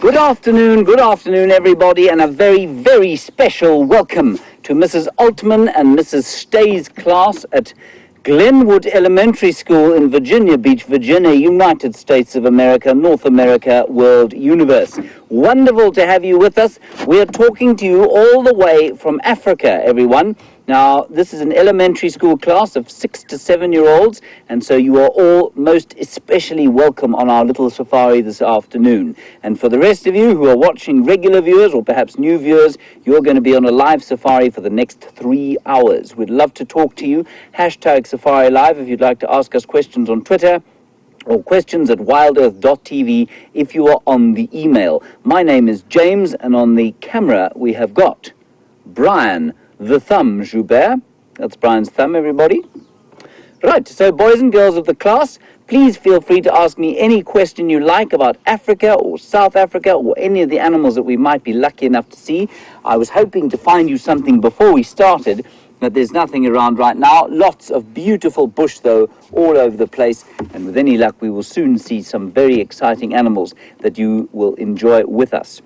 Good afternoon, everybody, and a very, very special welcome to Mrs. Altman and Mrs. Stay's class at Glenwood Elementary School in Virginia Beach, Virginia, United States of America, North America, World Universe. Wonderful to have you with us. We're talking to you all the way from Africa, everyone. Now, this is an elementary school class of 6 to 7-year-olds, and so you are all most especially welcome on our little safari this afternoon. And for the rest of you who are watching, regular viewers or perhaps new viewers, you're going to be on a live safari for the next 3 hours. We'd love to talk to you. Hashtag Safari Live if you'd like to ask us questions on Twitter, or questions at wildearth.tv if you are on the email. My name is James, and on the camera we have got Brian the Thumb Joubert. That's Brian's thumb, everybody. Right, so boys and girls of the class, please feel free to ask me any question you like about Africa or South Africa or any of the animals that we might be lucky enough to see. I was hoping to find you something before we started, but there's nothing around right now. Lots of beautiful bush, though, all over the place. And with any luck, we will soon see some very exciting animals that you will enjoy with us.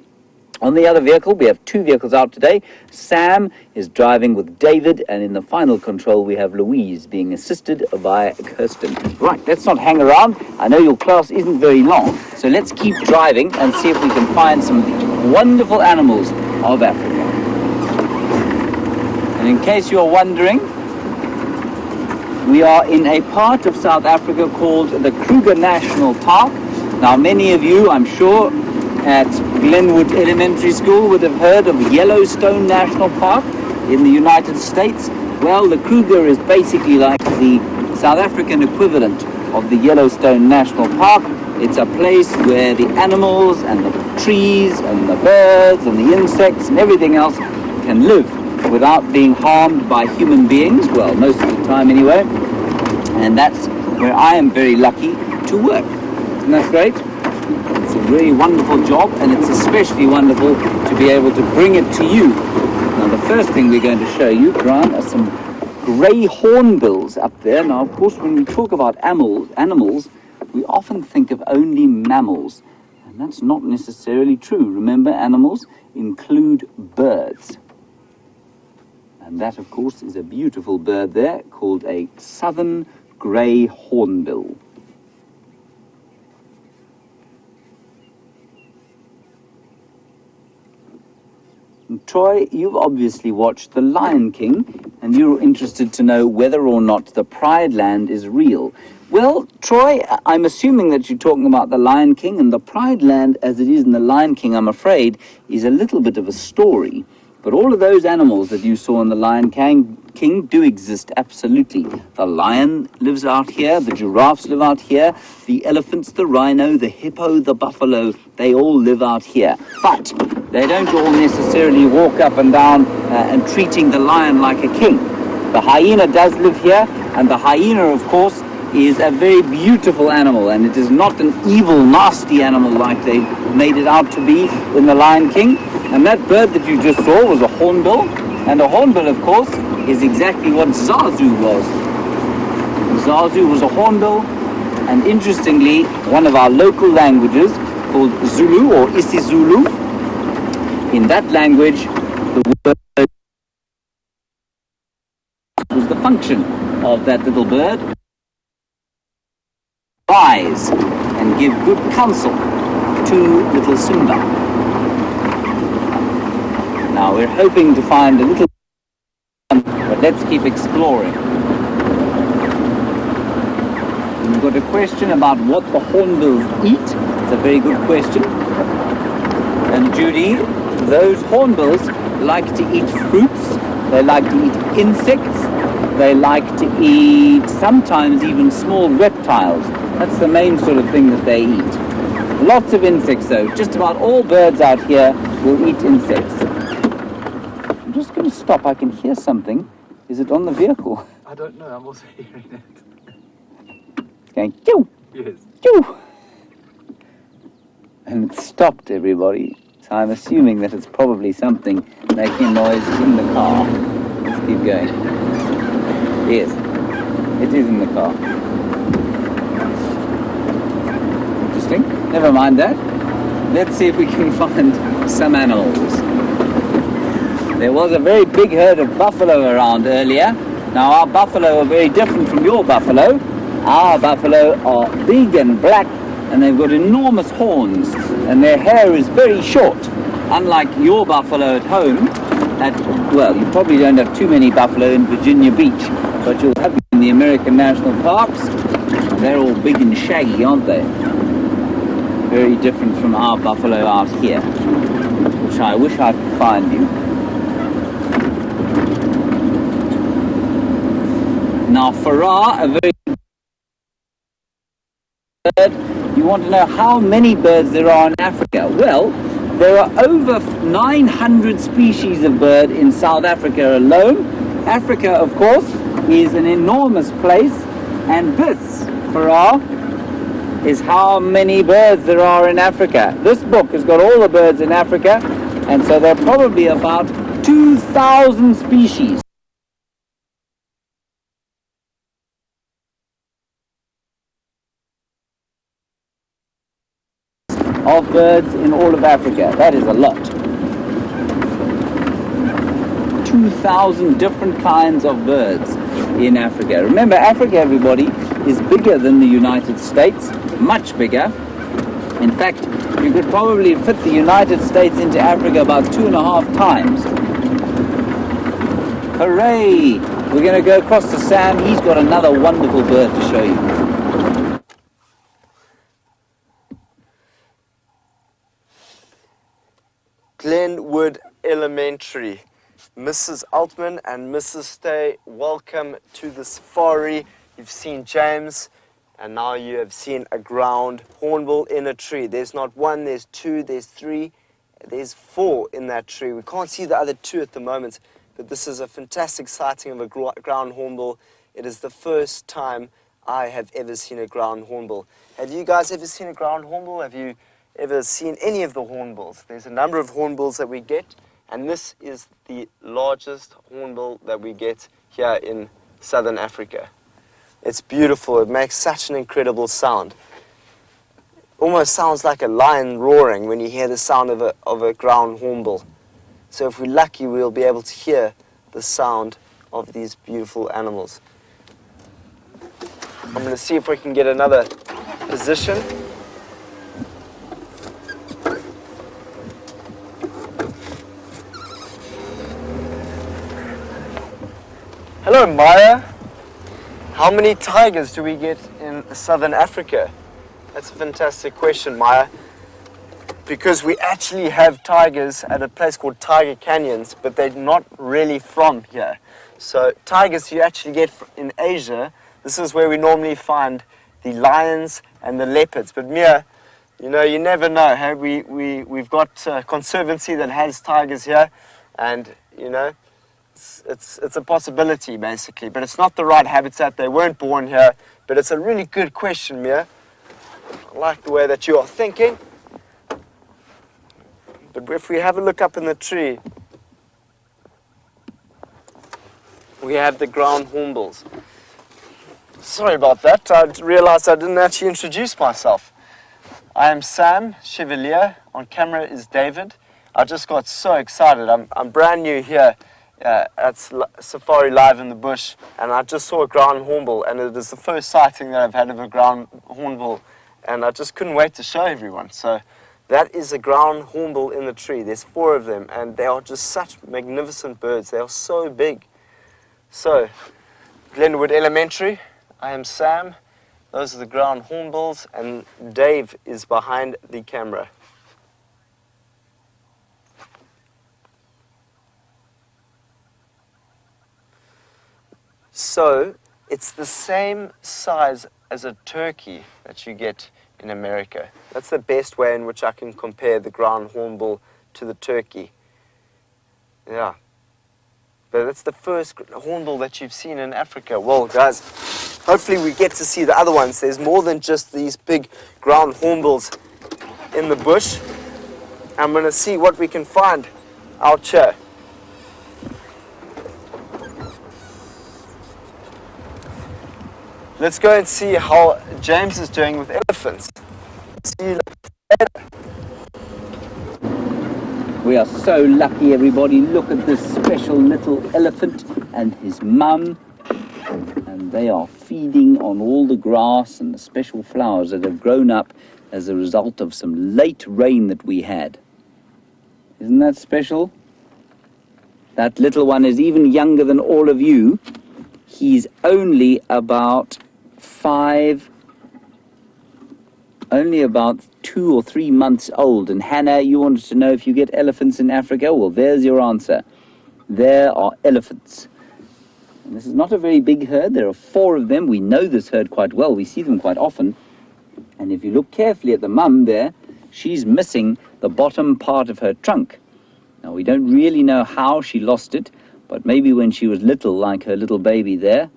On the other vehicle, we have 2 vehicles out today. Sam is driving with David, and in the final control, we have Louise being assisted by Kirsten. Right, let's not hang around. I know your class isn't very long, so let's keep driving and see if we can find some of the wonderful animals of Africa. And in case you're wondering, we are in a part of South Africa called the Kruger National Park. Now, many of you, I'm sure, at Glenwood Elementary School would have heard of Yellowstone National Park in the United States. Well, the Kruger is basically like the South African equivalent of the Yellowstone National Park. It's a place where the animals and the trees and the birds and the insects and everything else can live without being harmed by human beings, well, most of the time anyway. And that's where I am very lucky to work. Isn't that great? It's a really wonderful job, and it's especially wonderful to be able to bring it to you. Now, the first thing we're going to show you, Brian, are some grey hornbills up there. Now, of course, when we talk about animals, we often think of only mammals, and that's not necessarily true. Remember, animals include birds. And that, of course, is a beautiful bird there called a southern grey hornbill. Troy, you've obviously watched The Lion King, and you're interested to know whether or not the Pride Land is real. Well, Troy, I'm assuming that you're talking about The Lion King, and the Pride Land, as it is in The Lion King, I'm afraid, is a little bit of a story. But all of those animals that you saw in The Lion King do exist, absolutely. The lion lives out here, the giraffes live out here, the elephants, the rhino, the hippo, the buffalo, they all live out here. But they don't all necessarily walk up and down and treating the lion like a king. The hyena does live here, and the hyena, of course, is a very beautiful animal, and it is not an evil, nasty animal like they made it out to be in The Lion King. And that bird that you just saw was a hornbill, and a hornbill, of course, is exactly what Zazu was. Zazu was a hornbill, and interestingly, one of our local languages called Zulu or isiZulu, in that language, the word was the function of that little bird. Advise and give good counsel to little Simba. Now we're hoping to find a little, but let's keep exploring. We've got a question about what the hornbills eat. It's a very good question. And Judy, those hornbills like to eat fruits, they like to eat insects, they like to eat sometimes even small reptiles. That's the main sort of thing that they eat. Lots of insects though. Just about all birds out here will eat insects. I'm just going to stop. I can hear something. Is it on the vehicle? I don't know. I'm also hearing it. It's going, choo! Yes. Choo! And it stopped, everybody. So I'm assuming that it's probably something making a noise in the car. Let's keep going. Yes, it is in the car. Interesting. Never mind that. Let's see if we can find some animals. There was a very big herd of buffalo around earlier. Now our buffalo are very different from your buffalo. Our buffalo are big and black, and they've got enormous horns, and their hair is very short. Unlike your buffalo at home, well, you probably don't have too many buffalo in Virginia Beach, but you'll have them in the American National Parks. They're all big and shaggy, aren't they? Very different from our buffalo out here, which I wish I could find you. Now, Farah, a very bird. You want to know how many birds there are in Africa? Well, there are over 900 species of bird in South Africa alone. Africa, of course, is an enormous place, and this, Farah, is how many birds there are in Africa. This book has got all the birds in Africa, and so there are probably about 2,000 species. Of birds in all of Africa. That is a lot. 2,000 different kinds of birds in Africa. Remember, Africa, everybody, is bigger than the United States, much bigger. In fact, you could probably fit the United States into Africa about 2.5 times. Hooray! We're going to go across to Sam. He's got another wonderful bird to show you. Glenwood Elementary. Mrs. Altman and Mrs. Stay, welcome to the safari. You've seen James, and now you have seen a ground hornbill in a tree. There's not one, there's two, there's three, there's 4 in that tree. We can't see the other 2 at the moment, but this is a fantastic sighting of a ground hornbill. It is the first time I have ever seen a ground hornbill. Have you guys ever seen a ground hornbill? Have you ever seen any of the hornbills? There's a number of hornbills that we get, and this is the largest hornbill that we get here in southern Africa. It's beautiful. It makes such an incredible sound. Almost sounds like a lion roaring when you hear the sound of a ground hornbill. So if we're lucky, we'll be able to hear the sound of these beautiful animals. I'm going to see if we can get another position. Hello, Maya. How many tigers do we get in southern Africa? That's a fantastic question, Maya. Because we actually have tigers at a place called Tiger Canyons, but they're not really from here. So tigers you actually get in Asia. This is where we normally find the lions and the leopards. But Mia, you know, you never know. Hey? We've got a conservancy that has tigers here, and you know, it's a possibility basically, but it's not the right habitat. They weren't born here, but it's a really good question, Mia. I like the way that you are thinking. But if we have a look up in the tree, we have the ground hornbills. Sorry about that. I realized I didn't actually introduce myself. I am Sam Chevalier. On camera is David. I just got so excited. I'm brand new here at Safari Live in the Bush, and I just saw a ground hornbill, and it is the first sighting that I've had of a ground hornbill, and I just couldn't wait to show everyone. So that is a ground hornbill in the tree. There's 4 of them, and they are just such magnificent birds. They are so big. So, Glenwood Elementary, I am Sam. Those are the ground hornbills, and Dave is behind the camera. So, it's the same size as a turkey that you get in America. That's the best way in which I can compare the ground hornbill to the turkey. Yeah. But that's the first hornbill that you've seen in Africa. Well, guys, hopefully we get to see the other ones. There's more than just these big ground hornbills in the bush. I'm going to see what we can find out here. Let's go and see how James is doing with elephants. See you later. We are so lucky, everybody. Look at this special little elephant and his mum. And they are feeding on all the grass and the special flowers that have grown up as a result of some late rain that we had. Isn't that special? That little one is even younger than all of you. He's only about 2 or 3 months old. And Hannah, you wanted to know if you get elephants in Africa? Well, there's your answer. There are elephants. And this is not a very big herd. There are 4 of them. We know this herd quite well. We see them quite often. And if you look carefully at the mum there, she's missing the bottom part of her trunk. Now, we don't really know how she lost it, but maybe when she was little, like her little baby there,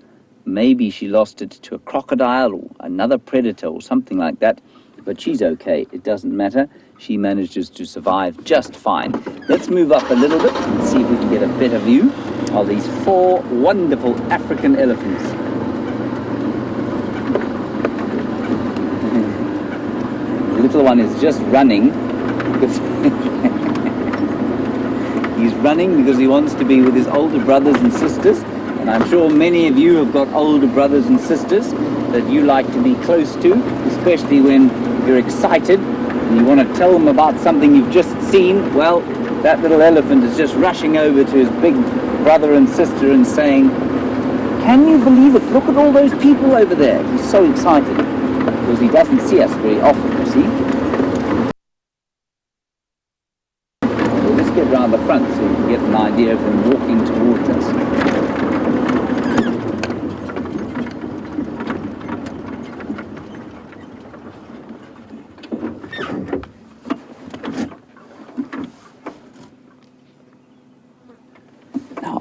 maybe she lost it to a crocodile or another predator or something like that. But she's okay. It doesn't matter. She manages to survive just fine. Let's move up a little bit and see if we can get a better view of these 4 wonderful African elephants. The little one is just running because he's running because he wants to be with his older brothers and sisters. And I'm sure many of you have got older brothers and sisters that you like to be close to, especially when you're excited and you want to tell them about something you've just seen. Well, that little elephant is just rushing over to his big brother and sister and saying, "Can you believe it? Look at all those people over there." He's so excited because he doesn't see us very often, you see. We'll just get round the front so you can get an idea of him walking towards us.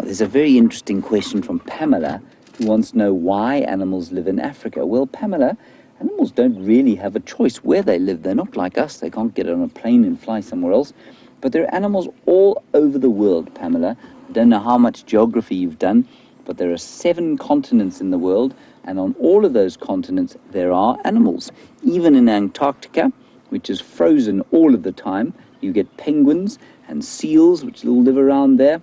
There's a very interesting question from Pamela, who wants to know why animals live in Africa. Well, Pamela, animals don't really have a choice where they live. They're not like us. They can't get on a plane and fly somewhere else. But there are animals all over the world, Pamela. I don't know how much geography you've done, but there are 7 continents in the world, and on all of those continents there are animals. Even in Antarctica, which is frozen all of the time, you get penguins and seals, which all live around there.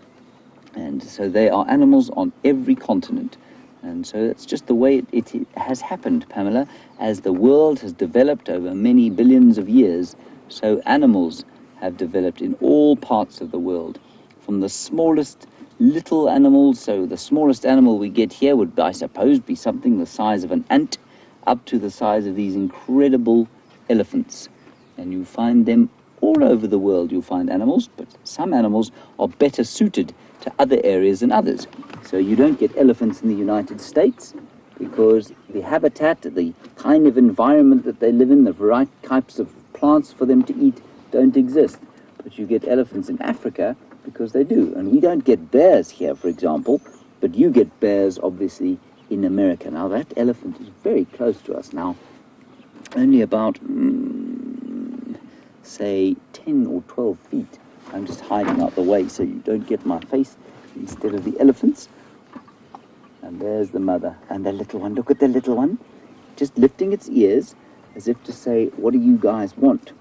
And so there are animals on every continent. And so that's just the way it has happened, Pamela. As the world has developed over many billions of years, so animals have developed in all parts of the world. From the smallest little animals, so the smallest animal we get here would, I suppose, be something the size of an ant, up to the size of these incredible elephants. And you find them all over the world. You'll find animals, but some animals are better suited to other areas than others. So you don't get elephants in the United States because the habitat, the kind of environment that they live in, the right types of plants for them to eat don't exist. But you get elephants in Africa because they do. And we don't get bears here, for example, but you get bears, obviously, in America. Now, that elephant is very close to us now, only about, say, 10 or 12 feet. I'm just hiding out the way so you don't get my face instead of the elephants. And there's the mother and the little one. Look at the little one, just lifting its ears as if to say, "What do you guys want?"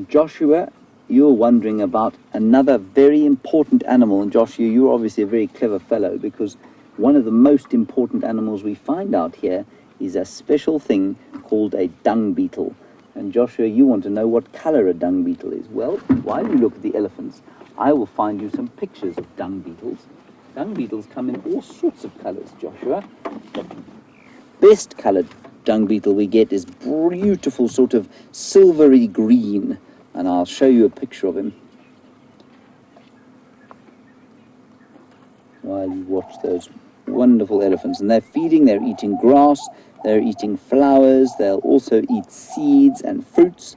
Joshua, you're wondering about another very important animal. And Joshua, you're obviously a very clever fellow, because one of the most important animals we find out here is a special thing called a dung beetle. And Joshua, you want to know what color a dung beetle is. Well, while you look at the elephants, I will find you some pictures of dung beetles. Dung beetles come in all sorts of colors, Joshua. The best colored dung beetle we get is beautiful, sort of silvery green. And I'll show you a picture of him while you watch those wonderful elephants. And they're feeding, they're eating grass, they're eating flowers, they'll also eat seeds and fruits.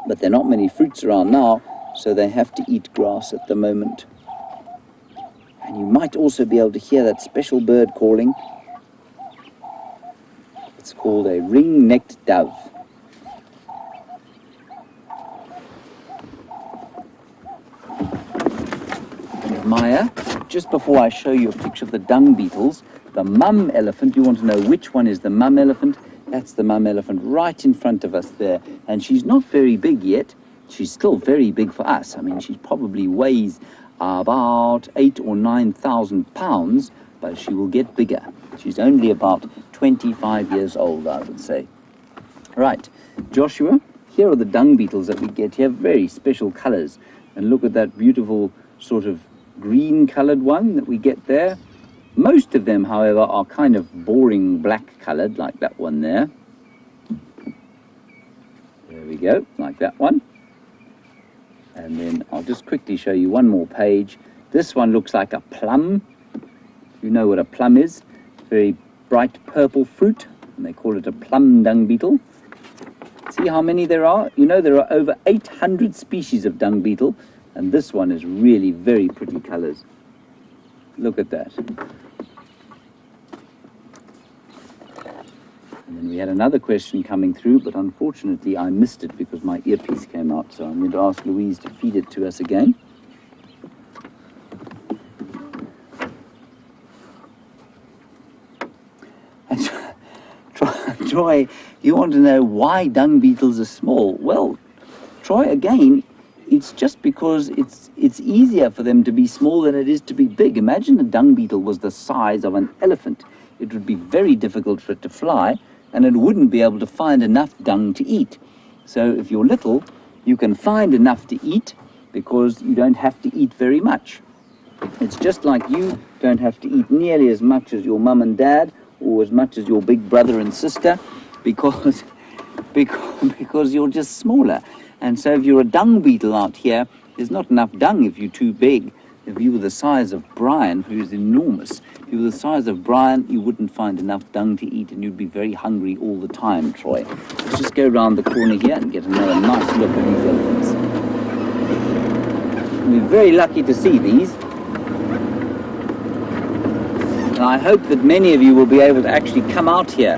But there are not many fruits around now, so they have to eat grass at the moment. And you might also be able to hear that special bird calling. It's called a ring-necked dove. Maya, just before I show you a picture of the dung beetles, the mum elephant, you want to know which one is the mum elephant? That's the mum elephant right in front of us there. And she's not very big yet. She's still very big for us. I mean, she probably weighs about 8,000 or 9,000 pounds, but she will get bigger. She's only about 25 years old, I would say. Right, Joshua, here are the dung beetles that we get here, very special colors. And look at that beautiful sort of green colored one that we get there. Most of them, however, are kind of boring black colored, like that one there. There we go, like that one. And then I'll just quickly show you one more page. This one looks like a plum. You know what a plum is. Very bright purple fruit, and they call it a plum dung beetle. See how many there are? You know, there are over 800 species of dung beetle, and this one is really very pretty colors. Look at that. And then we had another question coming through, but unfortunately I missed it because my earpiece came out, so I'm going to ask Louise to feed it to us again. And Troy, you want to know why dung beetles are small? Well, Troy, again, it's just because it's easier for them to be small than it is to be big. Imagine a dung beetle was the size of an elephant. It would be very difficult for it to fly, and it wouldn't be able to find enough dung to eat. So if you're little, you can find enough to eat because you don't have to eat very much. It's just like you don't have to eat nearly as much as your mum and dad or as much as your big brother and sister because you're just smaller. And so if you're a dung beetle out here, there's not enough dung if you're too big. If you were the size of Brian, who's enormous, if you were the size of Brian, you wouldn't find enough dung to eat and you'd be very hungry all the time, Troy. Let's just go around the corner here and get another nice look at these elephants. We're very lucky to see these. And I hope that many of you will be able to actually come out here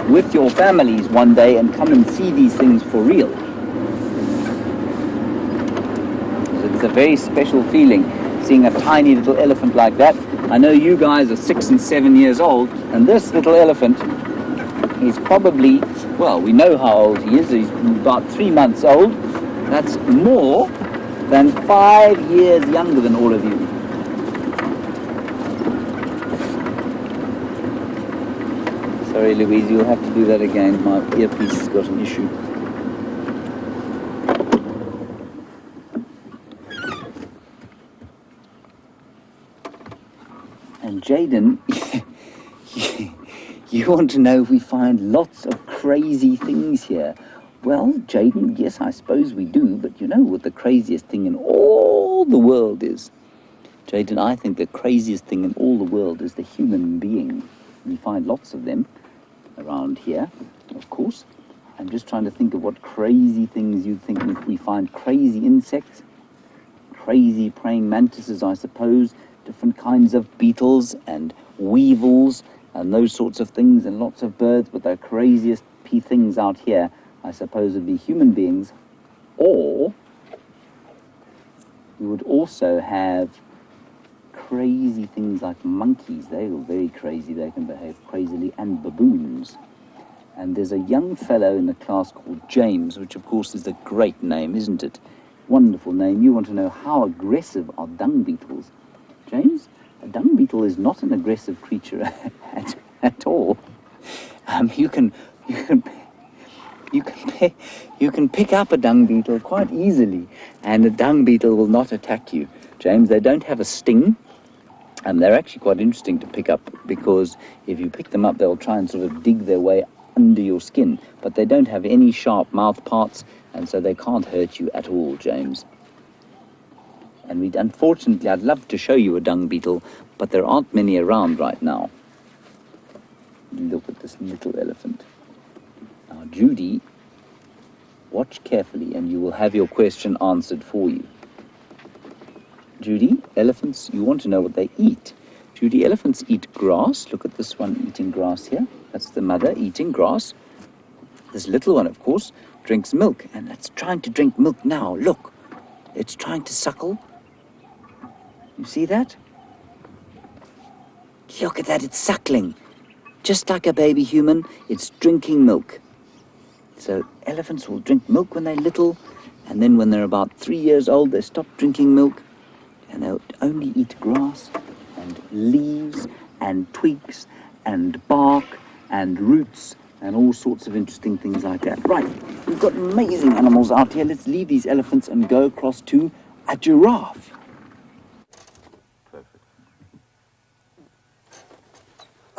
with your families one day and come and see these things for real. It's a very special feeling seeing a tiny little elephant like that. I know you guys are 6 and 7 years old, and this little elephant is probably, well, we know how old he is. He's about 3 months old. That's more than 5 years younger than all of you. Sorry, Louise, you'll have to do that again. My earpiece has got an issue. And Jaden, you want to know if we find lots of crazy things here. Well, Jaden, yes, I suppose we do, but you know what the craziest thing in all the world is? Jaden, I think the craziest thing in all the world is the human being. We find lots of them around here, of course. I'm just trying to think of what crazy things you'd think. If we find crazy insects, crazy praying mantises, I suppose, different kinds of beetles and weevils and those sorts of things, and lots of birds, but the craziest things out here, I suppose, would be human beings. Or we would also have crazy things like monkeys. They are very crazy. They can behave crazily, and baboons. And there's a young fellow in the class called James, which of course is a great name, isn't it? Wonderful name. You want to know how aggressive are dung beetles? James, a dung beetle is not an aggressive creature at all. You can pick up a dung beetle quite easily, and a dung beetle will not attack you. James, they don't have a sting, and they're actually quite interesting to pick up, because if you pick them up, they'll try and sort of dig their way under your skin, but they don't have any sharp mouth parts, and so they can't hurt you at all, James. And unfortunately, I'd love to show you a dung beetle, but there aren't many around right now. Look at this little elephant. Now, Judy, watch carefully and you will have your question answered for you. Judy, elephants, you want to know what they eat. Judy, elephants eat grass. Look at this one eating grass here. That's the mother eating grass. This little one, of course, drinks milk, and it's trying to drink milk now. Look, it's trying to suckle. You see that? Look at that, it's suckling. Just like a baby human, it's drinking milk. So elephants will drink milk when they're little, and then when they're about 3 years old, they stop drinking milk, and they'll only eat grass and leaves and twigs and bark and roots and all sorts of interesting things like that. Right, we've got amazing animals out here. Let's leave these elephants and go across to a giraffe.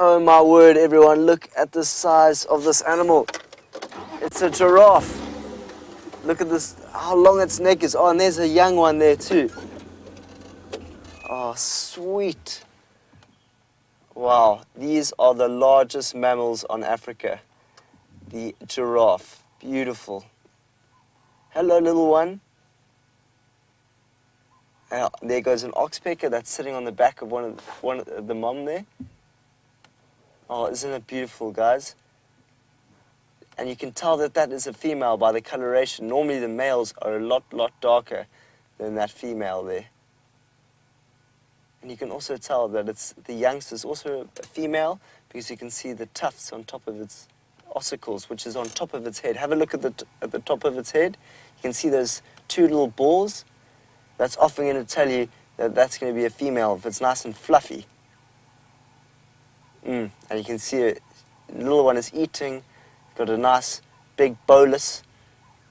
Oh my word, everyone, look at the size of this animal. It's a giraffe. Look at this, how long its neck is. Oh, and there's a young one there too. Oh, sweet. Wow, these are the largest mammals on Africa. The giraffe, beautiful. Hello, little one. There goes an oxpecker that's sitting on the back of one of the mom there. Oh, isn't it beautiful, guys? And you can tell that that is a female by the coloration. Normally the males are a lot darker than that female there. And you can also tell that it's the youngster is also a female because you can see the tufts on top of its ossicles, which is on top of its head. Have a look at the top of its head. You can see those two little balls. That's often going to tell you that that's going to be a female if it's nice and fluffy. And you can see it. The little one is eating. Got a nice big bolus,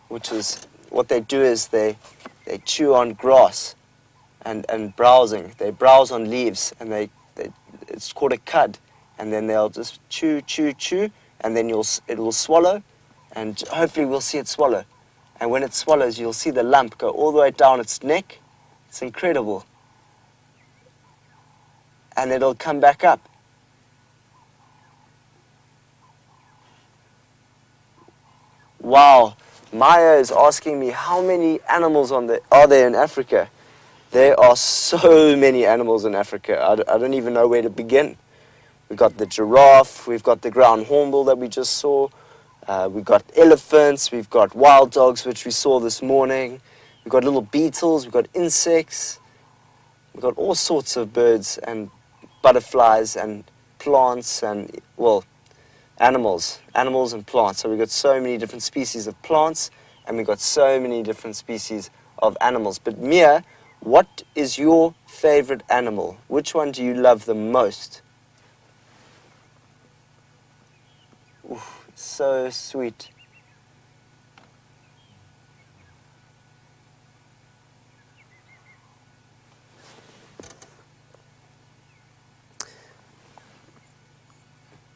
which is what they do is they chew on grass and browsing. They browse on leaves and it's called a cud. And then they'll just chew, and then it will swallow, and hopefully we'll see it swallow. And when it swallows, you'll see the lump go all the way down its neck. It's incredible. And it'll come back up. Wow, Maya is asking me how many animals are there in Africa. There are so many animals in Africa. I don't even know where to begin. We've got the giraffe, we've got the ground hornbill that we just saw, we've got elephants, we've got wild dogs, which we saw this morning, we've got little beetles, we've got insects, we've got all sorts of birds and butterflies and plants and, well, animals and plants. So we've got so many different species of plants and we've got so many different species of animals. But Mia, what is your favorite animal? Which one do you love the most? Ooh, so sweet.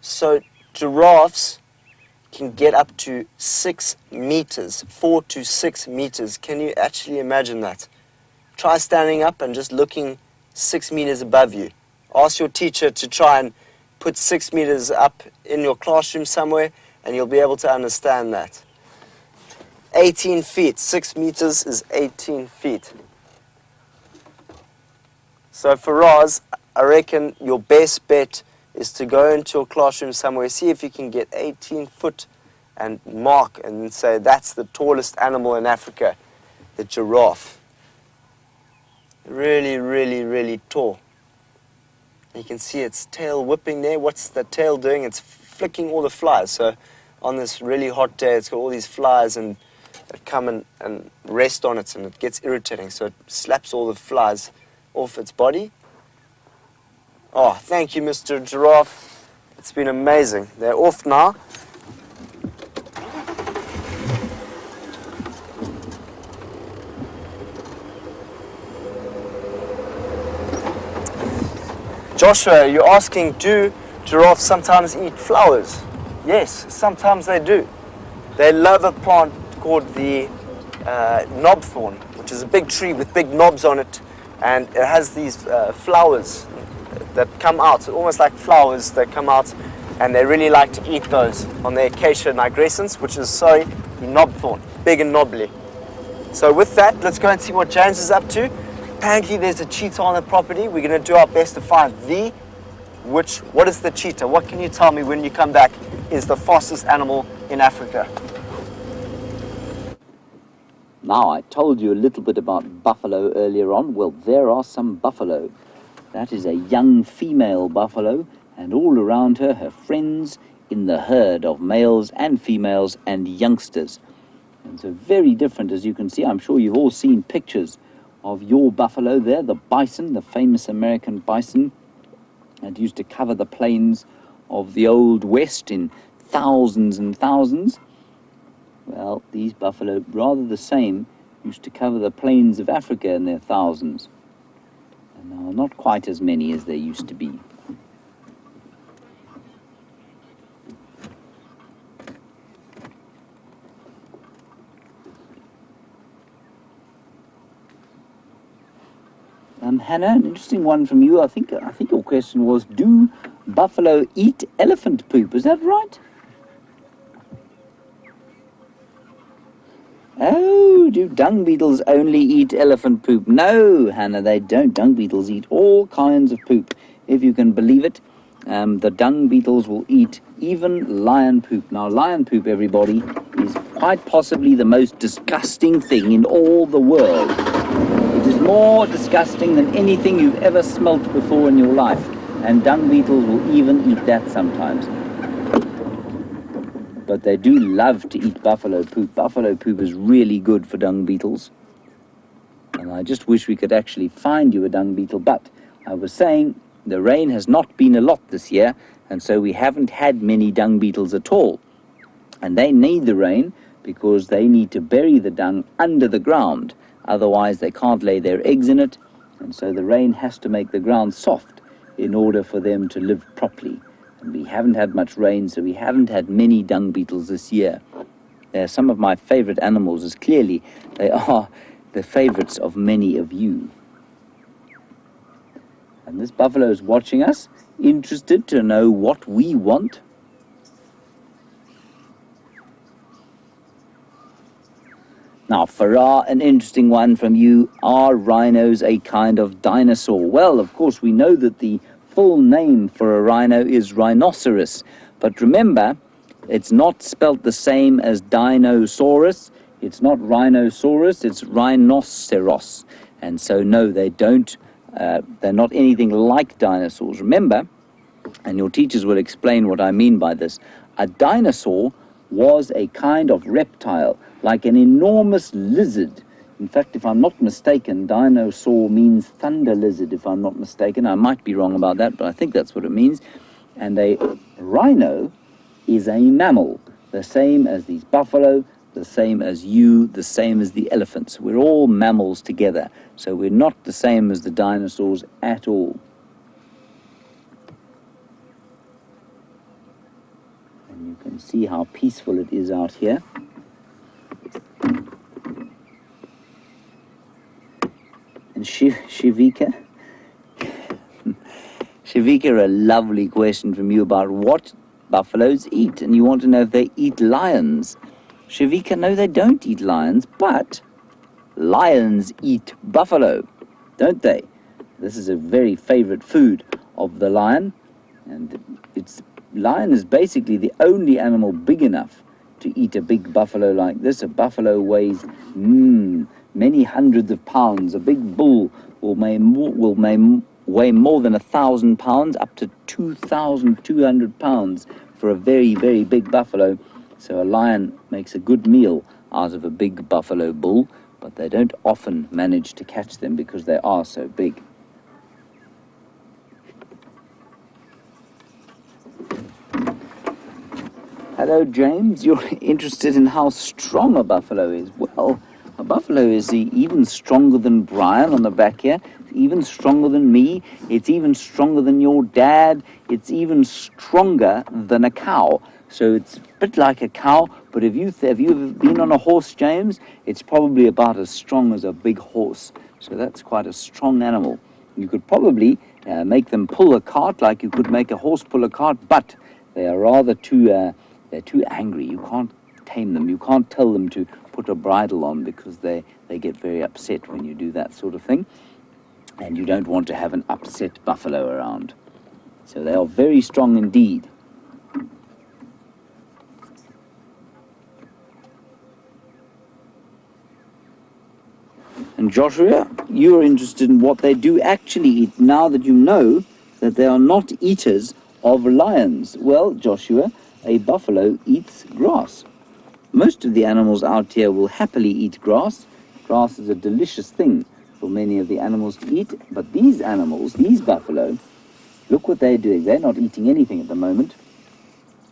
So giraffes can get up to 6 meters, 4 to 6 meters. Can you actually imagine that? Try standing up and just looking 6 meters above you. Ask your teacher to try and put 6 meters up in your classroom somewhere and you'll be able to understand that. 18 feet, 6 meters is 18 feet. So for Roz, I reckon your best bet is to go into your classroom somewhere, see if you can get 18 foot and mark and say that's the tallest animal in Africa, the giraffe. Really, really, really tall. You can see its tail whipping there. What's the tail doing? It's flicking all the flies. So on this really hot day, it's got all these flies and that come and rest on it and it gets irritating. So it slaps all the flies off its body. Oh, thank you, Mr. Giraffe. It's been amazing. They're off now. Joshua, you're asking, do giraffes sometimes eat flowers? Yes, sometimes they do. They love a plant called the knobthorn, which is a big tree with big knobs on it, and it has these flowers that come out, almost like flowers that come out, and they really like to eat those on the acacia nigrescens, which is, the knobthorn, big and knobbly. So with that, let's go and see what James is up to. Apparently there's a cheetah on the property. We're going to do our best to find what is the cheetah? What can you tell me when you come back is the fastest animal in Africa? Now, I told you a little bit about buffalo earlier on. Well, there are some buffalo. That is a young female buffalo, and all around her, her friends in the herd of males and females and youngsters. And so very different, as you can see. I'm sure you've all seen pictures of your buffalo there, the bison, the famous American bison, that used to cover the plains of the Old West in thousands and thousands. Well, these buffalo, rather the same, used to cover the plains of Africa in their thousands. And now not quite as many as there used to be. Hannah, an interesting one from you. I think your question was, do buffalo eat elephant poop? Is that right? Oh, do dung beetles only eat elephant poop? No, Hannah, they don't. Dung beetles eat all kinds of poop, if you can believe it. The dung beetles will eat even lion poop. Now, lion poop, everybody, is quite possibly the most disgusting thing in all the world. It is more disgusting than anything you've ever smelt before in your life, and dung beetles will even eat that sometimes. But they do love to eat buffalo poop. Buffalo poop is really good for dung beetles. And I just wish we could actually find you a dung beetle. But I was saying the rain has not been a lot this year, and so we haven't had many dung beetles at all. And they need the rain because they need to bury the dung under the ground. Otherwise, they can't lay their eggs in it. And so the rain has to make the ground soft in order for them to live properly. We haven't had much rain, so we haven't had many dung beetles this year. They're some of my favorite animals, as clearly they are the favorites of many of you. And this buffalo is watching us, interested to know what we want. Now, Farah, an interesting one from you. Are rhinos a kind of dinosaur? Well, of course, we know that the full name for a rhino is rhinoceros. But remember, it's not spelt the same as dinosaurus. It's not rhinoceros, it's rhinoceros. And so, no, they don't, they're not anything like dinosaurs. Remember, and your teachers will explain what I mean by this, a dinosaur was a kind of reptile, like an enormous lizard. In fact, if I'm not mistaken, dinosaur means thunder lizard, if I'm not mistaken. I might be wrong about that, but I think that's what it means. And a rhino is a mammal, the same as these buffalo, the same as you, the same as the elephants. We're all mammals together, so we're not the same as the dinosaurs at all. And you can see how peaceful it is out here. And Shivika, a lovely question from you about what buffaloes eat, and you want to know if they eat lions. Shivika, no, they don't eat lions, but lions eat buffalo, don't they? This is a very favorite food of the lion, and lion is basically the only animal big enough to eat a big buffalo like this. A buffalo weighs many hundreds of pounds. A big bull will weigh more than 1,000 pounds, up to 2,200 pounds for a very, very big buffalo. So a lion makes a good meal out of a big buffalo bull, but they don't often manage to catch them because they are so big. Hello, James. You're interested in how strong a buffalo is. Well, a buffalo is even stronger than Brian on the back here. It's even stronger than me. It's even stronger than your dad. It's even stronger than a cow. So it's a bit like a cow, but have you ever been on a horse, James? It's probably about as strong as a big horse. So that's quite a strong animal. You could probably make them pull a cart like you could make a horse pull a cart, but they are rather they're too angry. You can't tame them. You can't tell them to put a bridle on because they get very upset when you do that sort of thing. And you don't want to have an upset buffalo around. So they are very strong indeed. And Joshua, you're interested in what they do actually eat, now that you know that they are not eaters of lions. Well, Joshua, a buffalo eats grass. Most of the animals out here will happily eat grass. Grass is a delicious thing for many of the animals to eat, but these animals, these buffalo, look what they're doing. They're not eating anything at the moment.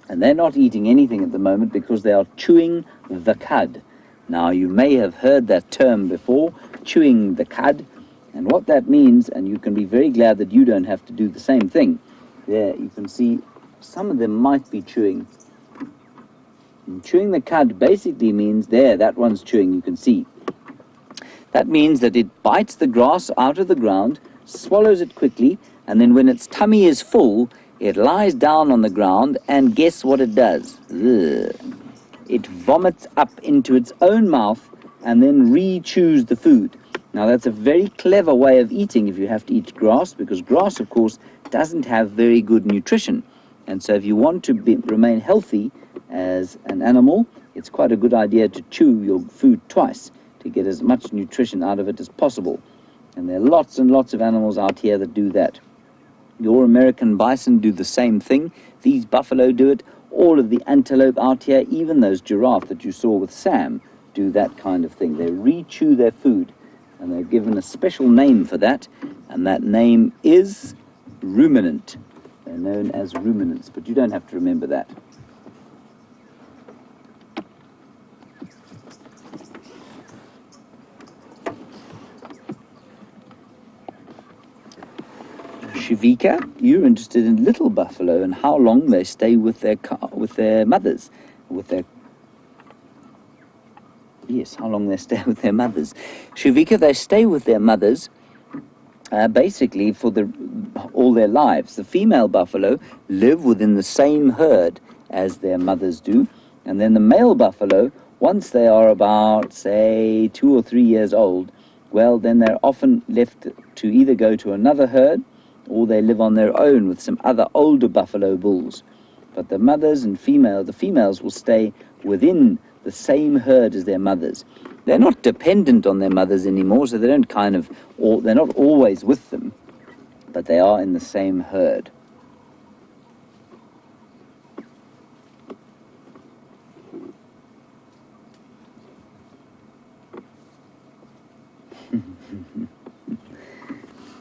And they're not eating anything at the moment because they are chewing the cud. Now, you may have heard that term before, chewing the cud, and what that means, and you can be very glad that you don't have to do the same thing. There, you can see some of them might be chewing. And chewing the cud basically means, there, that one's chewing, you can see. That means that it bites the grass out of the ground, swallows it quickly, and then when its tummy is full, it lies down on the ground, and guess what it does? Ugh. It vomits up into its own mouth and then re-chews the food. Now, that's a very clever way of eating if you have to eat grass, because grass, of course, doesn't have very good nutrition. And so if you want to remain healthy as an animal, it's quite a good idea to chew your food twice to get as much nutrition out of it as possible. And there are lots and lots of animals out here that do that. Your American bison do the same thing. These buffalo do it. All of the antelope out here, even those giraffe that you saw with Sam, do that kind of thing. They re-chew their food, and they're given a special name for that, and that name is ruminant. They're known as ruminants, but you don't have to remember that. Shivika, you're interested in little buffalo and how long they stay with their mothers, yes, how long they stay with their mothers. Shivika, they stay with their mothers basically for all their lives. The female buffalo live within the same herd as their mothers do, and then the male buffalo, once they are about, say, 2 or 3 years old, well, then they're often left to either go to another herd or they live on their own with some other older buffalo bulls. But the mothers and the females will stay within the same herd as their mothers. They're not dependent on their mothers anymore, so they don't they're not always with them, but they are in the same herd.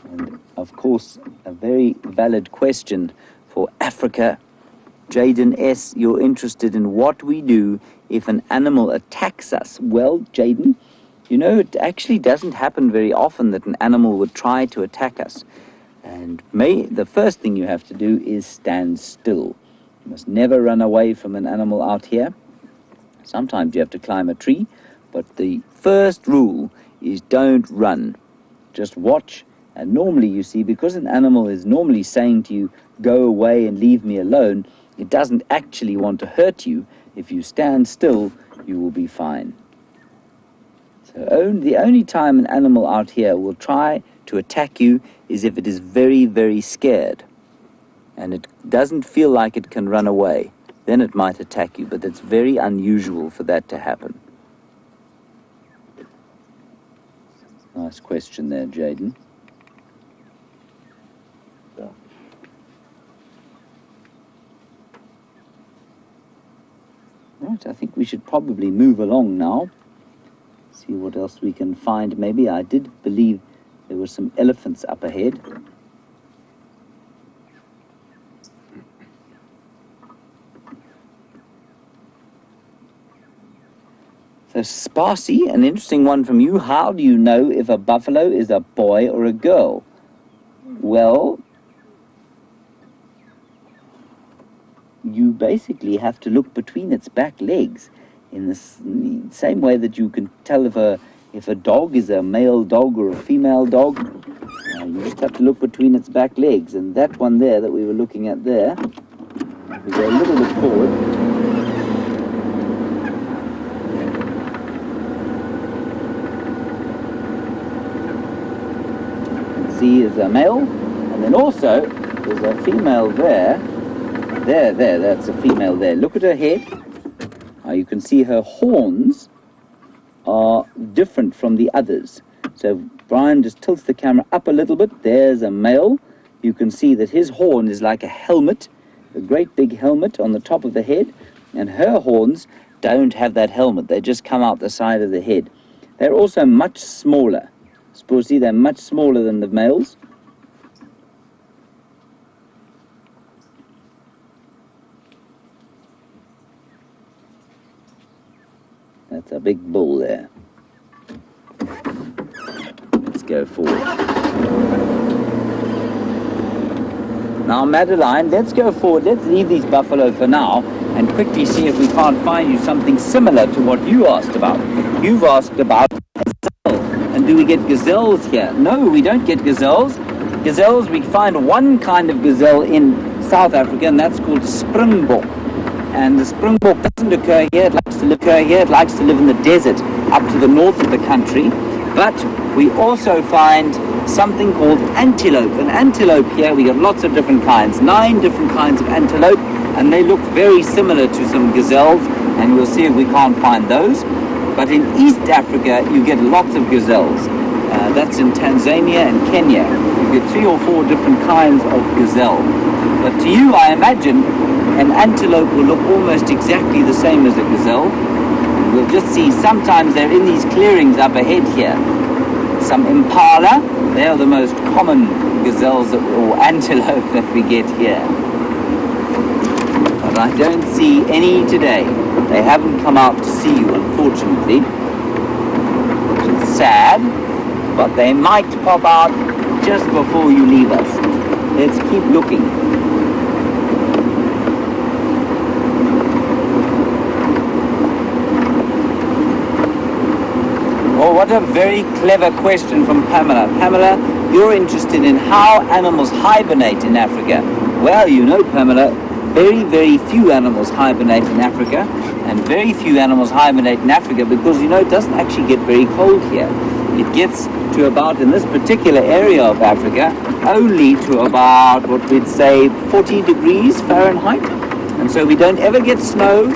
And of course, a very valid question for Africa. Jaden S., you're interested in what we do if an animal attacks us. Well, Jaden, you know, it actually doesn't happen very often that an animal would try to attack us. And the first thing you have to do is stand still. You must never run away from an animal out here. Sometimes you have to climb a tree, but the first rule is don't run. Just watch. And normally, you see, because an animal is normally saying to you, go away and leave me alone, it doesn't actually want to hurt you. If you stand still, you will be fine. So the only time an animal out here will try to attack you is if it is very, very scared. And it doesn't feel like it can run away. Then it might attack you, but it's very unusual for that to happen. Nice question there, Jaden. Right, I think we should probably move along now. See what else we can find. Maybe I did believe there were some elephants up ahead. So Sparcy, an interesting one from you. How do you know if a buffalo is a boy or a girl? Well, you basically have to look between its back legs in the same way that you can tell if a dog is a male dog or a female dog. You just have to look between its back legs. And that one there that we were looking at there, if we go a little bit forward, you can see is a male, and then also there's a female there. There, that's a female there. Look at her head. You can see her horns are different from the others. So Brian just tilts the camera up a little bit. There's a male. You can see that his horn is like a helmet, a great big helmet on the top of the head, and her horns don't have that helmet. They just come out the side of the head. They're also much smaller. Suppose see they're much smaller than the males. That's a big bull there. Let's go forward. Now, Madeline, let's go forward. Let's leave these buffalo for now and quickly see if we can't find you something similar to what you asked about. You've asked about gazelle. And do we get gazelles here? No, we don't get gazelles. Gazelles, we find one kind of gazelle in South Africa, and that's called springbok. And the springbok doesn't occur here. It likes to live in the desert up to the north of the country. But we also find something called antelope. And antelope here, we got lots of different kinds, 9 different kinds of antelope, and they look very similar to some gazelles, and we'll see if we can't find those. But in East Africa, you get lots of gazelles. That's in Tanzania and Kenya. You get 3 or 4 different kinds of gazelle. But to you, I imagine, an antelope will look almost exactly the same as a gazelle. And we'll just see sometimes they're in these clearings up ahead here. Some impala, they are the most common gazelles or antelope that we get here. But I don't see any today. They haven't come out to see you, unfortunately. Which is sad, but they might pop out just before you leave us. Let's keep looking. Oh, what a very clever question from Pamela. Pamela, you're interested in how animals hibernate in Africa. Well, you know, Pamela, very, very few animals hibernate in Africa, and very few animals hibernate in Africa because, you know, it doesn't actually get very cold here. It gets to about, in this particular area of Africa, only to about, what we'd say, 40 degrees Fahrenheit. And so we don't ever get snow.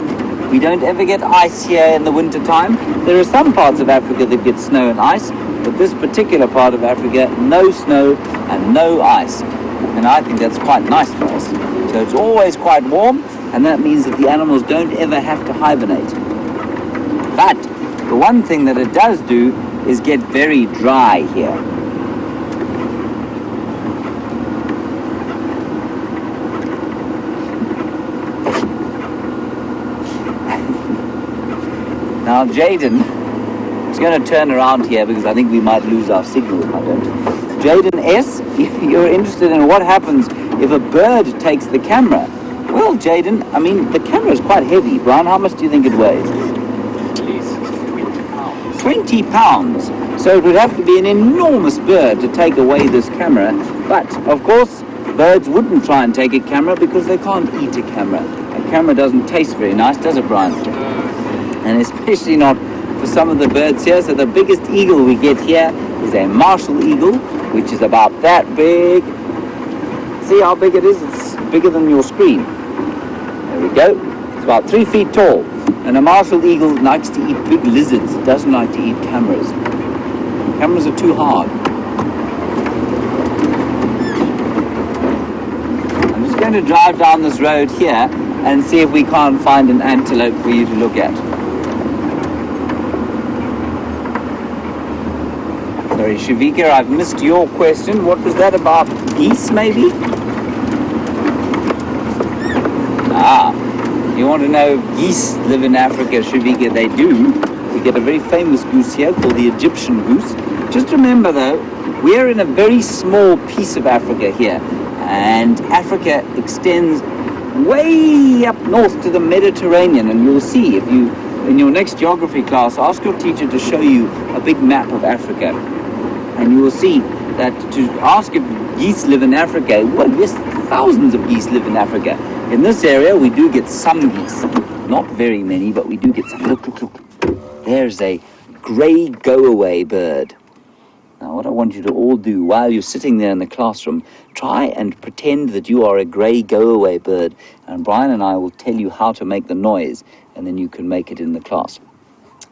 We don't ever get ice here in the winter time. There are some parts of Africa that get snow and ice, but this particular part of Africa, no snow and no ice. And I think that's quite nice for us. So it's always quite warm, and that means that the animals don't ever have to hibernate. But the one thing that it does do is get very dry here. Now, Jaden is going to turn around here because I think we might lose our signal if I don't. Jaden S., you're interested in what happens if a bird takes the camera. Well, Jaden, I mean, the camera is quite heavy. Brian, how much do you think it weighs? At least 20 pounds. 20 pounds. So it would have to be an enormous bird to take away this camera. But, of course, birds wouldn't try and take a camera because they can't eat a camera. A camera doesn't taste very nice, does it, Brian? And especially not for some of the birds here. So the biggest eagle we get here is a martial eagle, which is about that big. See how big it is? It's bigger than your screen. There we go. It's about 3 feet tall. And a martial eagle likes to eat big lizards. It doesn't like to eat cameras. Cameras are too hard. I'm just going to drive down this road here and see if we can't find an antelope for you to look at. Sorry, Shavika, I've missed your question. What was that about? Geese, maybe? You want to know if geese live in Africa, Shavika? They do. We get a very famous goose here called the Egyptian goose. Just remember, though, we're in a very small piece of Africa here. And Africa extends way up north to the Mediterranean. And you'll see, if you, in your next geography class, ask your teacher to show you a big map of Africa. And you will see that to ask if geese live in Africa, well, yes, thousands of geese live in Africa. In this area, we do get some geese. Not very many, but we do get some. Look, look, look. There's a grey go-away bird. Now, what I want you to all do while you're sitting there in the classroom, try and pretend that you are a grey go-away bird. And Brian and I will tell you how to make the noise, and then you can make it in the class.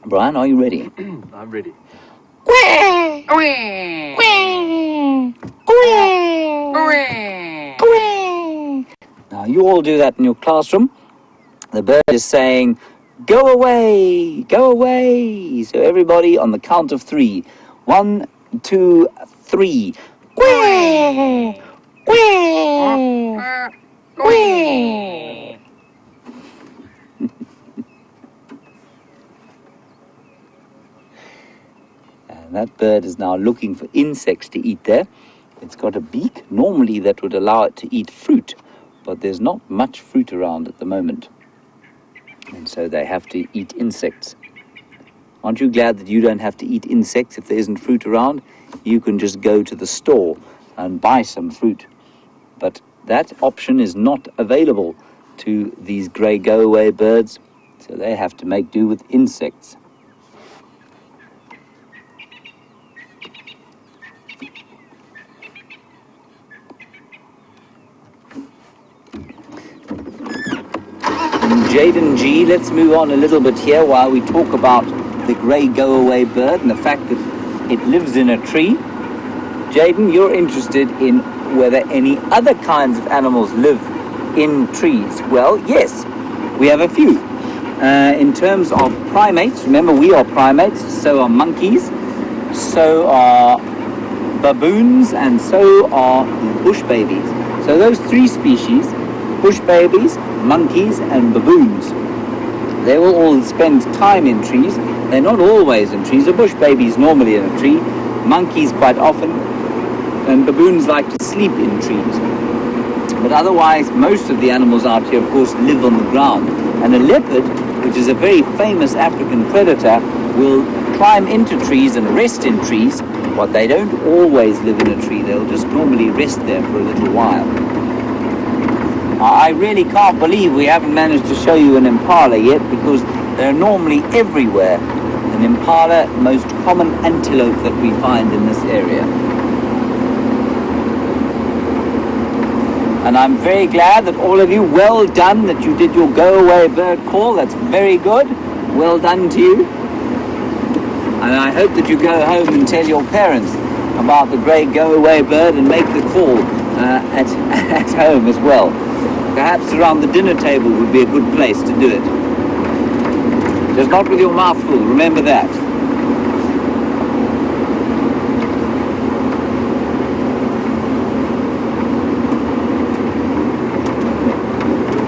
Brian, are you ready? I'm ready. Now you all do that in your classroom. The bird is saying, go away, go away. So everybody on the count of 3. 1, 2, 3. Quack, quack, quack. And that bird is now looking for insects to eat there. It's got a beak. Normally that would allow it to eat fruit, but there's not much fruit around at the moment. And so they have to eat insects. Aren't you glad that you don't have to eat insects if there isn't fruit around? You can just go to the store and buy some fruit. But that option is not available to these grey go-away birds, so they have to make do with insects. Jaden G, let's move on a little bit here while we talk about the grey go-away bird and the fact that it lives in a tree. Jaden, you're interested in whether any other kinds of animals live in trees. Well, yes, we have a few. In terms of primates, remember we are primates, so are monkeys, so are baboons, and so are bush babies. So those 3 species, bush babies, monkeys and baboons, they will all spend time in trees. They're not always in trees. A bush baby is normally in a tree, monkeys quite often, and baboons like to sleep in trees. But otherwise, most of the animals out here, of course, live on the ground. And a leopard, which is a very famous African predator, will climb into trees and rest in trees, but they don't always live in a tree. They'll just normally rest there for a little while. I really can't believe we haven't managed to show you an impala yet, because they're normally everywhere. An impala, most common antelope that we find in this area. And I'm very glad that all of you, well done that you did your go-away bird call. That's very good. Well done to you. And I hope that you go home and tell your parents about the grey go-away bird and make the call at home as well. Perhaps around the dinner table would be a good place to do it. Just not with your mouth full, remember that.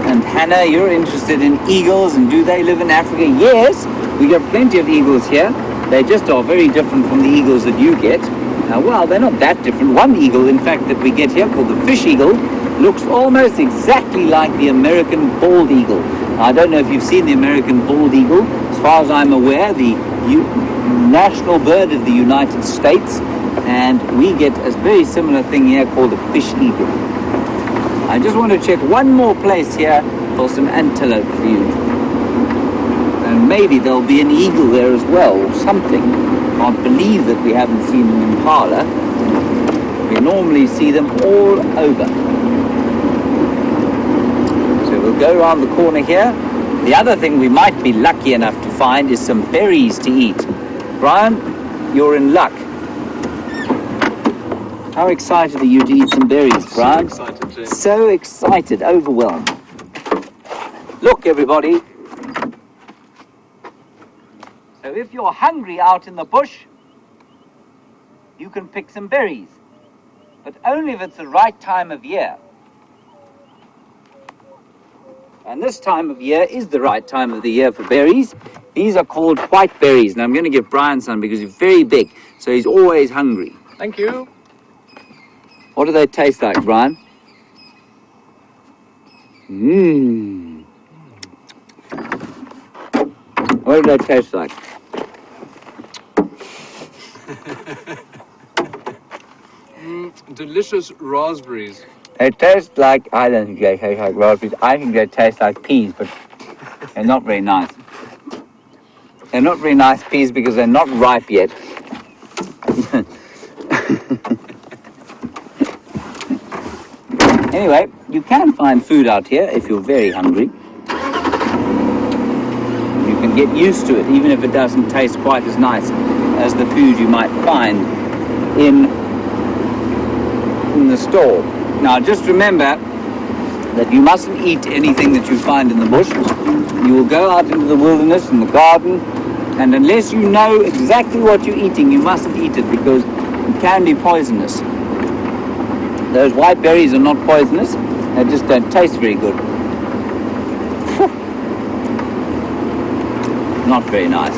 And Hannah, you're interested in eagles, and do they live in Africa? Yes, we get plenty of eagles here. They just are very different from the eagles that you get. Well, they're not that different. One eagle, in fact, that we get here, called the fish eagle, looks almost exactly like the American bald eagle. I don't know if you've seen the American bald eagle. As far as I'm aware, the national bird of the United States, and we get a very similar thing here called the fish eagle. I just want to check one more place here for some antelope for you. And maybe there'll be an eagle there as well, or something. Can't believe that we haven't seen an impala. We normally see them all over. We'll go around the corner here. The other thing we might be lucky enough to find is some berries to eat. Brian, you're in luck. How excited are you to eat some berries, Brian? So excited, James. So excited, overwhelmed. Look, everybody. So if you're hungry out in the bush, you can pick some berries. But only if it's the right time of year. And this time of year is the right time of the year for berries. These are called white berries. And I'm going to give Brian some because he's very big, so he's always hungry. Thank you. What do they taste like, Brian? Mmm. What do they taste like? Delicious raspberries. They taste like, I don't think they taste like raspberries. I think they taste like peas, but they're not very nice. They're not very nice peas because they're not ripe yet. Anyway, you can find food out here if you're very hungry. You can get used to it, even if it doesn't taste quite as nice as the food you might find in the store. Now just remember that you mustn't eat anything that you find in the bush. You will go out into the wilderness, in the garden, and unless you know exactly what you're eating, you mustn't eat it because it can be poisonous. Those white berries are not poisonous, they just don't taste very good. Not very nice.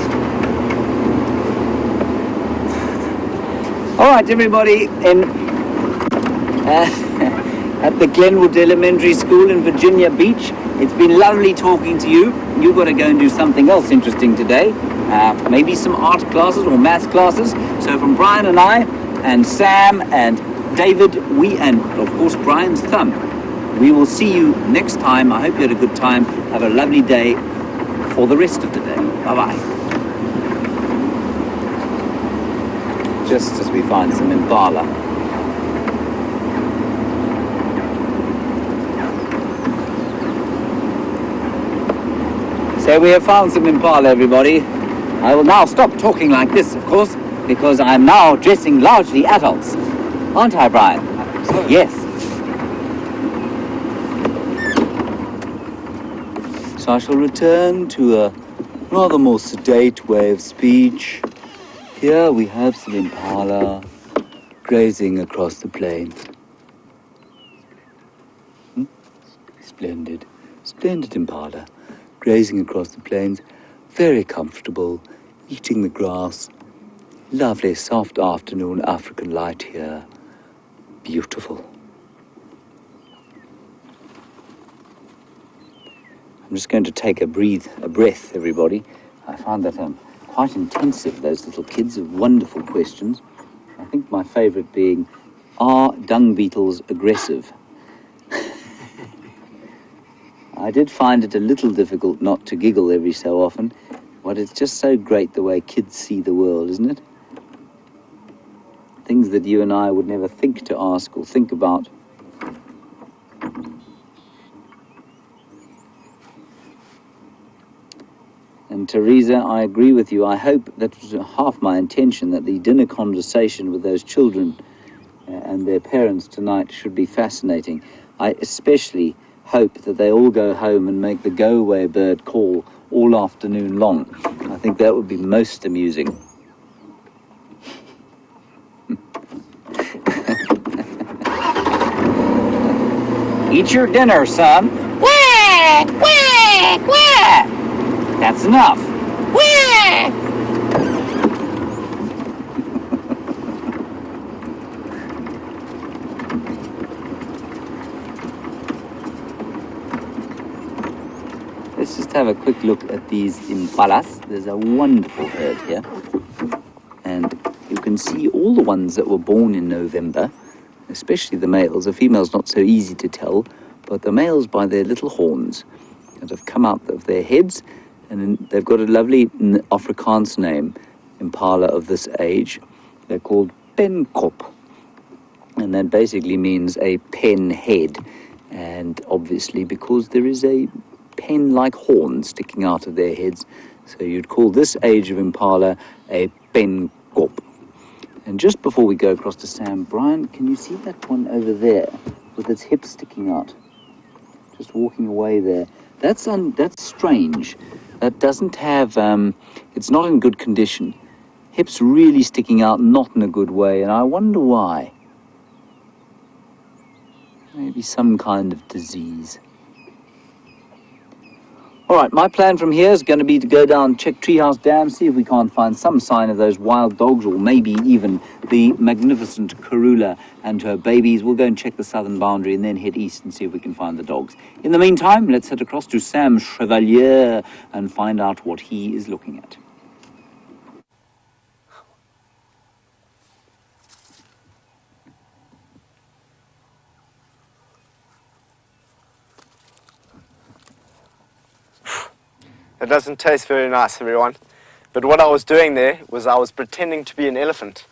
All right, everybody, at the Glenwood Elementary School in Virginia Beach. It's been lovely talking to you. You've got to go and do something else interesting today. Maybe some art classes or math classes. So from Brian and I, and Sam and David, and of course Brian's thumb, we will see you next time. I hope you had a good time. Have a lovely day for the rest of the day. Bye-bye. Just as we find some impala. So we have found some impala, everybody. I will now stop talking like this, of course, because I'm now addressing largely adults. Aren't I, Brian? Yes. So I shall return to a rather more sedate way of speech. Here we have some impala grazing across the plains. Splendid, splendid impala grazing across the plains. Very comfortable, eating the grass. Lovely soft afternoon African light here. Beautiful. I'm just going to take a breath, everybody. I found that quite intensive, those little kids, of wonderful questions. I think my favourite being, are dung beetles aggressive? I did find it a little difficult not to giggle every so often, but it's just so great the way kids see the world, isn't it? Things that you and I would never think to ask or think about. And Teresa, I agree with you. I hope that was half my intention, that the dinner conversation with those children and their parents tonight should be fascinating. I especially hope that they all go home and make the go-away bird call all afternoon long. I think that would be most amusing. Eat your dinner, son. Quack, quack, quack. That's enough. Quack. Let's just have a quick look at these impalas. There's a wonderful herd here. And you can see all the ones that were born in November, especially the males. The females not so easy to tell, but the males by their little horns that have come out of their heads, and they've got a lovely Afrikaans name, impala of this age. They're called penkop, and that basically means a pen head, and obviously because there is a pen-like horn sticking out of their heads, so you'd call this age of impala a penkop. And just before we go across to Sam, Brian, can you see that one over there with its hips sticking out? Just walking away there. That's strange. That doesn't have, it's not in good condition. Hips really sticking out, not in a good way, and I wonder why. Maybe some kind of disease. All right, my plan from here is going to be to go down, check Treehouse Dam, see if we can't find some sign of those wild dogs, or maybe even the magnificent Karula and her babies. We'll go and check the southern boundary and then head east and see if we can find the dogs. In the meantime, let's head across to Sam Chevalier and find out what he is looking at. It doesn't taste very nice, everyone. But what I was doing there was I was pretending to be an elephant.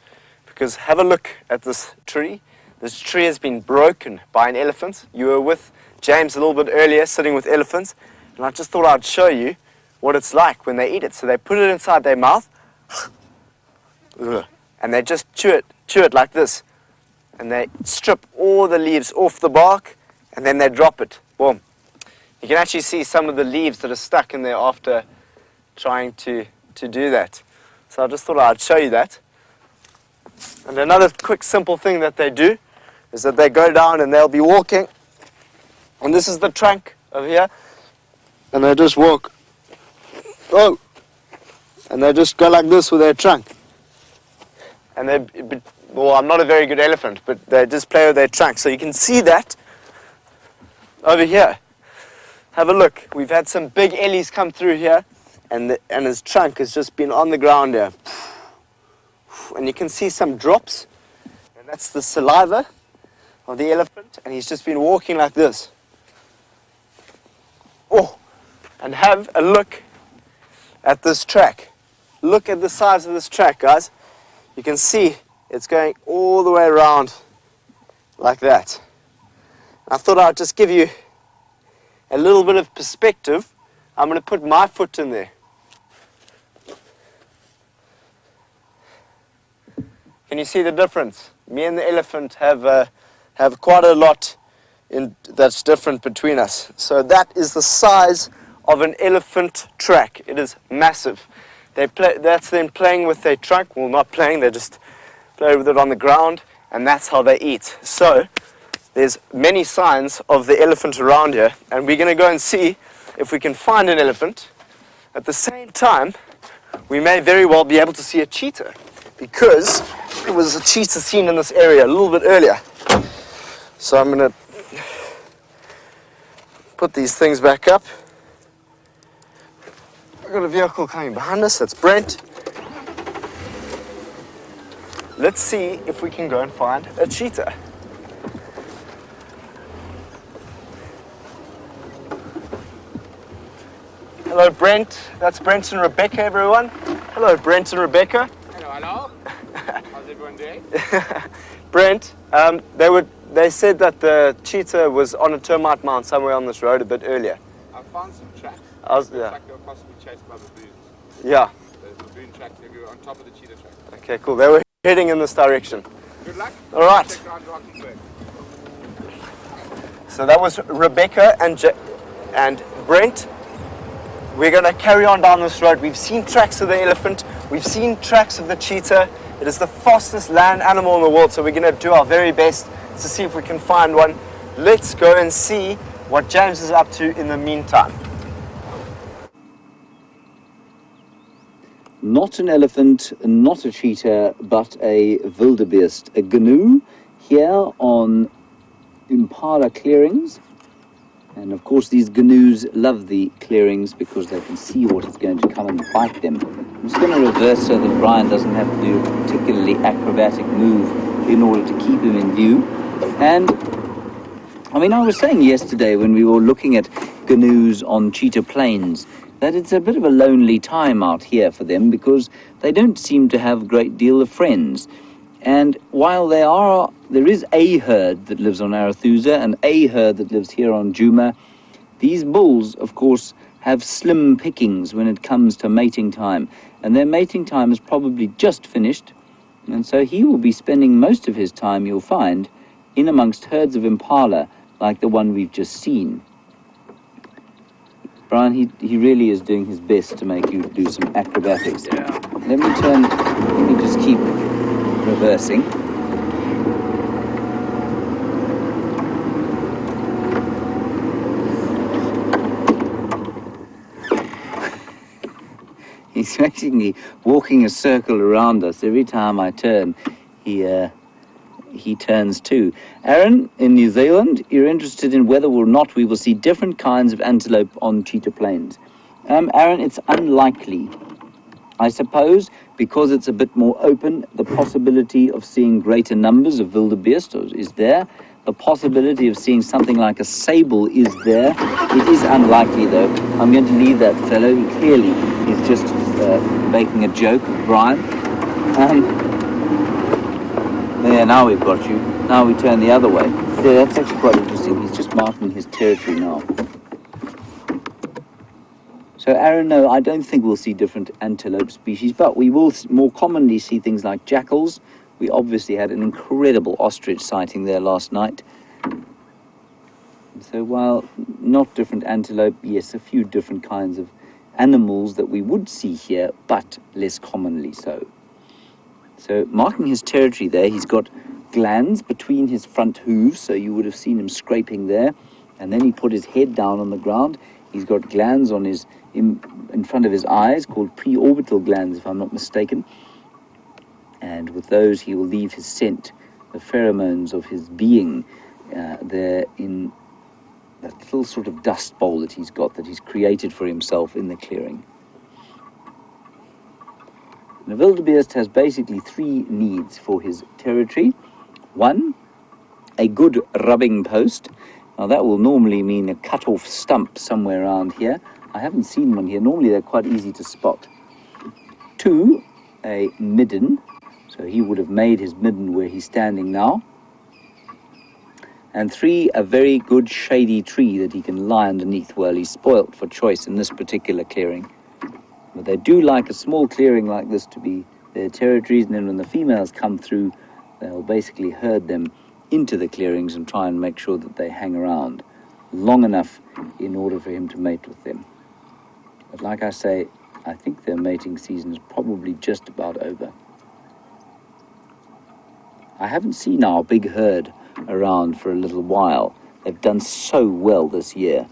Because have a look at this tree. This tree has been broken by an elephant. You were with James a little bit earlier, sitting with elephants. And I just thought I'd show you what it's like when they eat it. So they put it inside their mouth. and they just chew it like this. And they strip all the leaves off the bark, and then they drop it. Boom. You can actually see some of the leaves that are stuck in there after trying to do that. So I just thought I'd show you that. And another quick simple thing that they do is that they go down and they'll be walking, and this is the trunk over here, and they just walk, oh, and they just go like this with their trunk. And they, well, I'm not a very good elephant, but they just play with their trunk. So you can see that over here. Have a look. We've had some big ellies come through here, and his trunk has just been on the ground here. And you can see some drops, and that's the saliva of the elephant, and he's just been walking like this. Oh, and have a look at this track. Look at the size of this track, guys. You can see it's going all the way around like that. I thought I'd just give you a little bit of perspective. I'm going to put my foot in there. Can you see the difference? Me and the elephant have quite a lot that's different between us. So that is the size of an elephant track. It is massive. That's them playing with their trunk. Well, not playing, they just play with it on the ground, and that's how they eat. So there's many signs of the elephant around here, and we're going to go and see if we can find an elephant. At the same time, we may very well be able to see a cheetah, because there was a cheetah seen in this area a little bit earlier. So I'm going to put these things back up. I've got a vehicle coming behind us. That's Brent. Let's see if we can go and find a cheetah. Hello, Brent. That's Brent and Rebecca, everyone. Hello, Brent and Rebecca. Hello. How's everyone doing? Brent, they said that the cheetah was on a termite mound somewhere on this road a bit earlier. I found some tracks. Yeah. Like they were possibly chased by baboons. Yeah. There's baboon tracks. They were on top of the cheetah track. Okay, cool. They were heading in this direction. Good luck. All right. Check out Rockensburg. So that was Rebecca and Brent. We're going to carry on down this road. We've seen tracks of the elephant. We've seen tracks of the cheetah. It is the fastest land animal in the world, so we're going to do our very best to see if we can find one. Let's go and see what James is up to in the meantime. Not an elephant, not a cheetah, but a wildebeest, a gnu here on impala clearings. And of course these gnus love the clearings because they can see what is going to come and bite them. I'm just going to reverse so that Brian doesn't have to do a particularly acrobatic move in order to keep him in view. And I mean, I was saying yesterday when we were looking at gnus on cheetah plains that it's a bit of a lonely time out here for them because they don't seem to have a great deal of friends. And while there is a herd that lives on Arathusa and a herd that lives here on Djuma, these bulls, of course, have slim pickings when it comes to mating time. And their mating time is probably just finished. And so he will be spending most of his time, you'll find, in amongst herds of impala, like the one we've just seen. Brian, he really is doing his best to make you do some acrobatics. Yeah. Let me just keep reversing. He's basically walking a circle around us. Every time I turn, he turns too. Aaron, in New Zealand, you're interested in whether or not we will see different kinds of antelope on cheetah plains. Aaron, it's unlikely. I suppose because it's a bit more open, the possibility of seeing greater numbers of wildebeest is there. The possibility of seeing something like a sable is there. It is unlikely, though. I'm going to leave that fellow. Clearly, he's just making a joke of Brian. There, now we've got you. Now we turn the other way. Yeah, that's actually quite interesting. He's just marking his territory now. So, Aaron, no, I don't think we'll see different antelope species, but we will more commonly see things like jackals. We obviously had an incredible ostrich sighting there last night. So while not different antelope, yes, a few different kinds of animals that we would see here, but less commonly so. So marking his territory there, he's got glands between his front hooves, so you would have seen him scraping there, and then he put his head down on the ground. He's got glands on his in front of his eyes called preorbital glands, if I'm not mistaken, and with those he will leave his scent, the pheromones of his being there in that little sort of dust bowl that he's got, that he's created for himself in the clearing. The wildebeest has basically three needs for his territory. One, a good rubbing post. Now that will normally mean a cut-off stump somewhere around here. I haven't seen one here. Normally they're quite easy to spot. Two, a midden. So he would have made his midden where he's standing now. And three, a very good shady tree that he can lie underneath while he's spoilt for choice in this particular clearing. But they do like a small clearing like this to be their territories, and then when the females come through, they'll basically herd them into the clearings and try and make sure that they hang around long enough in order for him to mate with them. But like I say, I think their mating season is probably just about over. I haven't seen our big herd around for a little while. They've done so well this year.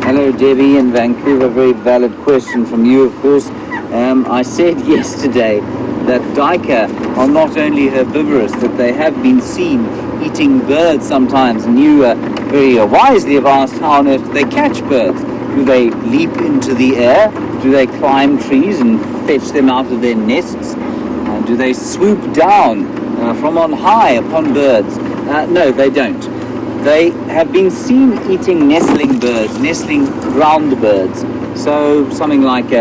Hello Debbie in Vancouver, very valid question from you, of course. I said yesterday that duiker are not only herbivorous, that they have been seen eating birds sometimes, and you very wisely have asked how on earth do they catch birds. Do they leap into the air? Do they climb trees and fetch them out of their nests? Do they swoop down from on high upon birds? No, they don't. They have been seen eating nestling birds, nestling ground birds. So something like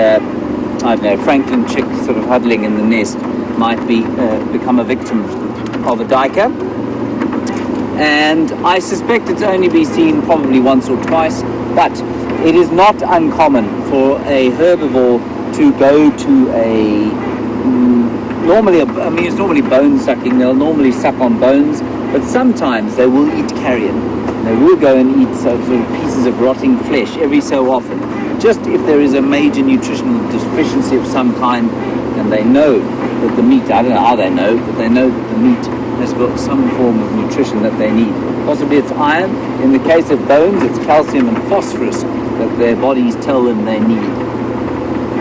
I don't know, Franklin chick sort of huddling in the nest might become a victim of a duiker. And I suspect it's only been seen probably once or twice, but it is not uncommon for a herbivore to go to it's normally bone sucking. They'll normally suck on bones, but sometimes they will eat carrion. They will go and eat sort of pieces of rotting flesh every so often, just if there is a major nutritional deficiency of some kind, and they know that the meat, I don't know how they know, but they know that the meat has got some form of nutrition that they need. Possibly it's iron. In the case of bones, it's calcium and phosphorus that their bodies tell them they need.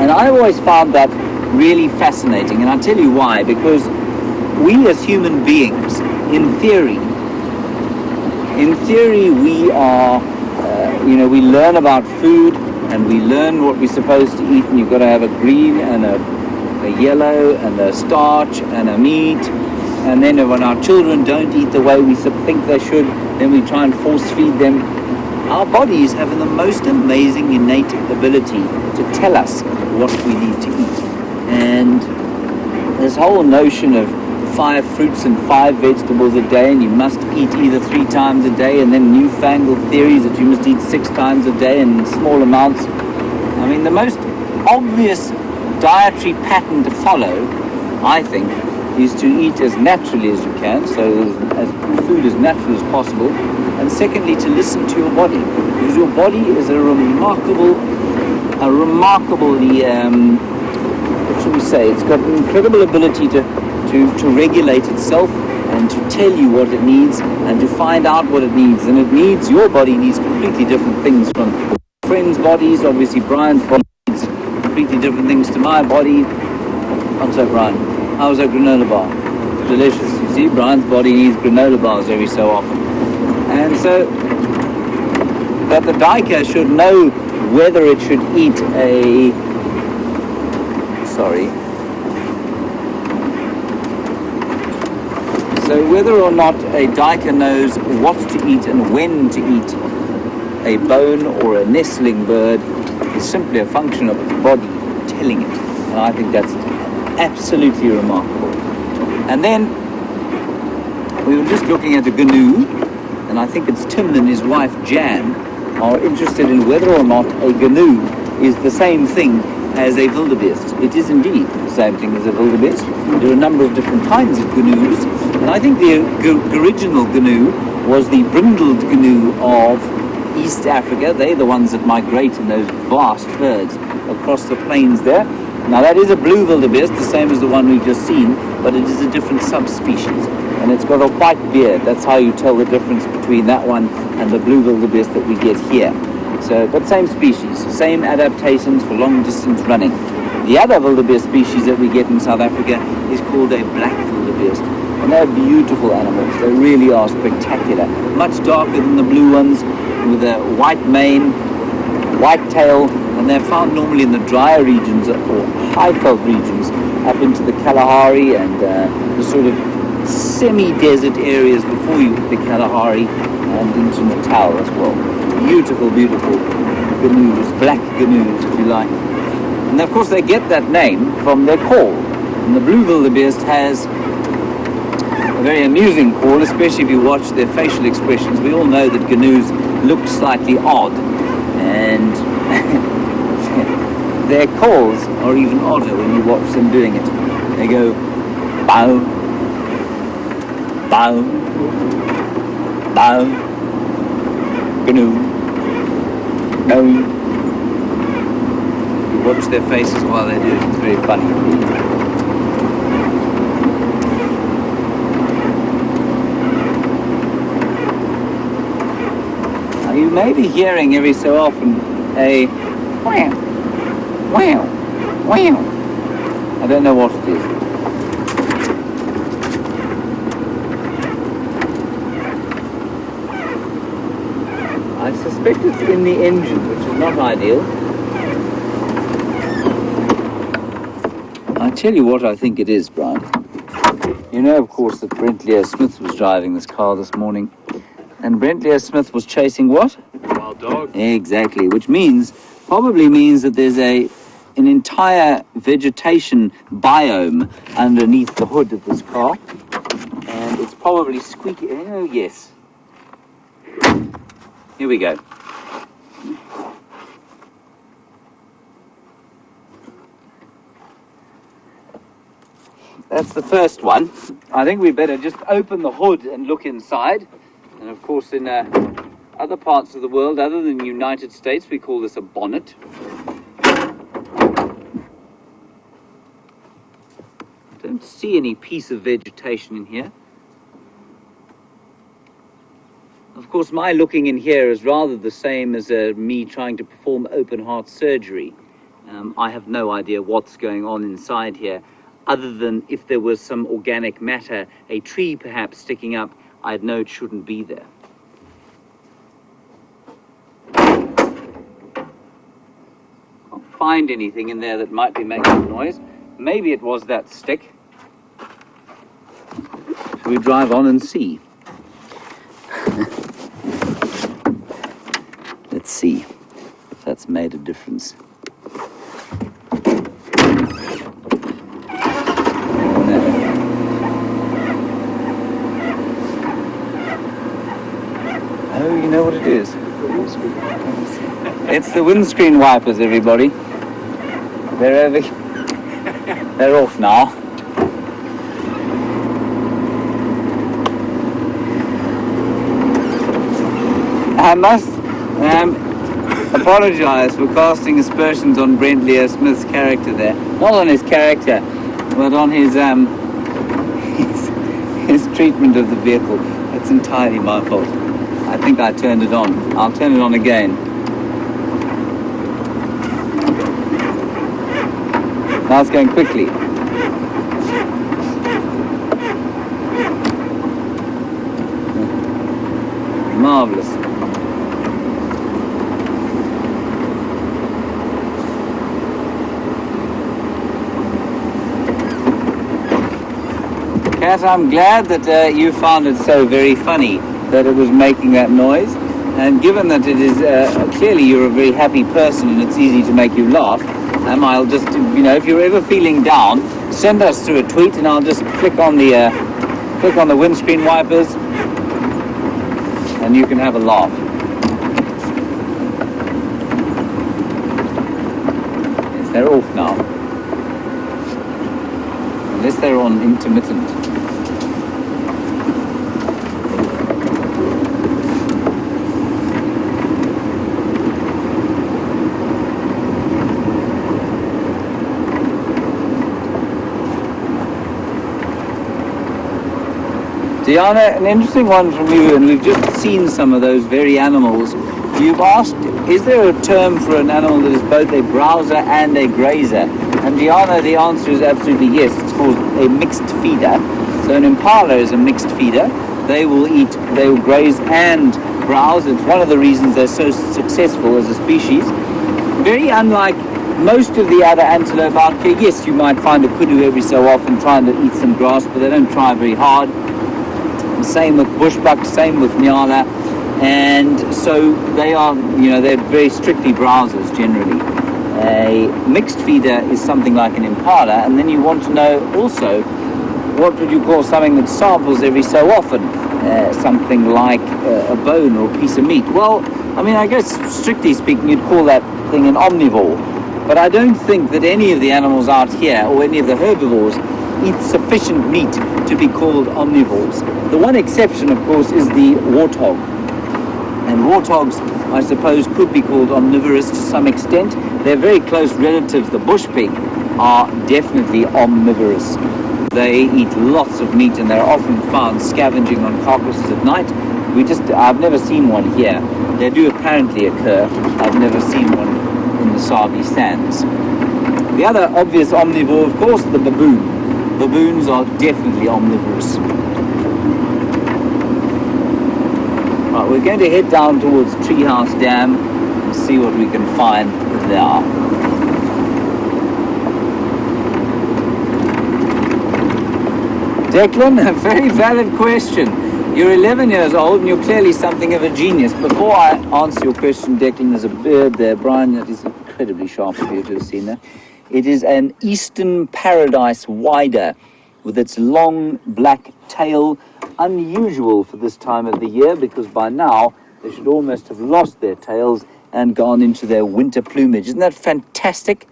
And I always found that really fascinating, and I'll tell you why. Because we as human beings, in theory we are, we learn about food, and we learn what we're supposed to eat, and you've got to have a green and a yellow and a starch and a meat. And then when our children don't eat the way we think they should, then we try and force feed them. Our bodies have the most amazing innate ability to tell us what we need to eat. And this whole notion of 5 fruits and 5 vegetables a day, and you must eat either 3 times a day, and then newfangled theories that you must eat 6 times a day in small amounts. I mean, the most obvious dietary pattern to follow, I think, is to eat as naturally as you can, so as food as natural as possible, and secondly, to listen to your body, because your body is a remarkably, what should we say, it's got an incredible ability to regulate itself and to tell you what it needs and to find out what it needs. And your body needs completely different things from friends' bodies. Obviously Brian's body needs completely different things to my body. What's up, Brian? How was that granola bar? Delicious. You see, Brian's body needs granola bars every so often. And so that the duiker should know whether it should eat So whether or not a diker knows what to eat and when to eat a bone or a nestling bird is simply a function of its body telling it. And I think that's absolutely remarkable. And then we were just looking at a gnu, and I think it's Tim and his wife Jan are interested in whether or not a gnu is the same thing as a wildebeest. It is indeed the same thing as a wildebeest. There are a number of different kinds of gnus, and I think the original gnu was the brindled gnu of East Africa. They're the ones that migrate in those vast herds across the plains there. Now that is a blue wildebeest, the same as the one we've just seen, but it is a different subspecies, and it's got a white beard. That's how you tell the difference between that one and the blue wildebeest that we get here. So, but same species, same adaptations for long distance running. The other wildebeest species that we get in South Africa is called a black wildebeest, and they're beautiful animals. They really are spectacular. Much darker than the blue ones, with a white mane, white tail, and they're found normally in the drier regions or high-veld regions up into the Kalahari and the sort of semi-desert areas before you hit the Kalahari and into Natal as well. Beautiful, beautiful gnus, black gnus if you like. And of course they get that name from their call. And the blue wildebeest has a very amusing call, especially if you watch their facial expressions. We all know that gnus look slightly odd, and their calls are even odder when you watch them doing it. They go bow, bow, bow, gnu, no. You watch their faces while they do it. It's very funny indeed. Now you may be hearing every so often a wow, wow, wow. I don't know what it is. I suspect it's in the engine, which is not ideal. I tell you what I think it is, Brian. You know, of course, that Brent Leo Smith was driving this car this morning, and Brent Leo Smith was chasing what? Wild dog. Exactly, which probably means that there's an entire vegetation biome underneath the hood of this car, and it's probably squeaky. Oh yes. Here we go. That's the first one. I think we better just open the hood and look inside. And of course in other parts of the world, other than the United States, we call this a bonnet. Don't see any piece of vegetation in here. Of course, my looking in here is rather the same as me trying to perform open heart surgery. I have no idea what's going on inside here, other than if there was some organic matter, a tree perhaps sticking up, I'd know it shouldn't be there. Can't find anything in there that might be making a noise. Maybe it was that stick. Shall we drive on and see? Let's see if that's made a difference. No. Oh, you know what it is? It's the windscreen wipers, everybody. They're off now. I must apologize for casting aspersions on Brent Leo Smith's character there. Not on his character, but on his treatment of the vehicle. It's entirely my fault. I think I turned it on. I'll turn it on again. Now it's going quickly. Marvelous. Kat, I'm glad that you found it so very funny that it was making that noise. And given that it is clearly you're a very happy person and it's easy to make you laugh, I'll just, if you're ever feeling down, send us through a tweet and I'll just click on the windscreen wipers and you can have a laugh. Yes, they're off now. Unless they're on intermittent. Diana, an interesting one from you, and we've just seen some of those very animals. You've asked, is there a term for an animal that is both a browser and a grazer? And Diana, the answer is absolutely yes. It's called a mixed feeder. So an impala is a mixed feeder. They will graze and browse. It's one of the reasons they're so successful as a species. Very unlike most of the other antelope out here. Yes, you might find a kudu every so often trying to eat some grass, but they don't try very hard. Same with bushbuck, same with nyala, and so they are, they're very strictly browsers generally. A mixed feeder is something like an impala, and then you want to know also what would you call something that samples every so often, something like a bone or a piece of meat. Well, I guess strictly speaking you'd call that thing an omnivore, but I don't think that any of the animals out here or any of the herbivores eat sufficient meat to be called omnivores. The one exception, of course, is the warthog. And warthogs, I suppose, could be called omnivorous to some extent. They're very close relatives. The bush pig are definitely omnivorous. They eat lots of meat and they're often found scavenging on carcasses at night. I've never seen one here. They do apparently occur. I've never seen one in the Sabi sands. The other obvious omnivore, of course, the baboon. Baboons are definitely omnivorous. Right, we're going to head down towards Treehouse Dam and see what we can find there. Declan, a very valid question. You're 11 years old and you're clearly something of a genius. Before I answer your question, Declan, there's a bird there, Brian, that is incredibly sharp of you to have seen that. It is an eastern paradise wider with its long black tail, unusual for this time of the year because by now they should almost have lost their tails and gone into their winter plumage. Isn't that fantastic?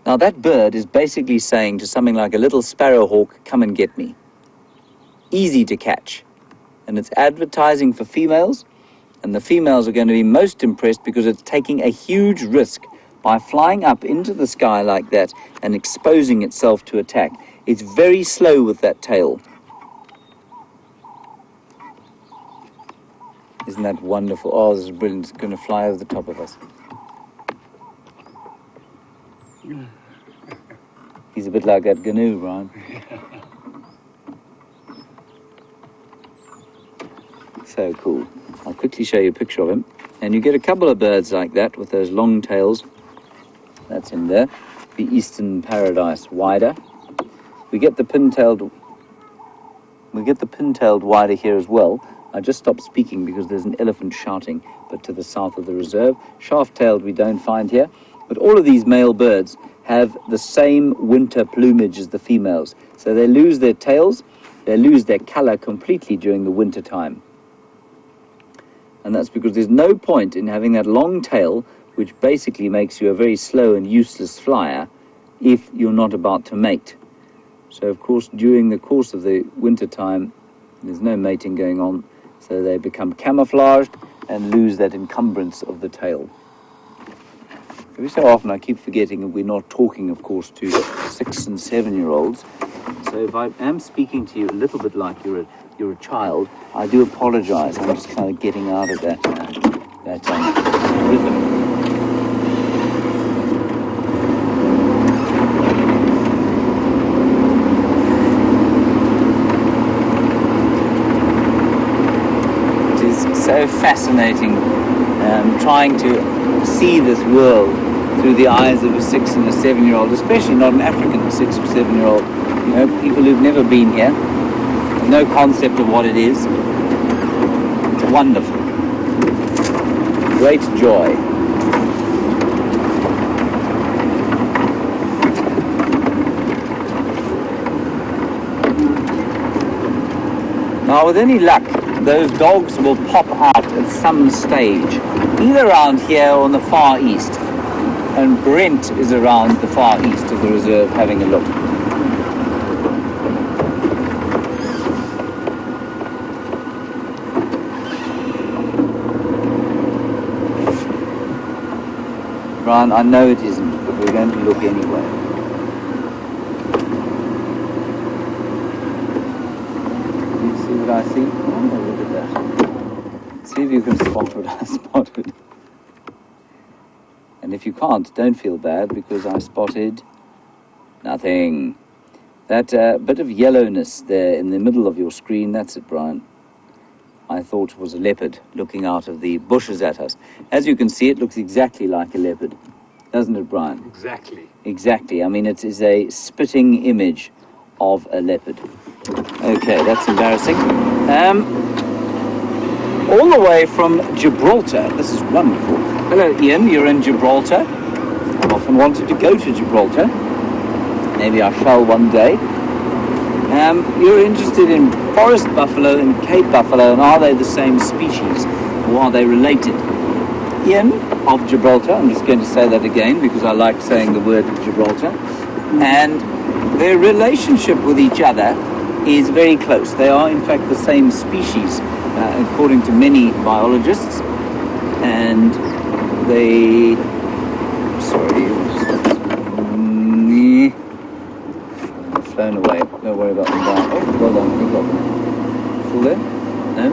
Now that bird is basically saying to something like a little sparrowhawk, come and get me. Easy to catch. And it's advertising for females, and the females are going to be most impressed because it's taking a huge risk by flying up into the sky like that and exposing itself to attack. It's very slow with that tail. Isn't that wonderful? Oh, this is brilliant. It's going to fly over the top of us. He's a bit like that gnu, Brian. So cool. I'll quickly show you a picture of him. And you get a couple of birds like that with those long tails. That's in there. The eastern paradise wider. We get the pin-tailed wider here as well. I just stopped speaking because there's an elephant shouting, but to the south of the reserve. Shaft-tailed we don't find here. But all of these male birds have the same winter plumage as the females. So they lose their tails, they lose their color completely during the winter time. And that's because there's no point in having that long tail, which basically makes you a very slow and useless flyer, if you're not about to mate. So of course, during the course of the winter time, there's no mating going on, so they become camouflaged and lose that encumbrance of the tail. Every so often I keep forgetting that we're not talking, of course, to 6 and 7-year-olds. So if I am speaking to you a little bit like you're a child, I do apologize. I'm just kind of getting out of that rhythm. It is so fascinating trying to see this world through the eyes of a 6 and a 7-year-old, especially not an African 6 or 7-year-old. You know, people who've never been here, have no concept of what it is. It's wonderful. Great joy. Now, with any luck, those dogs will pop out at some stage, either around here or in the far east. And Brent is around the far east of the reserve having a look. Brian, I know it isn't, but we're going to look anyway. I see. Oh, look at that. See if you can spot what I spotted. And if you can't, don't feel bad, because I spotted nothing. That bit of yellowness there in the middle of your screen, that's it, Brian. I thought it was a leopard looking out of the bushes at us. As you can see, it looks exactly like a leopard, doesn't it, Brian? Exactly. Exactly. I mean, it is a spitting image of a leopard. Okay, that's embarrassing. All the way from Gibraltar. This is wonderful. Hello, Ian. You're in Gibraltar. I've often wanted to go to Gibraltar. Maybe I shall one day. You're interested in forest buffalo and Cape buffalo, and are they the same species, or are they related? Ian of Gibraltar. I'm just going to say that again because I like saying the word Gibraltar. And their relationship with each other is very close. They are in fact the same species, according to many biologists, and they... Sorry, flown away. Don't worry about them down. Oh, well done, good job. Still there? No?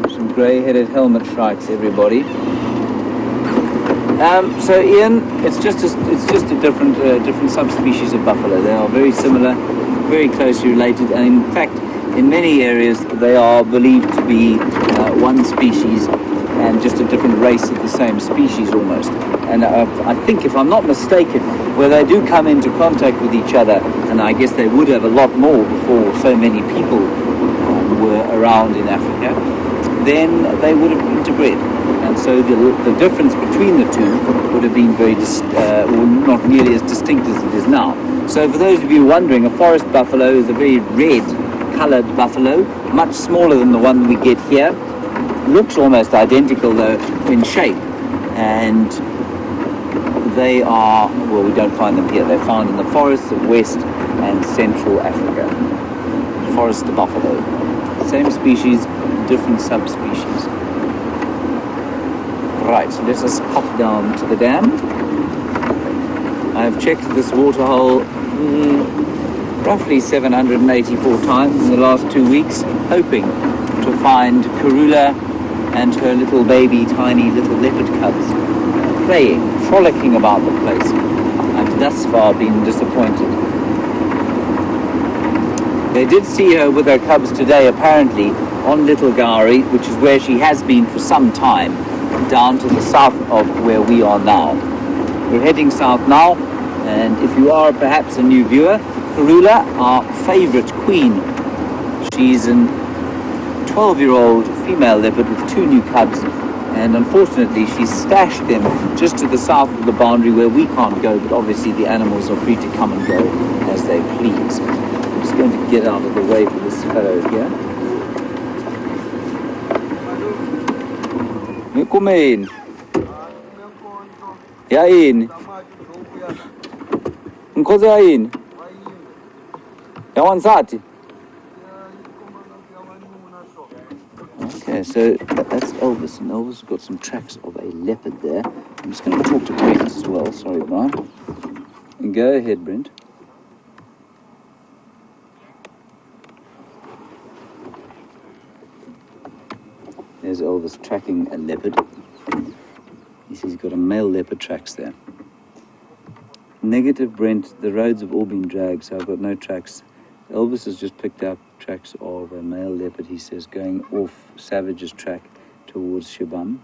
Some grey-headed helmet shrikes, everybody. So Ian, it's just a different subspecies of buffalo. They are very similar, very closely related, and in fact, in many areas, they are believed to be one species and just a different race of the same species almost. And I think, if I'm not mistaken, where they do come into contact with each other, and I guess they would have a lot more before so many people were around in Africa, then they would have interbred. And so the difference between the two would have been very, not nearly as distinct as it is now. So for those of you wondering, a forest buffalo is a very red-coloured buffalo, much smaller than the one we get here. Looks almost identical though in shape. And they are, well, we don't find them here. They're found in the forests of West and Central Africa. Forest buffalo. Same species, different subspecies. Right, so let us pop down to the dam. I've checked this waterhole roughly 784 times in the last 2 weeks, hoping to find Karula and her little baby, tiny little leopard cubs playing, frolicking about the place. I've thus far been disappointed. They did see her with her cubs today, apparently, on Little Gowrie, which is where she has been for some time, down to the south of where we are now. We're heading south now, and if you are perhaps a new viewer, Karula, our favourite queen, she's an 12-year-old female leopard with 2 new cubs, and unfortunately she stashed them just to the south of the boundary where we can't go, but obviously the animals are free to come and go as they please. I'm just going to get out of the way for this fellow here. Mikumin. Yain. Nkoze yain. Yawansati. Okay, so that's Elvis, and Elvis has got some tracks of a leopard there. I'm just going to talk to Brent as well. Sorry, Brian. And go ahead, Brent. There's Elvis tracking a leopard. He's got a male leopard tracks there. Negative, Brent. The roads have all been dragged, so I've got no tracks. Elvis has just picked up tracks of a male leopard, he says, going off Savage's track towards Shibam.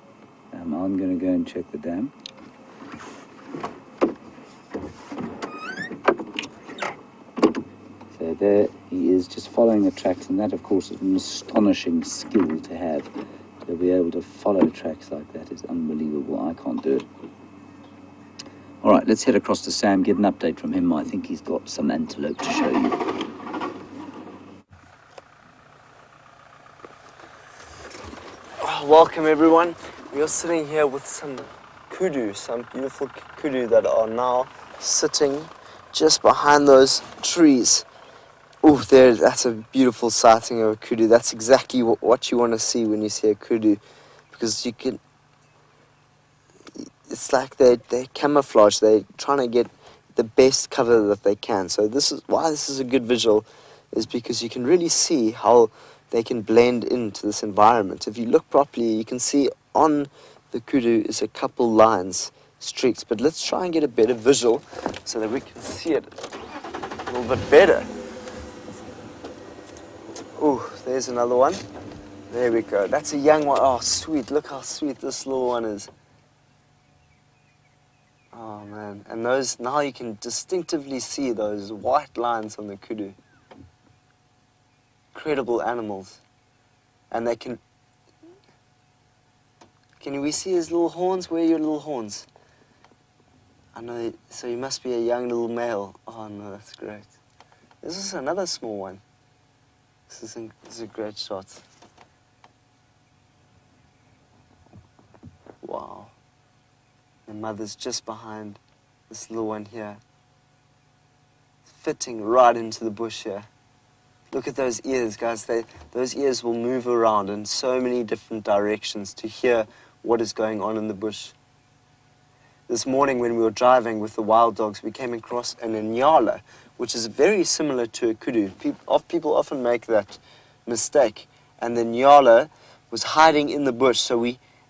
I'm going to go and check the dam. there he is, just following the tracks, and that of course is an astonishing skill to have. To be able to follow tracks like that is unbelievable. I can't do it. All right, let's head across to Sam, get an update from him. I think he's got some antelope to show you. Welcome everyone. We are sitting here with some kudu, some beautiful kudu that are now sitting just behind those trees. Oh, that's a beautiful sighting of a kudu. That's exactly what you want to see when you see a kudu, because you can, it's like they camouflage, they're trying to get the best cover that they can. So this is why this is a good visual, is because you can really see how they can blend into this environment. If you look properly, you can see on the kudu is a couple lines, streaks, but let's try and get a better visual so that we can see it a little bit better. Oh, there's another one. There we go. That's a young one. Oh, sweet. Look how sweet this little one is. Oh, man. And those, now you can distinctively see those white lines on the kudu. Incredible animals. And they can we see his little horns? Where are your little horns? I know, so he must be a young little male. Oh, no, that's great. This is another small one. This is a great shot. Wow. The mother's just behind this little one here. Fitting right into the bush here. Look at those ears, guys. Those ears will move around in so many different directions to hear what is going on in the bush. This morning when we were driving with the wild dogs, we came across an inyala, which is very similar to a kudu. People often make that mistake. And the inyala was hiding in the bush. So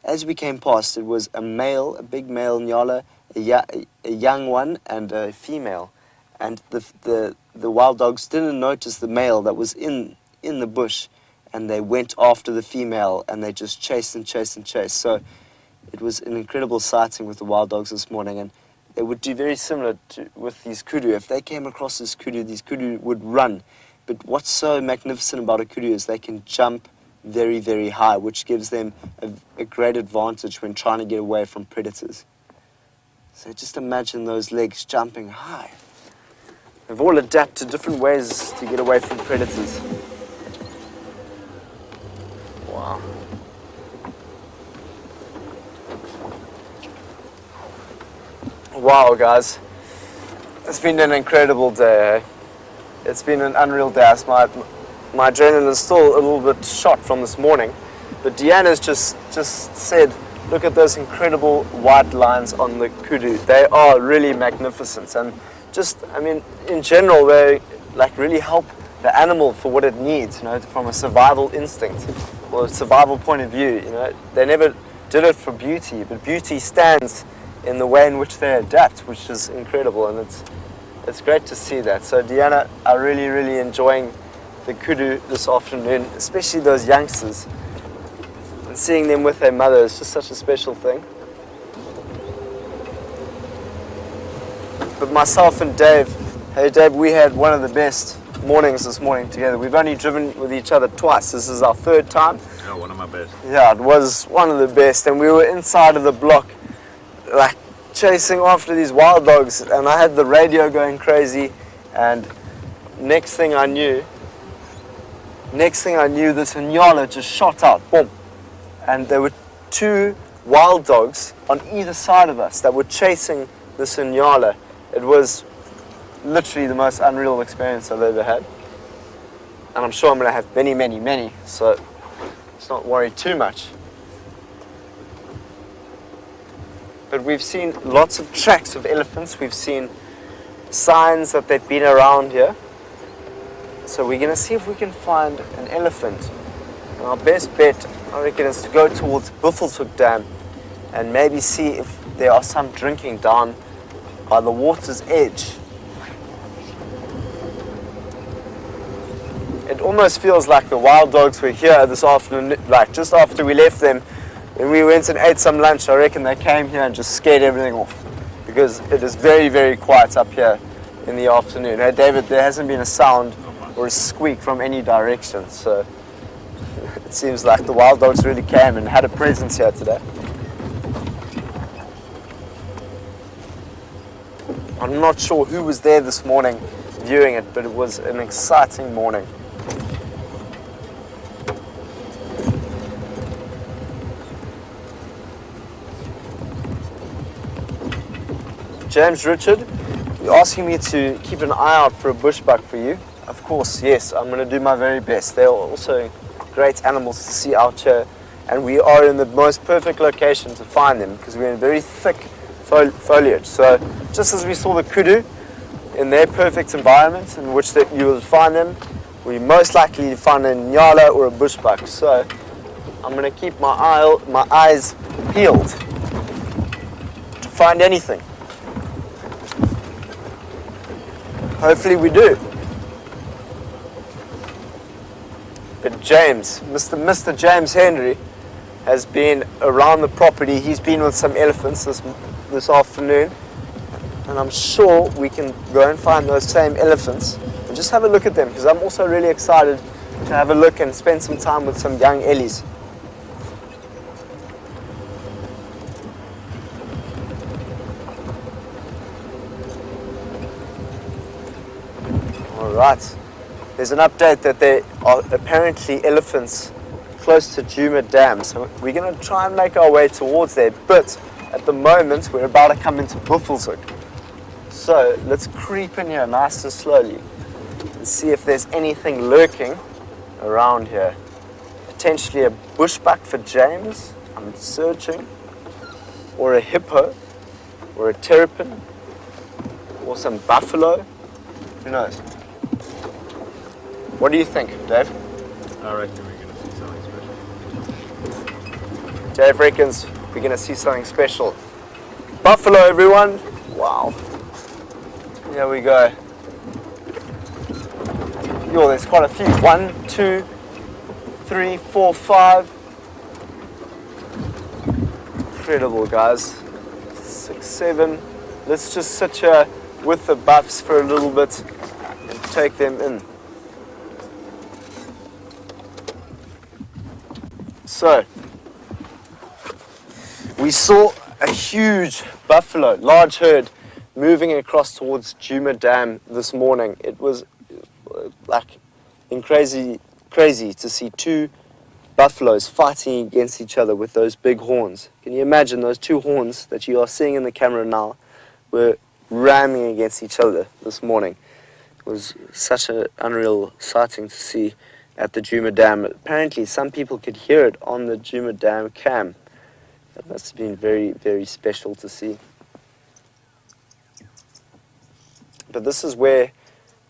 as we came past, it was a big male inyala, a young one, and a female. And the wild dogs didn't notice the male that was in the bush, and they went after the female, and they just chased and chased and chased. So it was an incredible sighting with the wild dogs this morning, and they would do very similar with these kudu. If they came across these kudu would run. But what's so magnificent about a kudu is they can jump very, very high, which gives them a great advantage when trying to get away from predators. So just imagine those legs jumping high. They've all adapted different ways to get away from predators. Wow. Wow, guys. It's been an incredible day, eh? It's been an unreal day. My adrenaline is still a little bit shot from this morning. But Deanna's just said, look at those incredible white lines on the kudu. They are really magnificent. And in general, they really help the animal for what it needs, from a survival instinct or a survival point of view. They never did it for beauty, but beauty stands in the way in which they adapt, which is incredible, and it's great to see that. So Deanna are really, really enjoying the kudu this afternoon, especially those youngsters. And seeing them with their mother is just such a special thing. But myself and Dave, hey Dave, we had one of the best mornings this morning together. We've only driven with each other twice. This is our third time. Yeah, one of my best. Yeah, it was one of the best, and we were inside of the block, chasing after these wild dogs, and I had the radio going crazy, and next thing I knew, this inyala just shot out, boom, and there were two wild dogs on either side of us that were chasing this inyala. It was literally the most unreal experience I've ever had, and I'm sure I'm going to have many, many, many, so let's not worry too much. But we've seen lots of tracks of elephants. We've seen signs that they've been around here. So we're going to see if we can find an elephant. And our best bet, I reckon, is to go towards Buffelshoek Dam and maybe see if there are some drinking down by the water's edge. It almost feels like the wild dogs were here this afternoon, just after we left them. When we went and ate some lunch, I reckon they came here and just scared everything off, because it is very, very quiet up here in the afternoon. Hey, David, there hasn't been a sound or a squeak from any direction. So it seems like the wild dogs really came and had a presence here today. I'm not sure who was there this morning viewing it, but it was an exciting morning. James Richard, you're asking me to keep an eye out for a bushbuck for you. Of course, yes, I'm going to do my very best. They're also great animals to see out here, and we are in the most perfect location to find them because we're in very thick foliage. So just as we saw the kudu in their perfect environment in which that you will find them, we most likely find a nyala or a bushbuck. So I'm going to keep my eyes peeled to find anything. Hopefully we do. But James, Mr. James Henry, has been around the property. He's been with some elephants this afternoon, and I'm sure we can go and find those same elephants and just have a look at them, because I'm also really excited to have a look and spend some time with some young ellies. All right. There's an update that there are apparently elephants close to Djuma Dam, so we're going to try and make our way towards there, but at the moment we're about to come into Buffelshoek. So let's creep in here nice and slowly and see if there's anything lurking around here. Potentially a bushbuck for James, I'm searching, or a hippo, or a terrapin, or some buffalo, who knows. What do you think, Dave? I reckon we're going to see something special. Dave reckons we're going to see something special. Buffalo, everyone. Wow. Here we go. Yo, there's quite a few. 1, 2, 3, 4, 5. Incredible, guys. 6, 7. Let's just sit here with the buffs for a little bit and take them in. So, we saw a huge buffalo, large herd, moving across towards Djuma Dam this morning. It was like crazy to see two buffaloes fighting against each other with those big horns. Can you imagine those two horns that you are seeing in the camera now were ramming against each other this morning? It was such an unreal sighting to see at the Djuma Dam. Apparently some people could hear it on the Djuma Dam cam. That must have been very, very special to see. But this is where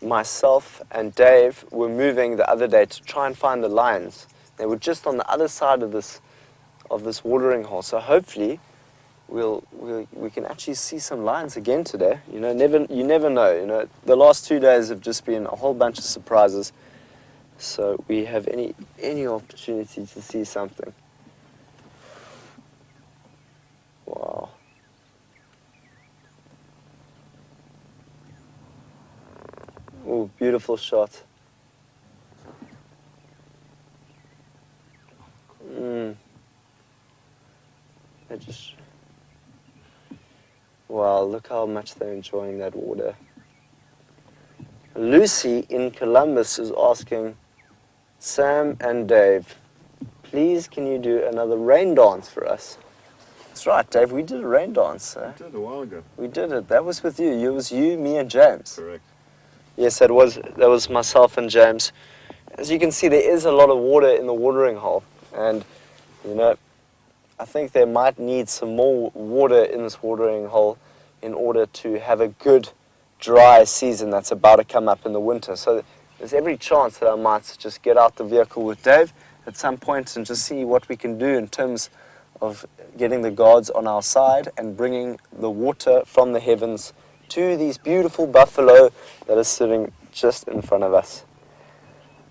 myself and Dave were moving the other day to try and find the lions. They were just on the other side of this watering hole. So hopefully we can actually see some lions again today. You know, you never know. You know, the last 2 days have just been a whole bunch of surprises. So we have any opportunity to see something. Wow. Oh, beautiful shot. Wow, look how much they're enjoying that water. Lucy in Columbus is asking, Sam and Dave, please can you do another rain dance for us? That's right, Dave, we did a rain dance. We did a while ago. We did it. That was with you. It was you, me and James. Correct. Yes, that was myself and James. As you can see, there is a lot of water in the watering hole. And, you know, I think they might need some more water in this watering hole in order to have a good dry season that's about to come up in the winter. So there's every chance that I might just get out the vehicle with Dave at some point and just see what we can do in terms of getting the gods on our side and bringing the water from the heavens to these beautiful buffalo that are sitting just in front of us.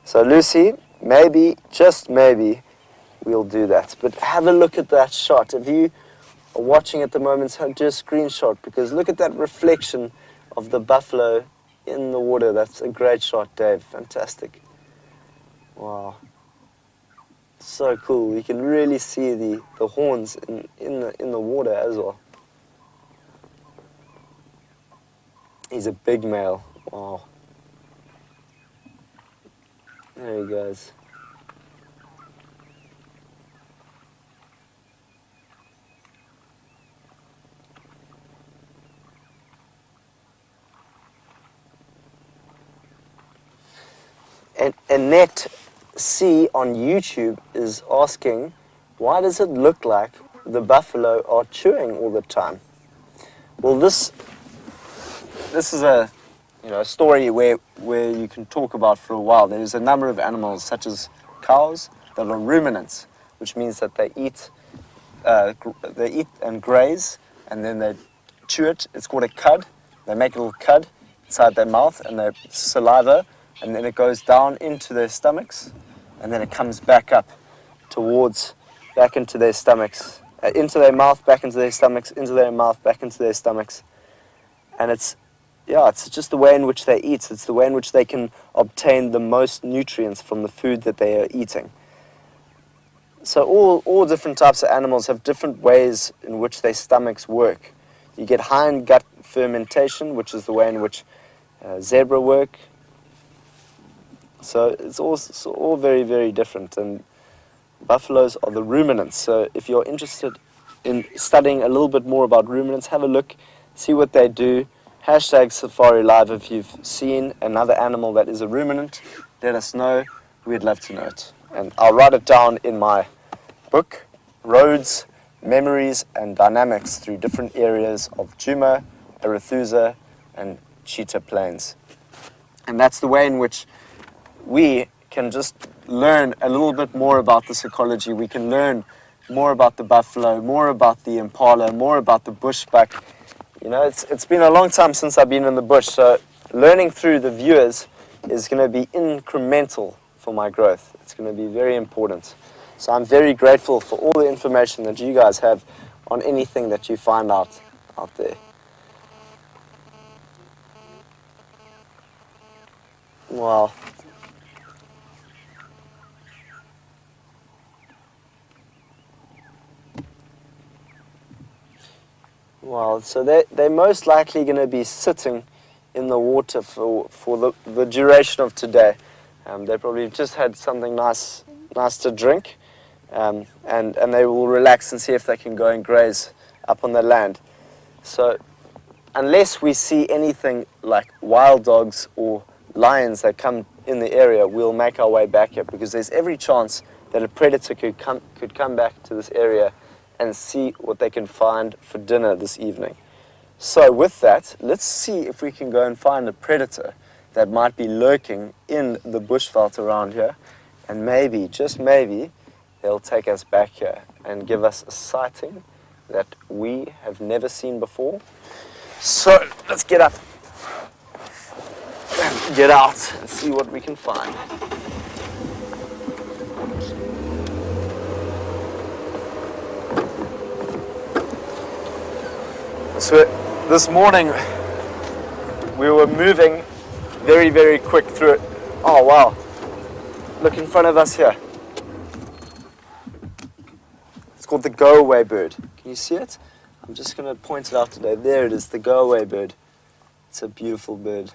So Lucy, maybe, just maybe, we'll do that. But have a look at that shot. If you are watching at the moment, do a screenshot, because look at that reflection of the buffalo in the water. That's a great shot, Dave. Fantastic. Wow. So cool. You can really see the horns in the water as well. He's a big male. Wow. There he goes. And Annette C on YouTube is asking, why does it look like the buffalo are chewing all the time? Well, this is a story where you can talk about for a while. There's a number of animals, such as cows, that are ruminants, which means that they eat and graze, and then they chew it. It's called a cud. They make a little cud inside their mouth, and their saliva, and then it goes down into their stomachs, and then it comes back up back into their stomachs, into their mouth, back into their stomachs, into their mouth, back into their stomachs. And it's just the way in which they eat. It's the way in which they can obtain the most nutrients from the food that they are eating. So all different types of animals have different ways in which their stomachs work. You get hind gut fermentation, which is the way in which zebra work. So it's all very, very different. And buffaloes are the ruminants. So if you're interested in studying a little bit more about ruminants, have a look, see what they do. Hashtag Safari Live if you've seen another animal that is a ruminant. Let us know. We'd love to know it. And I'll write it down in my book, Roads, Memories and Dynamics Through Different Areas of Djuma, Arethusa and Cheetah Plains. And that's the way in which we can just learn a little bit more about this ecology. We can learn more about the buffalo, more about the impala, more about the bushbuck. You know, it's been a long time since I've been in the bush, so learning through the viewers is going to be incremental for my growth. It's going to be very important. So I'm very grateful for all the information that you guys have on anything that you find out there. Wow. Well, so they're most likely going to be sitting in the water for the duration of today. They probably just had something nice to drink, and they will relax and see if they can go and graze up on the land. So unless we see anything like wild dogs or lions that come in the area, we'll make our way back here, because there's every chance that a predator could come back to this area and see what they can find for dinner this evening. So with that, let's see if we can go and find a predator that might be lurking in the bushveld around here, and maybe, just maybe, they'll take us back here and give us a sighting that we have never seen before. So let's get up and get out and see what we can find. So this morning we were moving very, very quick through it. Oh wow, look in front of us here. It's called the go-away bird. Can you see it? I'm just going to point it out today. There it is, the go-away bird. It's a beautiful bird.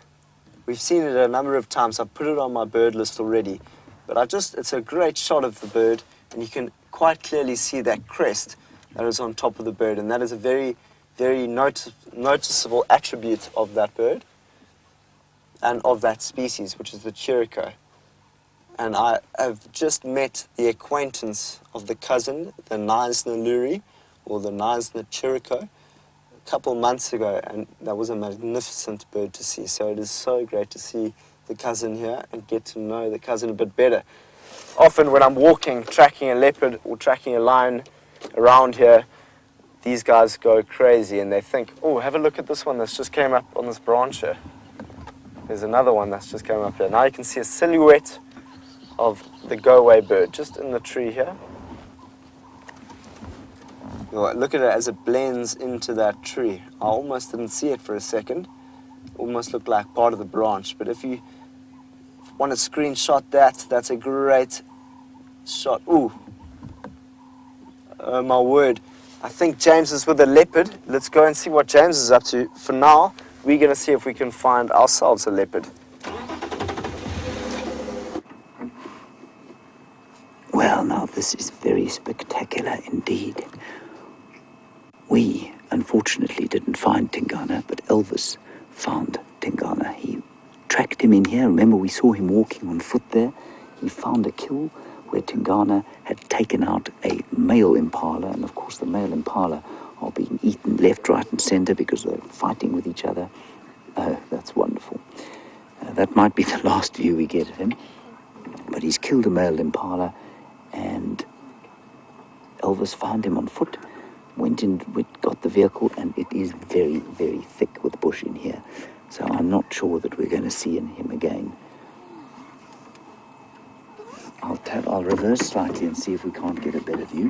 We've seen it a number of times. I've put it on my bird list already. But it's a great shot of the bird, and you can quite clearly see that crest that is on top of the bird, and that is a very, very noticeable attribute of that bird and of that species, which is the chirico. And I have just met the acquaintance of the cousin, the Knysna luri, or the Knysna chirico, a couple months ago, and that was a magnificent bird to see. So it is so great to see the cousin here and get to know the cousin a bit better. Often when I'm walking, tracking a leopard or tracking a lion around here, these guys go crazy and they think, oh, have a look at this one that's just came up on this branch here. There's another one that's just came up here. Now you can see a silhouette of the go-away bird just in the tree here. Look at it as it blends into that tree. I almost didn't see it for a second, almost look like part of the branch. But if you want to screenshot that, that's a great shot. Ooh, oh my word. I think James is with a leopard. Let's go and see what James is up to. For now, we're going to see if we can find ourselves a leopard. Well, now this is very spectacular indeed. We, unfortunately, didn't find Tingana, but Elvis found Tingana. He tracked him in here. Remember, we saw him walking on foot there. He found a kill where Tingana had taken out a male impala, and of course the male impala are being eaten left, right and centre because they're fighting with each other. Oh, that's wonderful. That might be the last view we get of him, but he's killed a male impala, and Elvis found him on foot, got the vehicle, and it is very, very thick with bush in here. So I'm not sure that we're going to see him again. I'll reverse slightly and see if we can't get a better view.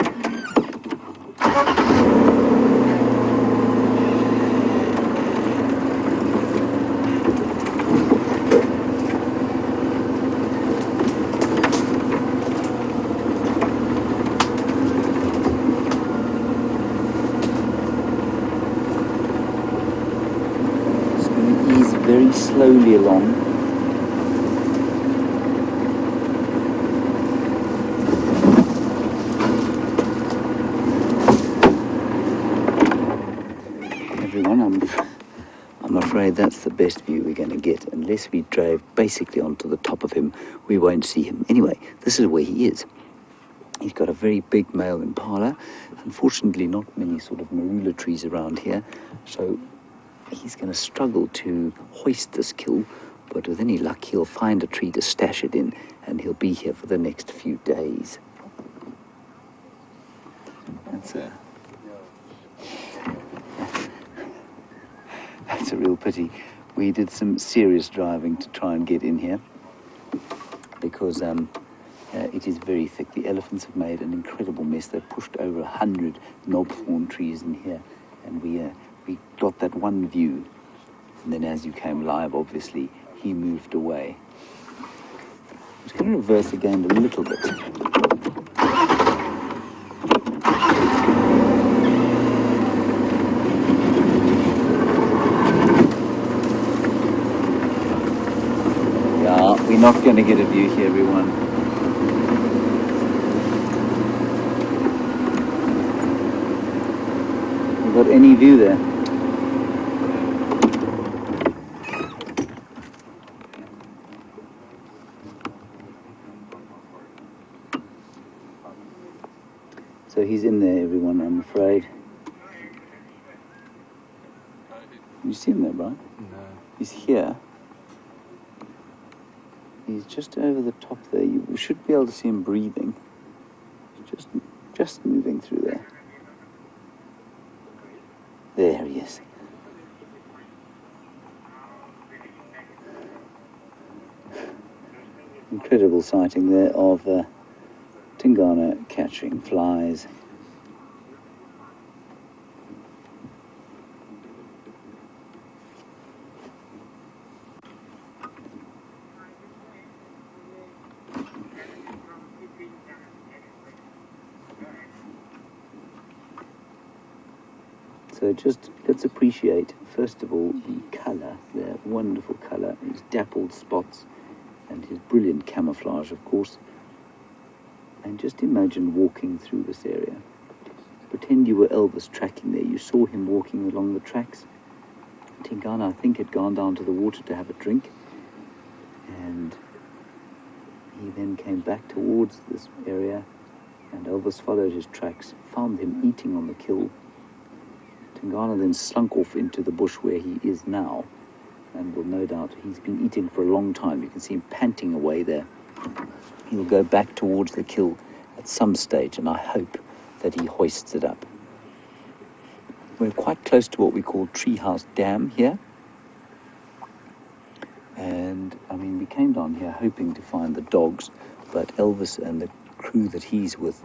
Very slowly along. Everyone, I'm afraid that's the best view we're going to get. Unless we drove basically onto the top of him, we won't see him. Anyway, this is where he is. He's got a very big male impala. Unfortunately, not many sort of marula trees around here, so he's going to struggle to hoist this kill, but with any luck he'll find a tree to stash it in, and he'll be here for the next few days. That's a real pity. We did some serious driving to try and get in here because it is very thick. The elephants have made an incredible mess. They've pushed over 100 knobthorn trees in here, and we got that one view, and then as you came live, obviously, he moved away. I'm just going to reverse again a little bit. Yeah, we're not going to get a view here, everyone. You got any view there? So he's in there, everyone, I'm afraid. You see him there, Brian? No. He's here. He's just over the top there. You should be able to see him breathing. Just moving through there. There he is. Incredible sighting there of Tingana catching flies. So just let's appreciate, first of all, the colour, the wonderful colour, his dappled spots, and his brilliant camouflage, of course. And just imagine walking through this area. Pretend you were Elvis tracking there. You saw him walking along the tracks. Tingana, I think, had gone down to the water to have a drink. And he then came back towards this area, and Elvis followed his tracks, found him eating on the kill. Tingana then slunk off into the bush where he is now, and will no doubt, he's been eating for a long time. You can see him panting away there. He'll go back towards the kill at some stage, and I hope that he hoists it up. We're quite close to what we call Treehouse Dam here. And, I mean, we came down here hoping to find the dogs, but Elvis and the crew that he's with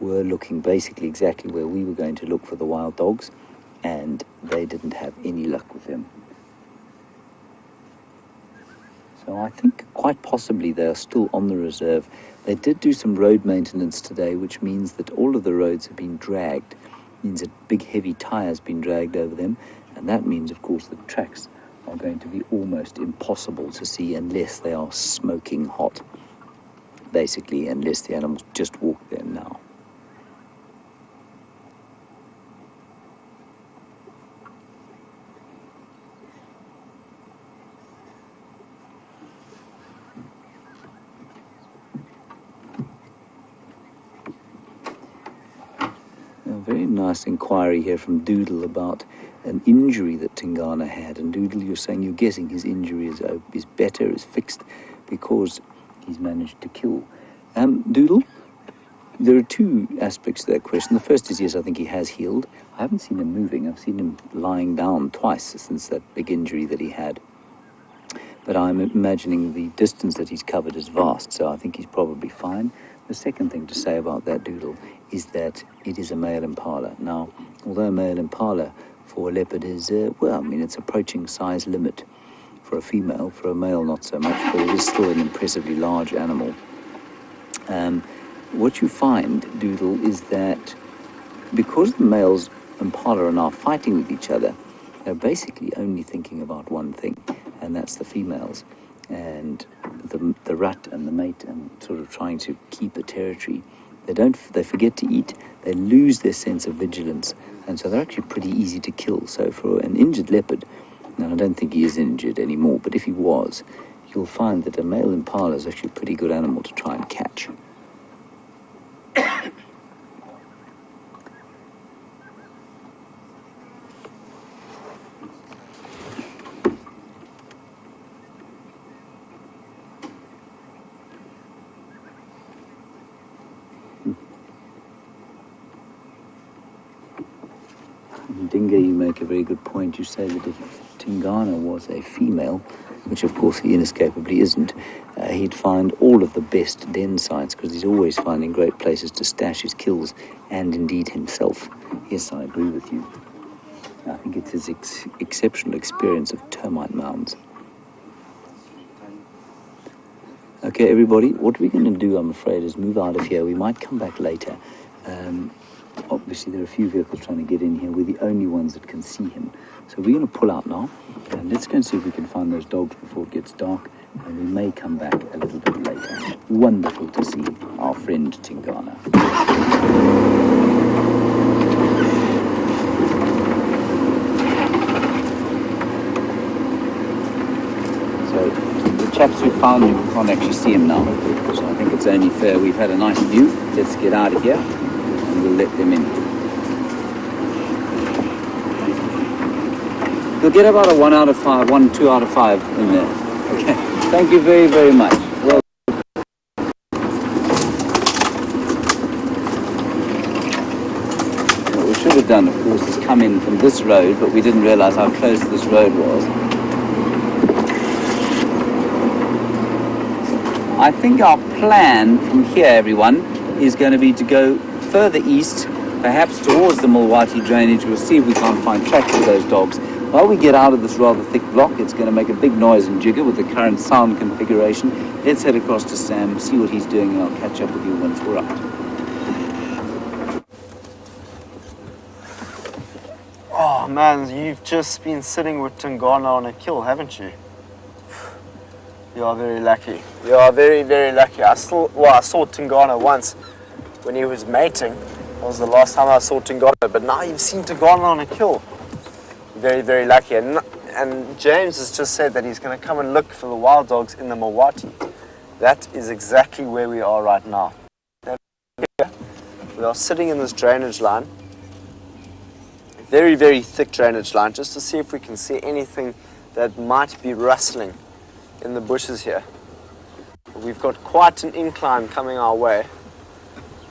were looking basically exactly where we were going to look for the wild dogs, and they didn't have any luck with them. So I think quite possibly they are still on the reserve. They did do some road maintenance today, which means that all of the roads have been dragged. It means that big heavy tyres been dragged over them, and that means, of course, that tracks are going to be almost impossible to see unless they are smoking hot, basically, unless the animals just walk there now. A very nice inquiry here from Doodle about an injury that Tingana had. And Doodle, you're saying you're guessing his injury is better, is fixed, because he's managed to kill. Doodle, there are two aspects to that question. The first is, yes, I think he has healed. I haven't seen him moving. I've seen him lying down twice since that big injury that he had. But I'm imagining the distance that he's covered is vast, so I think he's probably fine. The second thing to say about that Doodle is that it is a male impala. Now, although a male impala for a leopard is, it's approaching size limit for a female. For a male, not so much, but it is still an impressively large animal. What you find, Doodle, is that because the males impala are now fighting with each other, they're basically only thinking about one thing, and that's the females. And the rut and the mate, and sort of trying to keep a territory. They forget to eat, they lose their sense of vigilance, and so they're actually pretty easy to kill. So for an injured leopard, and I don't think he is injured anymore, but if he was, you'll find that a male impala is actually a pretty good animal to try and catch. Dinga, you make a very good point. You say that if Tingana was a female, which of course he inescapably isn't, he'd find all of the best den sites, because he's always finding great places to stash his kills, and indeed himself. Yes, I agree with you. I think it's his exceptional experience of termite mounds. Okay, everybody, what we're going to do, I'm afraid, is move out of here. We might come back later. Obviously, there are a few vehicles trying to get in here. We're the only ones that can see him. So we're going to pull out now, and let's go and see if we can find those dogs before it gets dark, and we may come back a little bit later. Wonderful to see our friend Tingana. So the chaps who found him, we can't actually see him now, so I think it's only fair. We've had a nice view. Let's get out of here. We'll let them in. You'll get about a 1 out of 5, 1, 2 out of 5 in there. Okay. Thank you very, very much. Well, what we should have done, of course, is come in from this road, but we didn't realize how close this road was. I think our plan from here, everyone, is going to be to go further east, perhaps towards the Mulwati drainage. We'll see if we can't find tracks of those dogs. While we get out of this rather thick block, it's going to make a big noise and jigger with the current sound configuration. Let's head across to Sam, see what he's doing, and I'll catch up with you once we're out. Oh man, you've just been sitting with Tingana on a kill, haven't you? You are very lucky. You are very, very lucky. I saw Tingana once when he was mating. That was the last time I saw Tingana, but now you've seen Tingana on a kill. Very, very lucky. And James has just said that he's going to come and look for the wild dogs in the Mulwati. That is exactly where we are right now. We are sitting in this drainage line, very, very thick drainage line, just to see if we can see anything that might be rustling in the bushes here. We've got quite an incline coming our way.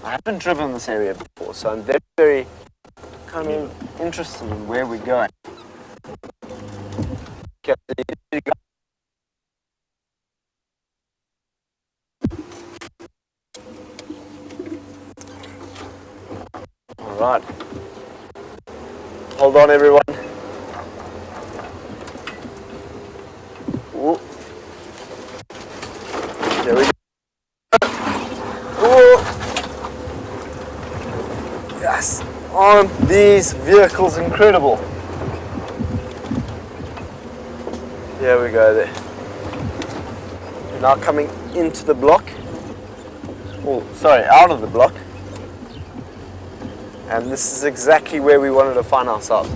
I haven't driven this area before, so I'm very, very kind of interested in where we're going. Okay, all right. Hold on, everyone. Ooh. Aren't these vehicles incredible? Here we go there. We're now coming into the block. Oh, sorry, out of the block. And this is exactly where we wanted to find ourselves.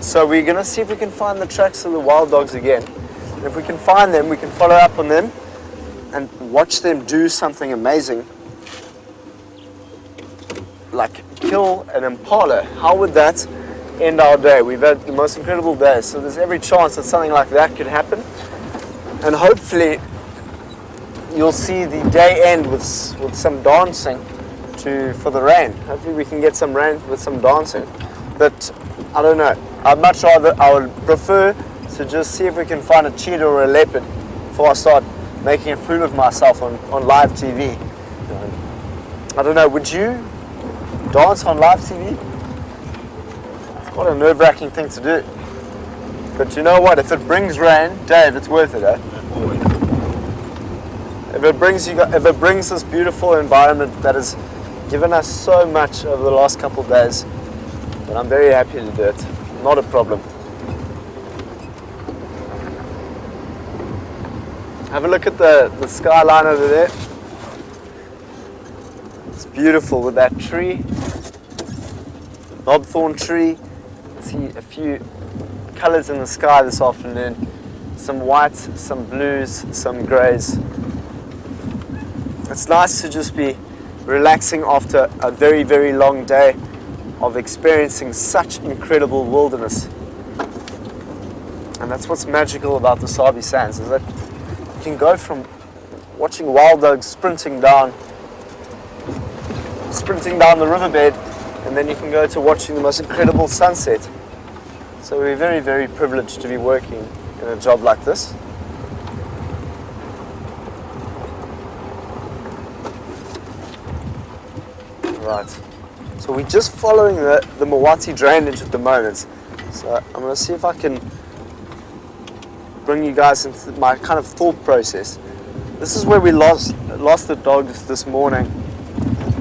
So we're going to see if we can find the tracks of the wild dogs again. And if we can find them, we can follow up on them and watch them do something amazing. Like kill an impala. How would that end our day? We've had the most incredible day, so there's every chance that something like that could happen. And hopefully you'll see the day end with some dancing for the rain. Hopefully we can get some rain with some dancing. But I don't know. I would prefer to just see if we can find a cheetah or a leopard before I start making a fool of myself on live TV. I don't know, would you dance on live TV? It's quite a nerve-wracking thing to do. But you know what? If it brings rain, Dave, it's worth it, eh? If it brings this beautiful environment that has given us so much over the last couple of days, then I'm very happy to do it. Not a problem. Have a look at the skyline over there. It's beautiful with that tree, knobthorn tree. I see a few colors in the sky this afternoon. Some whites, some blues, some grays. It's nice to just be relaxing after a very, very long day of experiencing such incredible wilderness. And that's what's magical about the Sabi Sands, is that you can go from watching wild dogs sprinting down the riverbed, and then you can go to watching the most incredible sunset. So we're very, very privileged to be working in a job like this. Right, so we're just following the Mawati drainage at the moment. So I'm going to see if I can bring you guys into my kind of thought process. This is where we lost the dogs this morning.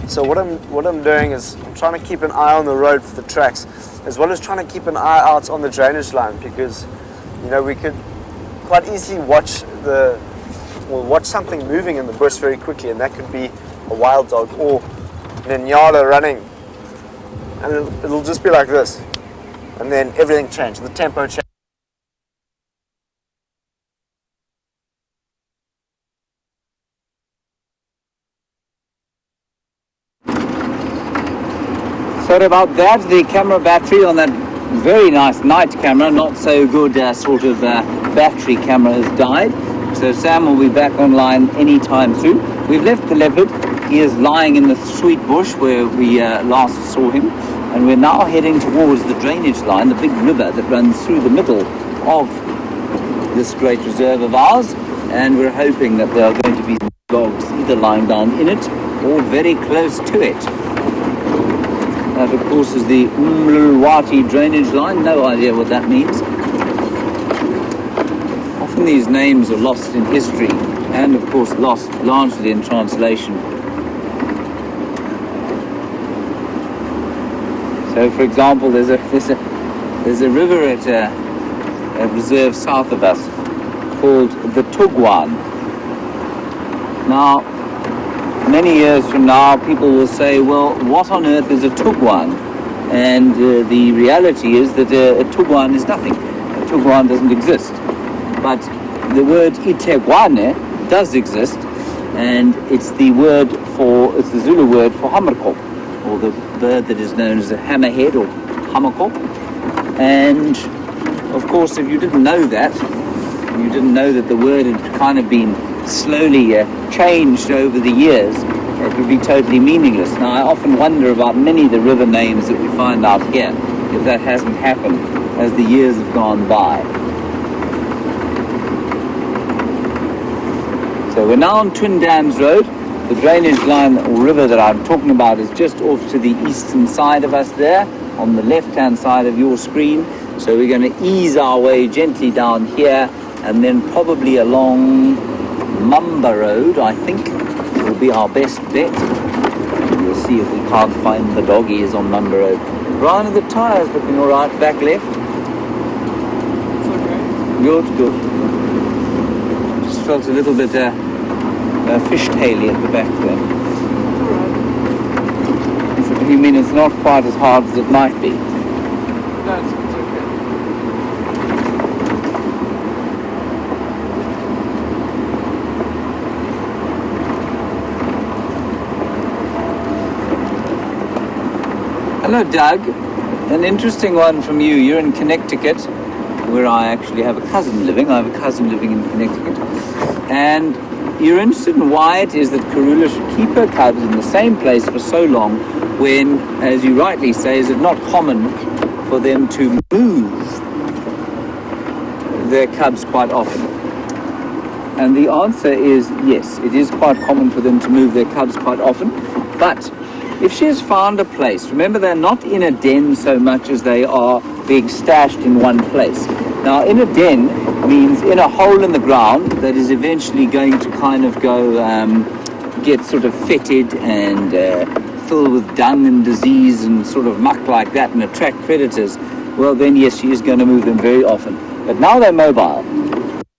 So what I'm doing is I'm trying to keep an eye on the road for the tracks, as well as trying to keep an eye out on the drainage line, because we could quite easily watch something moving in the bush very quickly, and that could be a wild dog or an Nyala running, and it'll just be like this, and then everything changed, the tempo changed. Sorry about that, the camera battery on that very nice night camera, not so good battery camera, has died. So Sam will be back online anytime soon. We've left the leopard. He is lying in the sweet bush where we last saw him, and we're now heading towards the drainage line, the big river that runs through the middle of this great reserve of ours, and we're hoping that there are going to be dogs either lying down in it or very close to it. That, of course, is the Mlwati drainage line. No idea what that means. Often these names are lost in history and, of course, lost largely in translation. So, for example, there's a river at a reserve south of us called the Tugwan. Now, many years from now, people will say, well, what on earth is a Tugwan? And the reality is that a Tugwan is nothing. A Tugwan doesn't exist. But the word Itegwane does exist, and it's the Zulu word for hamerkop, or the bird that is known as a hammerhead or hamerkop. And of course, if you didn't know that, the word had kind of been slowly changed over the years, it would be totally meaningless. Now, I often wonder about many of the river names that we find out here, if that hasn't happened as the years have gone by. So we're now on Twin Dams Road. The drainage line or river that I'm talking about is just off to the eastern side of us there, on the left-hand side of your screen. So we're going to ease our way gently down here, and then probably along Mamba Road, I think, will be our best bet. We'll see if we can't find the doggies on Number Road. Brian, are the tyres looking alright back left? It's okay. Good, good. Just felt a little bit fishtaily at the back there. Alright. You mean it's not quite as hard as it might be? No, it's okay. Hello, Doug. An interesting one from you. You're in Connecticut, where I actually have a cousin living. I have a cousin living in Connecticut. And you're interested in why it is that Karula should keep her cubs in the same place for so long when, as you rightly say, is it not common for them to move their cubs quite often? And the answer is yes, it is quite common for them to move their cubs quite often. But if she has found a place, remember they're not in a den so much as they are being stashed in one place. Now, in a den means in a hole in the ground that is eventually going to kind of go get sort of fetid and filled with dung and disease and sort of muck like that and attract predators. Well, then yes, she is going to move them very often. But now they're mobile.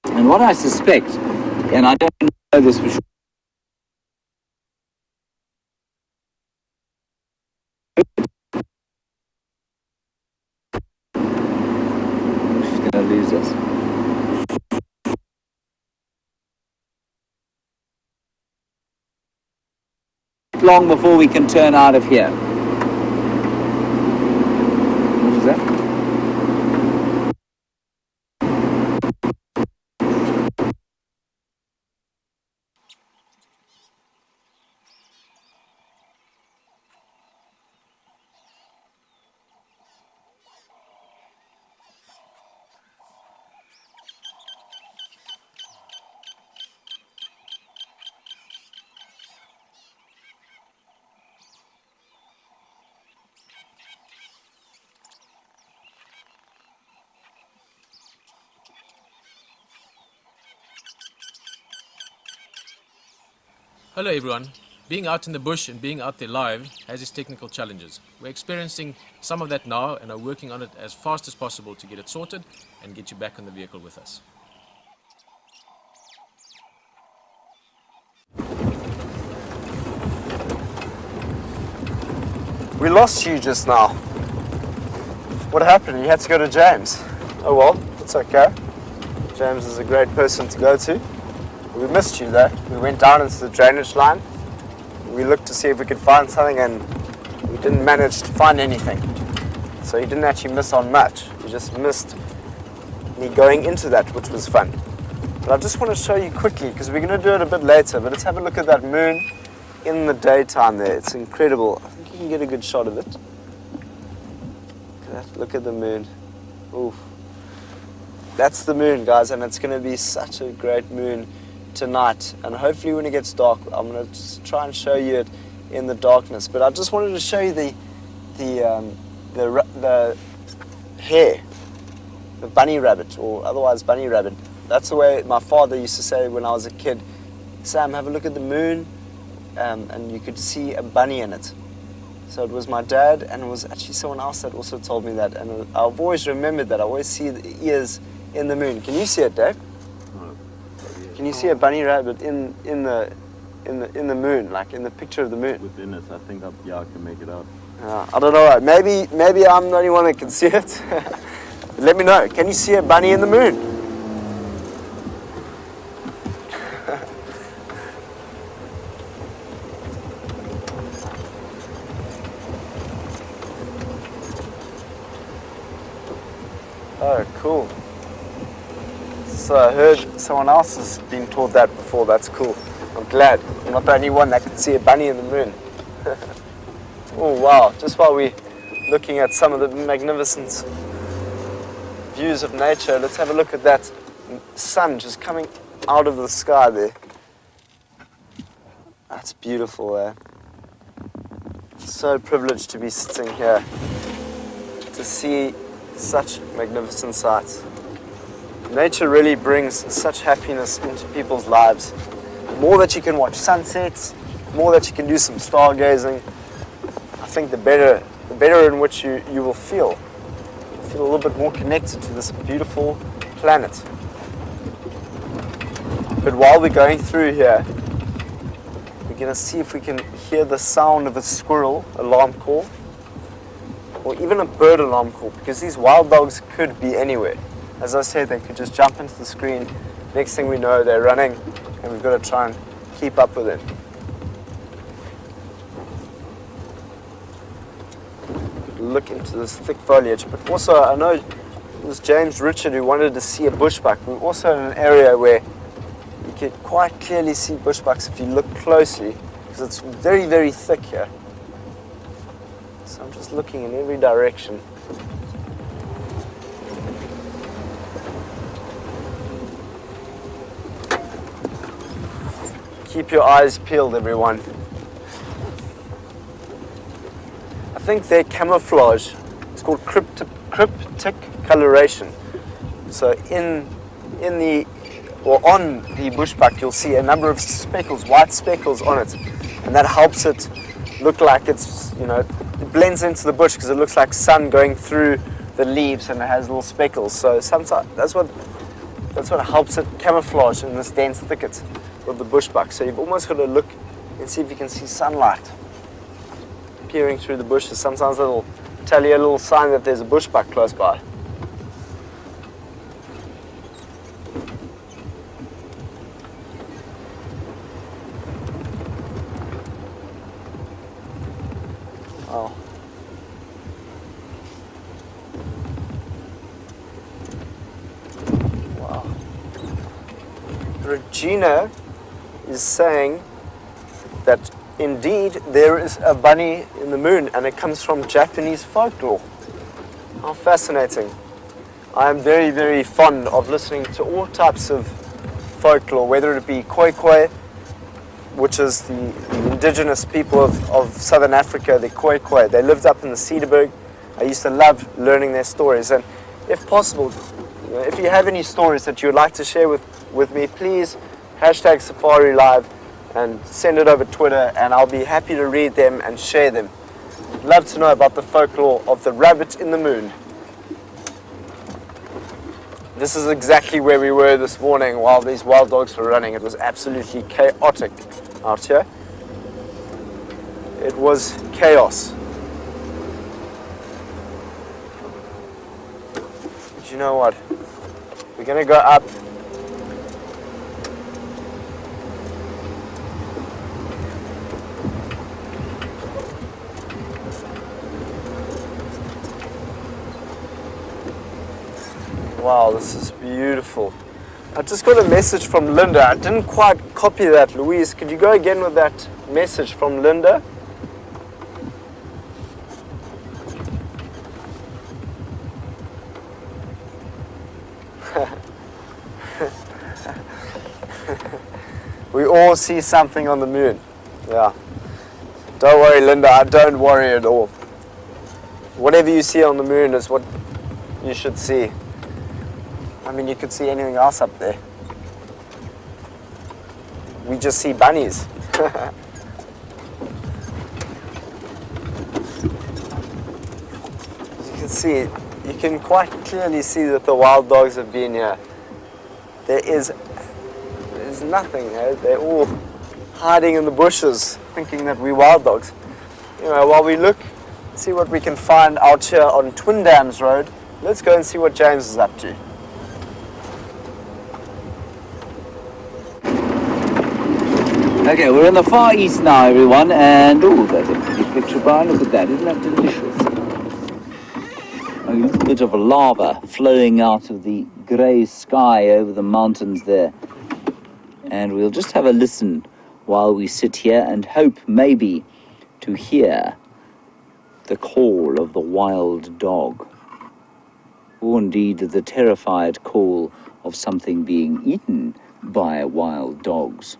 And what I suspect, and I don't know this for sure, she's going to lose us. Long before we can turn out of here. What was that? Hello everyone. Being out in the bush and being out there live has its technical challenges. We're experiencing some of that now and are working on it as fast as possible to get it sorted and get you back in the vehicle with us. We lost you just now. What happened? You had to go to James. Oh well, it's okay. James is a great person to go to. We missed you though. We went down into the drainage line. We looked to see if we could find something and we didn't manage to find anything. So you didn't actually miss on much. You just missed me going into that, which was fun. But I just want to show you quickly, because we're going to do it a bit later, but let's have a look at that moon in the daytime there. It's incredible. I think you can get a good shot of it. Look at that. Look at the moon. Oof. That's the moon, guys, and it's going to be such a great moon tonight. And hopefully when it gets dark, I'm going to just try and show you it in the darkness. But I just wanted to show you the hare, the bunny rabbit, or otherwise bunny rabbit. That's the way my father used to say when I was a kid. Sam, have a look at the moon, and you could see a bunny in it. So it was my dad, and it was actually someone else that also told me that, and I've always remembered that. I always see the ears in the moon. Can you see it, Dave? Can you see a bunny rabbit in the moon, like in the picture of the moon? Within it, I think I can make it out. I don't know. Maybe I'm the only one that can see it. Let me know. Can you see a bunny in the moon? Oh, cool. So I heard someone else has been taught that before. That's cool. I'm glad. I'm not the only one that can see a bunny in the moon. Oh, wow. Just while we're looking at some of the magnificent views of nature, let's have a look at that sun just coming out of the sky there. That's beautiful, eh? So privileged to be sitting here to see such magnificent sights. Nature really brings such happiness into people's lives. More that you can watch sunsets, more that you can do some stargazing, think the better in which you will feel. Feel a little bit more connected to this beautiful planet. But while we're going through here, we're going to see if we can hear the sound of a squirrel alarm call, or even a bird alarm call, because these wild dogs could be anywhere. As I said, they could just jump into the screen. Next thing we know, they're running, and we've got to try and keep up with them. Look into this thick foliage, but also I know it was James Richard who wanted to see a bushbuck. We're also in an area where you can quite clearly see bushbucks if you look closely, because it's very, very thick here. So I'm just looking in every direction. Keep your eyes peeled, everyone. I think their camouflage, it's called cryptic coloration. So on the bushbuck, you'll see a number of speckles, white speckles on it, and that helps it look like it's, it blends into the bush because it looks like sun going through the leaves, and it has little speckles. So sometimes that's what helps it camouflage in this dense thicket of the bushbuck. So you've almost got to look and see if you can see sunlight peering through the bushes. Sometimes it'll tell you a little sign that there's a bushbuck close by. Oh. Wow. Regina is saying that indeed there is a bunny in the moon, and it comes from Japanese folklore. How fascinating. I am very, very fond of listening to all types of folklore, whether it be Khoikhoi, which is the indigenous people of southern Africa, the Khoikhoi. They lived up in the Cederberg. I used to love learning their stories, and if possible, if you have any stories that you would like to share with me, please hashtag Safari Live and send it over Twitter, and I'll be happy to read them and share them. I'd love to know about the folklore of the rabbit in the moon. This is exactly where we were this morning while these wild dogs were running. It was absolutely chaotic out here. It was chaos. But you know what? We're going to go up. Wow, this is beautiful. I just got a message from Linda. I didn't quite copy that. Louise, could you go again with that message from Linda? We all see something on the moon. Yeah. Don't worry, Linda. I don't worry at all. Whatever you see on the moon is what you should see. I mean, you could see anything else up there. We just see bunnies. As you can see, you can quite clearly see that the wild dogs have been here. There's nothing. They're all hiding in the bushes, thinking that we're wild dogs. While we look, see what we can find out here on Twin Dams Road, let's go and see what James is up to. Okay, we're in the Far East now, everyone, and oh, that's a pretty picture, Brian. Look at that, isn't that delicious? A little bit of lava flowing out of the grey sky over the mountains there. And we'll just have a listen while we sit here and hope maybe to hear the call of the wild dog, or indeed the terrified call of something being eaten by wild dogs.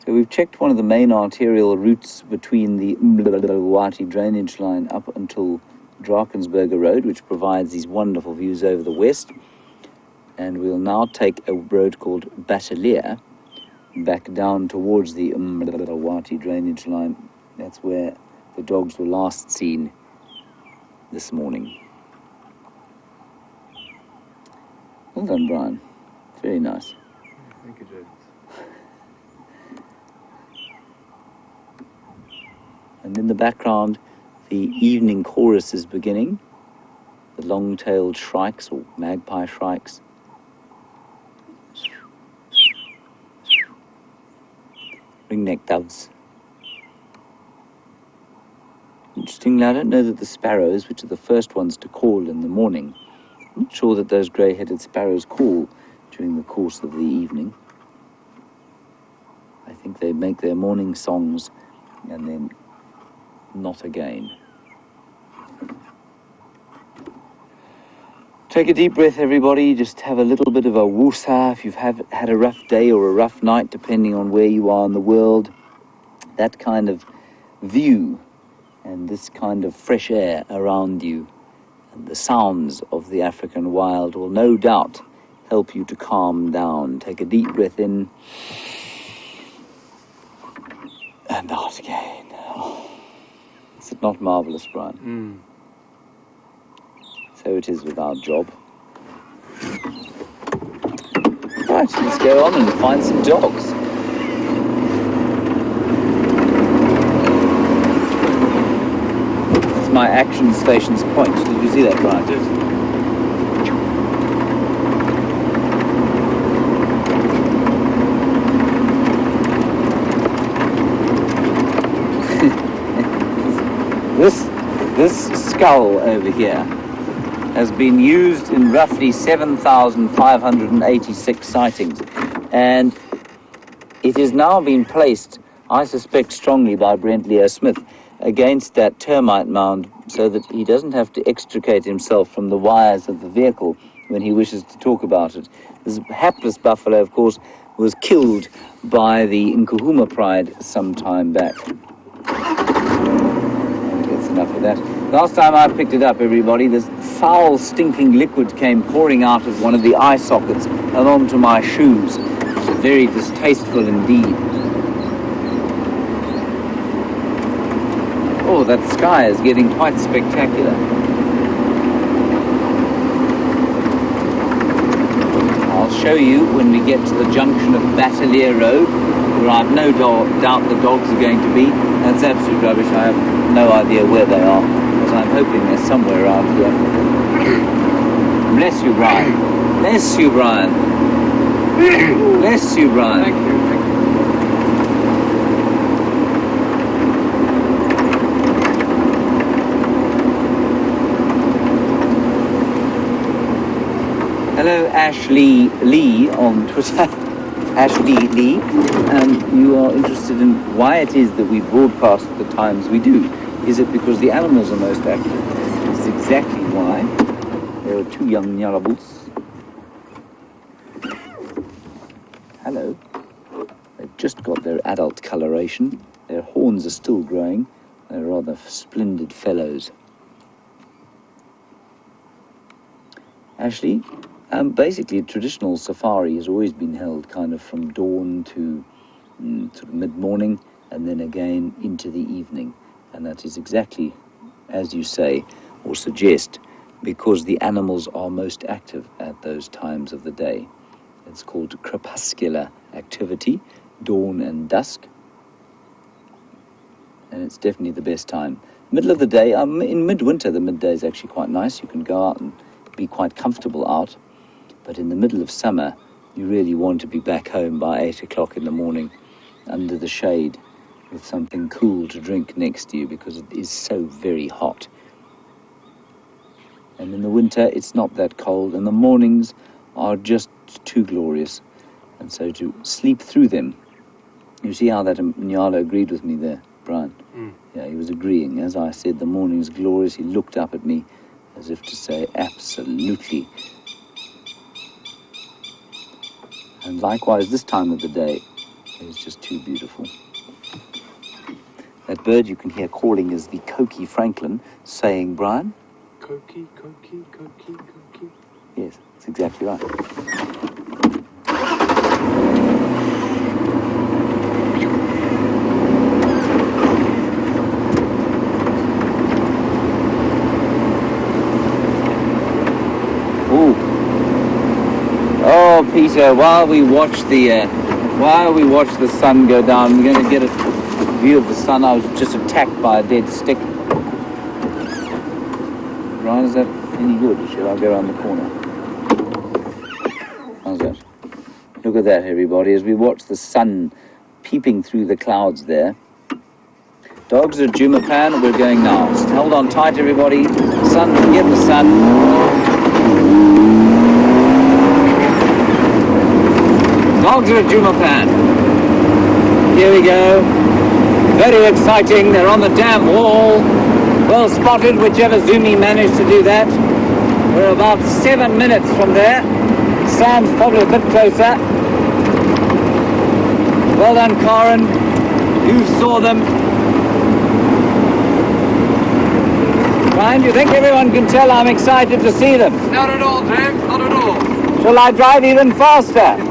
So we've checked one of the main arterial routes between the Wati drainage line up until Drakensberger Road, which provides these wonderful views over the west. And we'll now take a road called Battalier back down towards the Wati drainage line That's where the dogs were last seen this morning. Well done, Brian. Very nice. Thank you, James. And in the background, the evening chorus is beginning. The long-tailed shrikes, or magpie shrikes. Ringneck doves. Interestingly, I don't know that the sparrows, which are the first ones to call in the morning, I'm not sure that those grey-headed sparrows call during the course of the evening. I think they make their morning songs and then not again. Take a deep breath, everybody. Just have a little bit of a woosah if you've had a rough day or a rough night, depending on where you are in the world. That kind of view and this kind of fresh air around you and the sounds of the African wild will no doubt help you to calm down. Take a deep breath in and out again. Oh. Is it not marvellous, Brian? So it is with our job. Right, let's go on and find some dogs. That's my action station's point. Did you see that, Brian? I did. This skull over here has been used in roughly 7,586 sightings, and it has now been placed, I suspect strongly by Brent Leo Smith, against that termite mound so that he doesn't have to extricate himself from the wires of the vehicle when he wishes to talk about it. This hapless buffalo, of course, was killed by the Nkuhuma Pride some time back. That's enough of that. Last time I picked it up, everybody, this foul, stinking liquid came pouring out of one of the eye sockets and onto my shoes. Very distasteful indeed. Oh, that sky is getting quite spectacular. I'll show you when we get to the junction of Battalier Road, where I've no doubt the dogs are going to be. That's absolute rubbish. I have no idea where they are, but I'm hoping they're somewhere around here. Bless you, Brian. Bless you, Brian. Bless you, Brian. Thank you. Hello, Ashley Lee on Twitter. Ashley Lee, you are interested in why it is that we broadcast at the times we do. Is it because the animals are most active? This is exactly why. There are two young nyarabus. Hello. They've just got their adult coloration. Their horns are still growing. They're rather splendid fellows. Ashley? Basically, a traditional safari has always been held kind of from dawn to sort of mid-morning and then again into the evening. And that is exactly, as you say, or suggest, because the animals are most active at those times of the day. It's called crepuscular activity, dawn and dusk. And it's definitely the best time. Middle of the day, in midwinter, the midday is actually quite nice. You can go out and be quite comfortable out. But in the middle of summer, you really want to be back home by 8 o'clock in the morning under the shade with something cool to drink next to you because it is so very hot. And in the winter, it's not that cold, and the mornings are just too glorious. And so to sleep through them, you see how that Nyala agreed with me there, Brian? Yeah, he was agreeing. As I said, the morning's glorious. He looked up at me as if to say, absolutely. And likewise, this time of the day is just too beautiful. That bird you can hear calling is the Coqui Franklin, saying, Brian? Coqui, coqui, coqui, coqui. Yes, that's exactly right. Now, Peter, while we watch the sun go down, we're going to get a view of the sun. I was just attacked by a dead stick. Right, is that any good? Should I go around the corner? How's that? Look at that, everybody, as we watch the sun peeping through the clouds there. Dogs are Djuma plan, we're going now. Just hold on tight, everybody. Sun, get the sun. Dogs are Djuma plan. Here we go. Very exciting. They're on the damn wall. Well spotted, whichever Zoomy managed to do that. We're about 7 minutes from there. Sam's probably a bit closer. Well done, Karen. You saw them. Ryan, do you think everyone can tell I'm excited to see them? Not at all, James, not at all. Shall I drive even faster?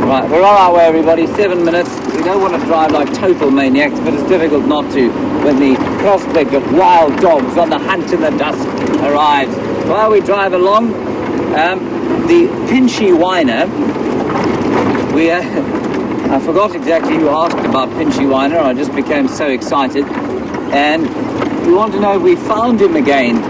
Right, we're on our way, everybody. 7 minutes. We don't want to drive like total maniacs, but it's difficult not to when the prospect of wild dogs on the hunt in the dusk arrives. While we drive along, the Pinchy Whiner, I forgot exactly who asked about Pinchy Whiner. I just became so excited. And we want to know if we found him again.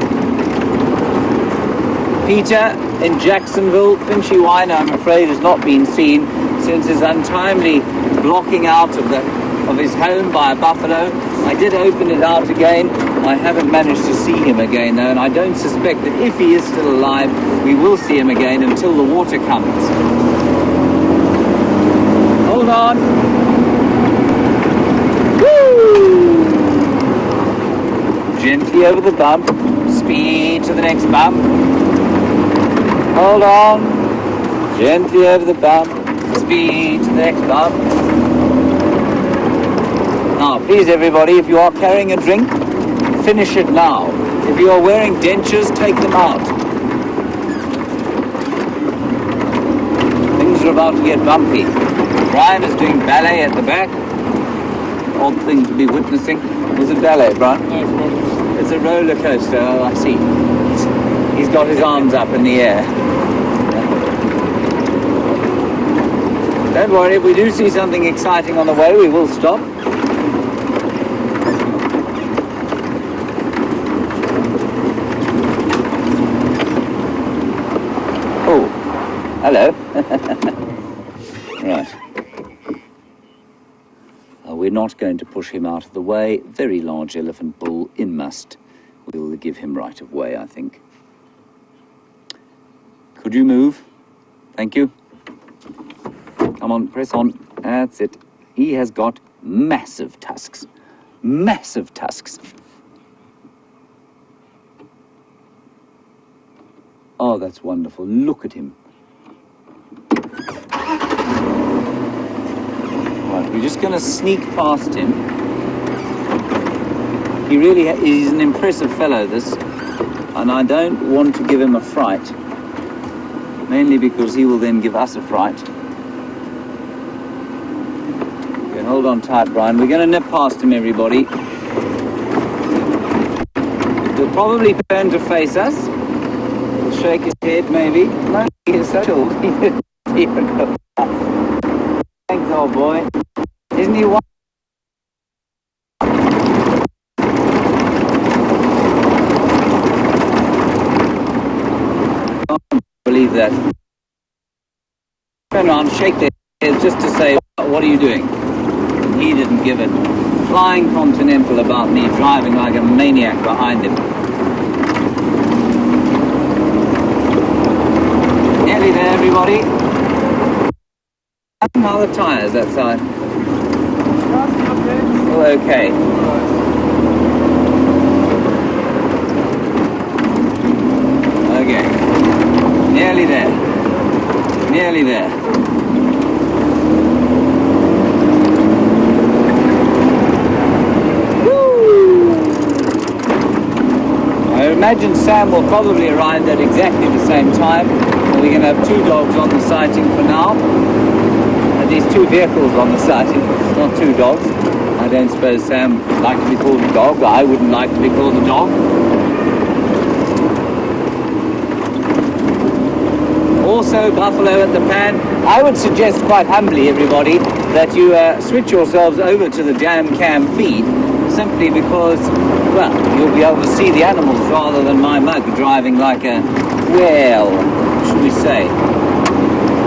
Peter in Jacksonville, Pinchy Whiner, I'm afraid, has not been seen since his untimely blocking out of his home by a buffalo. I did open it out again. I haven't managed to see him again, though, and I don't suspect that if he is still alive, we will see him again until the water comes. Hold on. Woo! Gently over the bump. Speed to the next bump. Hold on. Gently over the bump. Speed to the next bump. Now, please, everybody, if you are carrying a drink, finish it now. If you are wearing dentures, take them out. Things are about to get bumpy. Brian is doing ballet at the back. Odd thing to be witnessing. Was it ballet, Brian? No, it's a roller coaster. Oh, I see. He's got his arms up in the air. Don't worry, if we do see something exciting on the way, we will stop. Oh, hello. Right. We're not going to push him out of the way. Very large elephant bull in must. We'll give him right of way, I think. Could you move? Thank you. Come on, press on. That's it. He has got massive tusks. Massive tusks. Oh, that's wonderful. Look at him. Right, we're just going to sneak past him. He really he's an impressive fellow, this. And I don't want to give him a fright. Mainly because he will then give us a fright. Okay, hold on tight, Brian. We're going to nip past him, everybody. He'll probably turn to face us. He'll shake his head, maybe. No, he is so chill. Thanks, old boy. Isn't he one? I can't believe that. Turn around, shake their heads just to say, what are you doing? And he didn't give it. Flying continental about me driving like a maniac behind him. Nearly there, everybody. How are the tyres that side? Well, okay. Okay. Nearly there. Nearly there. Woo! I imagine Sam will probably arrive at exactly the same time. We're going to have 2 dogs on the sighting for now. At least 2 vehicles on the sighting, not 2 dogs. I don't suppose Sam would like to be called a dog. I wouldn't like to be called a dog. also buffalo at the pan. I would suggest quite humbly, everybody, that you switch yourselves over to the dam cam feed, simply because, well, you'll be able to see the animals rather than my mug driving like a, well, what should we say?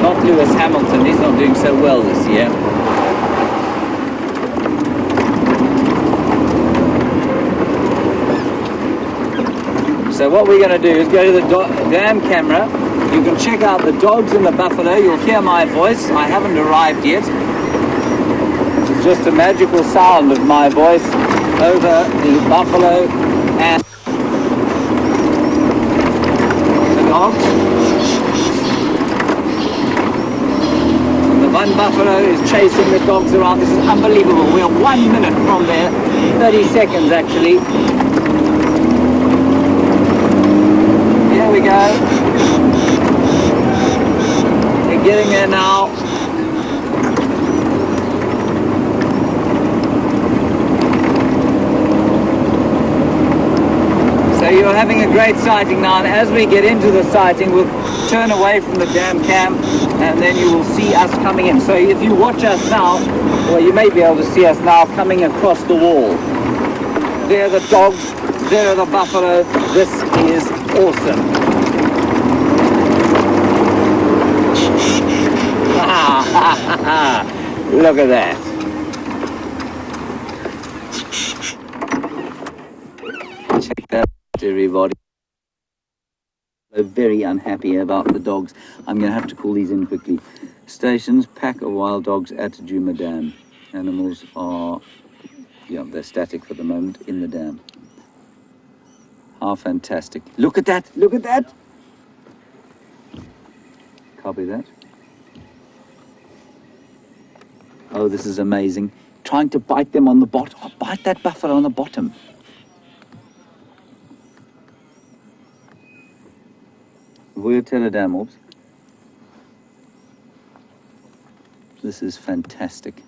Not Lewis Hamilton, he's not doing so well this year. So what we're going to do is go to the dam camera. You can check out the dogs and the buffalo. You'll hear my voice. I haven't arrived yet. It's just a magical sound of my voice over the buffalo and the dogs. And the one buffalo is chasing the dogs around. This is unbelievable. We're 1 minute from there. 30 seconds actually. Here we go. We're getting there now. So you're having a great sighting now, and as we get into the sighting, we'll turn away from the dam cam, and then you will see us coming in. So if you watch us now, well, you may be able to see us now coming across the wall. There are the dogs, there are the buffalo. This is awesome. Look at that. Check that out, everybody. They're very unhappy about the dogs. I'm going to have to call these in quickly. Stations, pack of wild dogs at Djuma Dam. Animals are, yeah, they're static for the moment in the dam. How fantastic. Look at that, look at that. Copy that. Oh, this is amazing. Trying to bite them on the bottom. Oh, bite that buffalo on the bottom. Wildebeest. This is fantastic.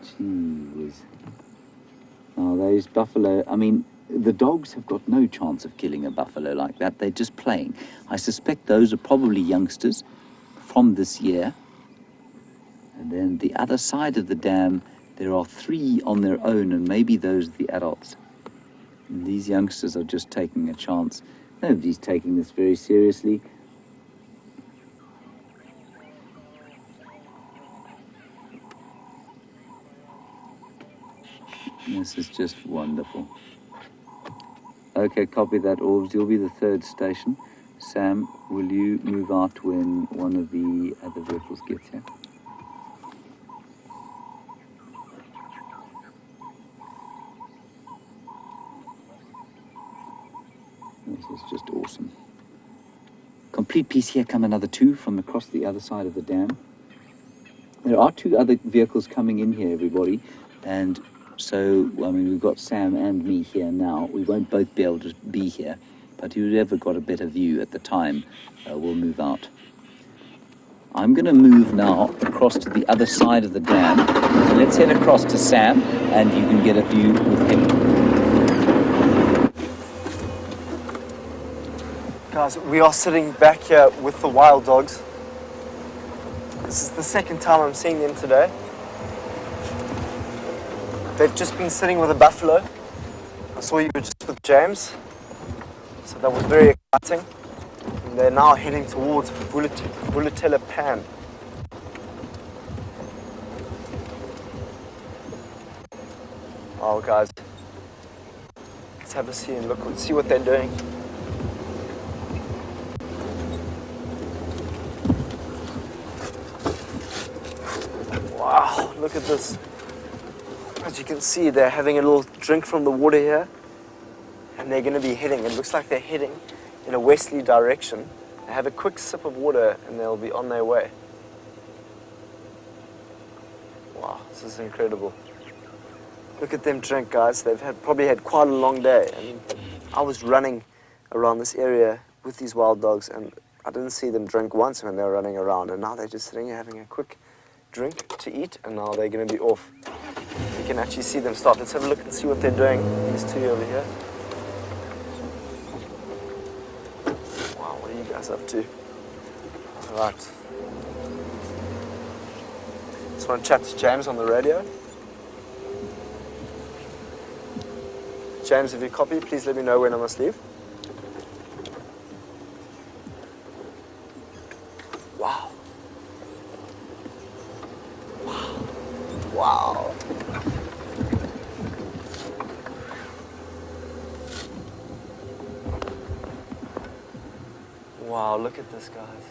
Gee whiz. Now those buffalo, I mean, the dogs have got no chance of killing a buffalo like that. They're just playing. I suspect those are probably youngsters from this year. And then the other side of the dam, there are 3 on their own, and maybe those are the adults. And these youngsters are just taking a chance. Nobody's taking this very seriously. This is just wonderful. Okay, copy that, Orbs. You'll be the 3rd station. Sam, will you move out when one of the other vehicles gets here? This is just awesome. Complete piece here, come another 2 from across the other side of the dam. There are 2 other vehicles coming in here, everybody, and so, I mean, we've got Sam and me here now. We won't both be able to be here, but whoever got a better view at the time will move out. I'm going to move now across to the other side of the dam. So let's head across to Sam, and you can get a view with him. Guys, we are sitting back here with the wild dogs. This is the 2nd time I'm seeing them today. They've just been sitting with a buffalo. I saw you were just with James, so that was very exciting. And they're now heading towards Wildebeest Pan. Oh, guys, let's have a see and look and see what they're doing. Wow, look at this. As you can see, they're having a little drink from the water here, and they're going to be heading. It looks like they're heading in a westerly direction. They have a quick sip of water, and they'll be on their way. Wow, this is incredible. Look at them drink, guys. They've probably had quite a long day. I mean, I was running around this area with these wild dogs, and I didn't see them drink once when they were running around, and now they're just sitting here having a quick drink to eat, and now they're going to be off. You can actually see them start. Let's have a look and see what they're doing. These two over here. Wow, what are you guys up to? Alright. Just want to chat to James on the radio. James, if you copy, please let me know when I must leave. Wow. Wow. Wow, look at this, guys.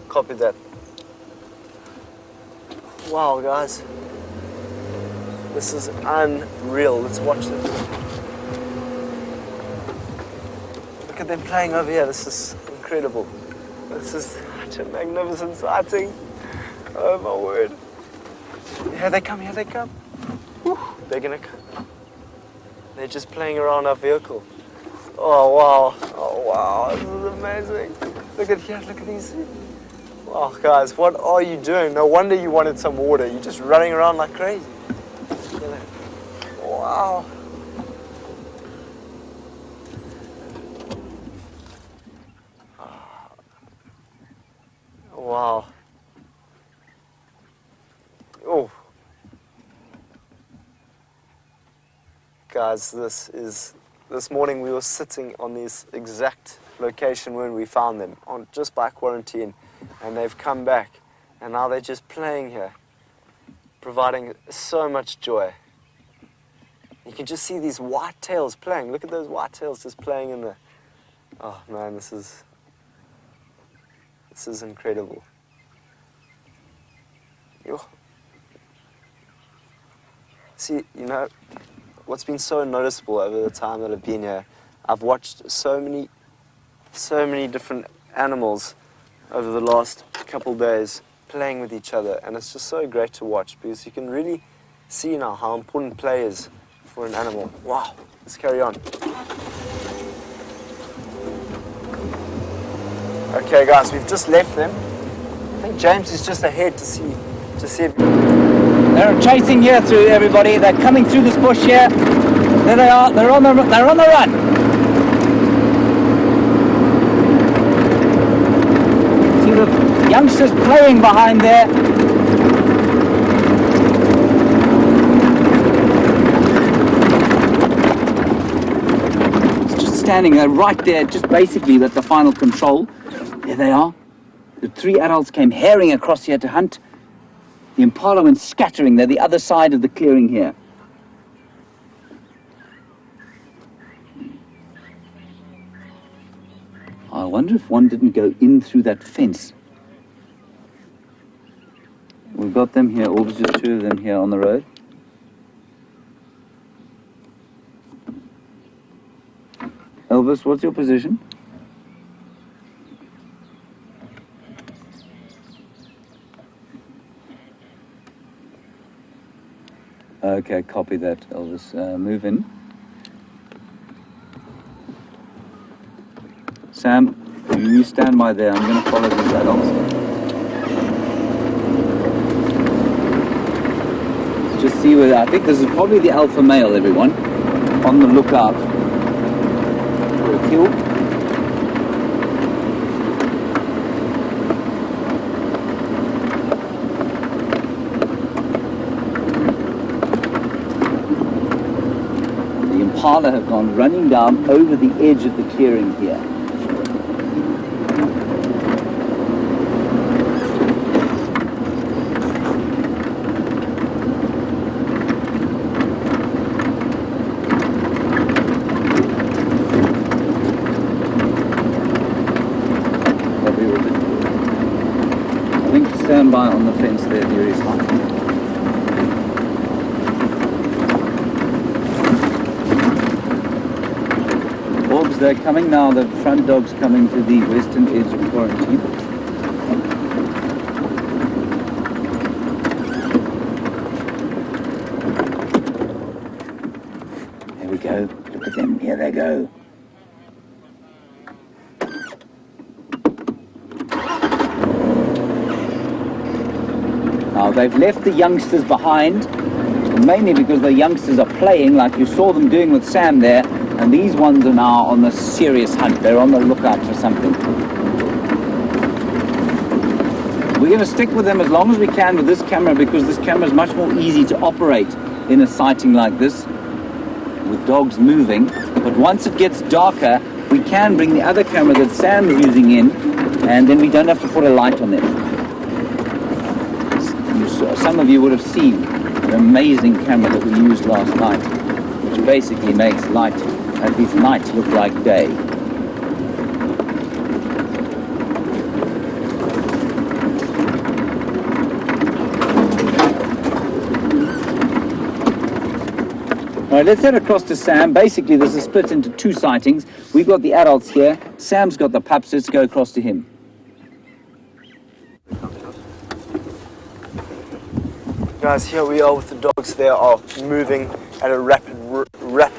Copy that. Wow, guys. This is unreal. Let's watch this. Look at them playing over here. This is incredible. This is such a magnificent sighting. Oh my word. Here they come, here they come. Whew. They're gonna come. They're just playing around our vehicle. Oh wow. Oh wow. This is amazing. Look at here, look at these. Oh guys, what are you doing? No wonder you wanted some water. You're just running around like crazy. Wow. Wow. Oh. Guys, this morning we were sitting on this exact location when we found them, just by quarantine, and they've come back, and now they're just playing here, providing so much joy. You can just see these white tails playing. Look at those white tails just playing in the... Oh man, this is incredible. Yo. See, you know, what's been so noticeable over the time that I've been here, I've watched so many different animals over the last couple days playing with each other, and it's just so great to watch because you can really see now how important play is for an animal. Wow, let's carry on. Okay guys, we've just left them. I think James is just ahead to see if... They're chasing here through, everybody. They're coming through this bush here. There they are. They're on the run. See the youngsters playing behind there. It's just standing there right there, just basically at the final control. There they are. The three adults came herring across here to hunt. The impala went scattering. They're the other side of the clearing here. I wonder if one didn't go in through that fence. We've got them here, or just two of them here on the road. Elvis, what's your position? Okay, copy that, Elvis. Move in. Sam, you stand by there. I'm going to follow these adults. Let's just see where... I think this is probably the alpha male, everyone. On the lookout for a kill. Impala have gone running down over the edge of the clearing here. I think stand by on the fence there, there is one. They're coming now, the front dog's coming to the western edge of quarantine. There we go, look at them, here they go. Now, they've left the youngsters behind, mainly because the youngsters are playing, like you saw them doing with Sam there, and these ones are now on the serious hunt. They're on the lookout for something. We're going to stick with them as long as we can with this camera, because this camera is much more easy to operate in a sighting like this with dogs moving. But once it gets darker, we can bring the other camera that Sam's using in, and then we don't have to put a light on them. Some of you would have seen the amazing camera that we used last night, which basically makes light, at least night, look like day. All right, let's head across to Sam. Basically, this is split into two sightings. We've got the adults here. Sam's got the pups. Let's go across to him. Guys, here we are with the dogs. They are moving at a rapid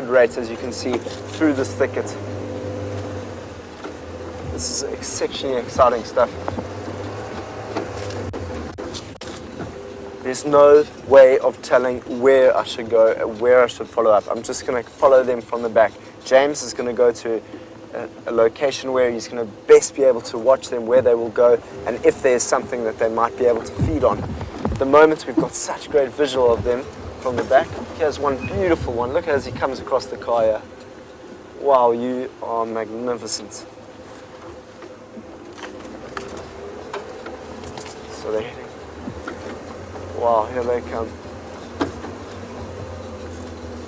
rate, as you can see, through this thicket. This is exceptionally exciting stuff. There's no way of telling where I should go and where I should follow up. I'm just going to follow them from the back. James is going to go to a location where he's going to best be able to watch them, where they will go, and if there's something that they might be able to feed on. At the moment, we've got such great visual of them from the back. Here's one beautiful one. Look as he comes across the car here. Wow, you are magnificent. So they're heading. Wow, here they come.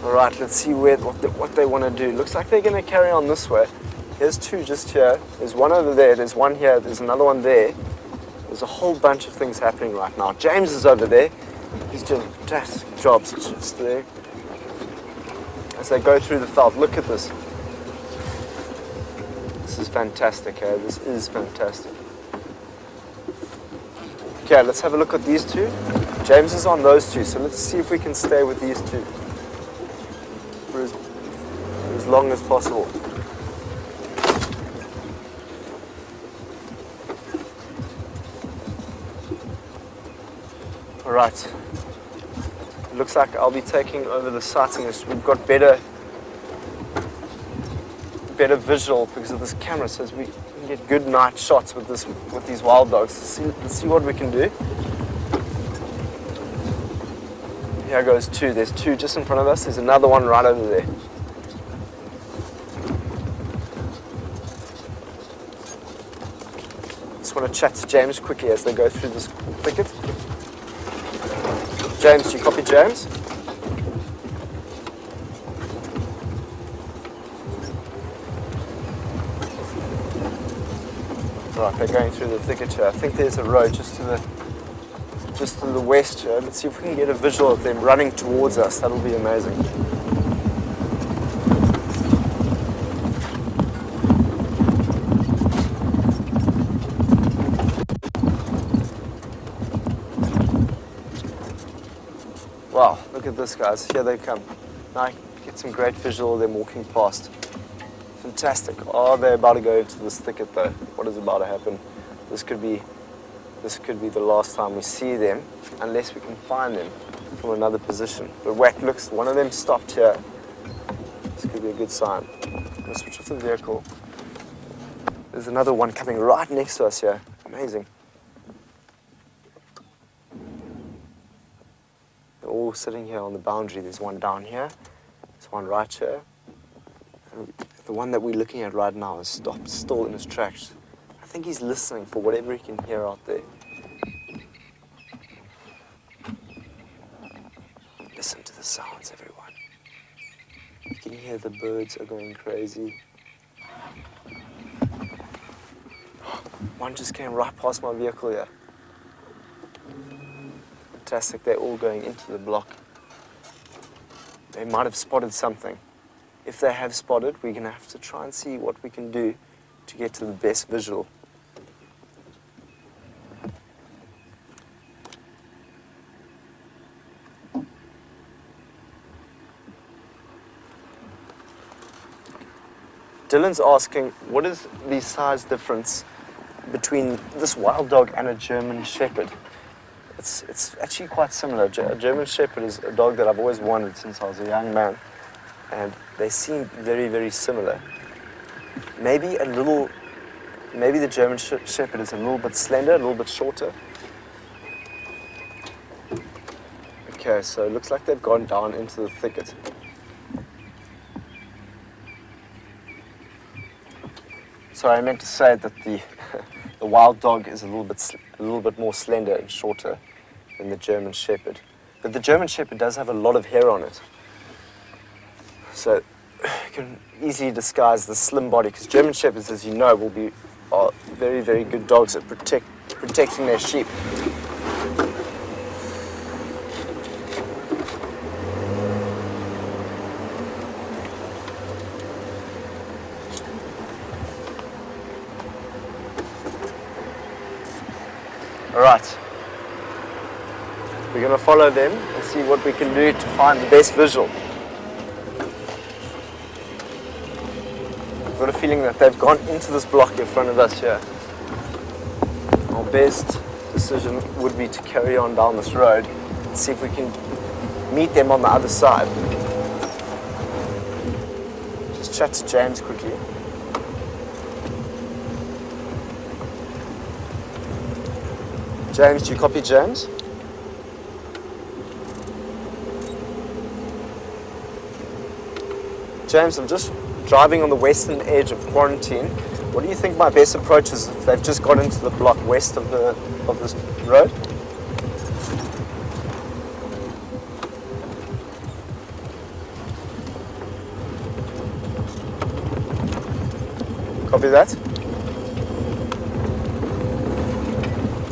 All right, let's see what they want to do. Looks like they're going to carry on this way. Here's two just here. There's one over there. There's one here. There's another one there. There's a whole bunch of things happening right now. James is over there. He's doing fantastic jobs just there. As they go through the veld, look at this. This is fantastic, eh? This is fantastic. Okay, let's have a look at these two. James is on those two, so let's see if we can stay with these two for as long as possible. All right. It looks like I'll be taking over the sighting. We've got better visual because of this camera, so we can get good night shots with these wild dogs. Let's see what we can do. Here goes two. There's two just in front of us. There's another one right over there. Just want to chat to James quickly as they go through this thicket. James, do you copy James? Right, they're going through the thicket here. I think there's a road just to the west here. Let's see if we can get a visual of them running towards us. That'll be amazing. Wow, look at this, guys. Here they come. Now I get some great visual of them walking past. Fantastic. Oh, they're about to go into this thicket though. What is about to happen? This could be the last time we see them, unless we can find them from another position. But wait, looks, one of them stopped here. This could be a good sign. Let's switch off the vehicle. There's another one coming right next to us here. Amazing. They're all sitting here on the boundary. There's one down here. There's one right here. And the one that we're looking at right now is stopped, still in his tracks. I think he's listening for whatever he can hear out there. Listen to the sounds, everyone. You can hear the birds are going crazy. One just came right past my vehicle here. Fantastic, they're all going into the block. They might have spotted something. If they have spotted, we're going to have to try and see what we can do to get to the best visual. Dylan's asking, what is the size difference between this wild dog and a German Shepherd? It's actually quite similar. A German Shepherd is a dog that I've always wanted since I was a young man, and they seem very, very similar. Maybe the German Shepherd is a little bit slender, a little bit shorter. Okay, so it looks like they've gone down into the thicket. Sorry, I meant to say that the the wild dog is a little bit more slender and shorter than the German Shepherd. But the German Shepherd does have a lot of hair on it, so you can easily disguise the slim body. Because German Shepherds, as you know, are very, very good dogs at protecting their sheep. Alright, we're going to follow them and see what we can do to find the best visual. I've got a feeling that they've gone into this block in front of us here. Our best decision would be to carry on down this road and see if we can meet them on the other side. Just chat to James quickly. James, do you copy James? James, I'm just driving on the western edge of quarantine. What do you think my best approach is if they've just got into the block west of this road? Copy that?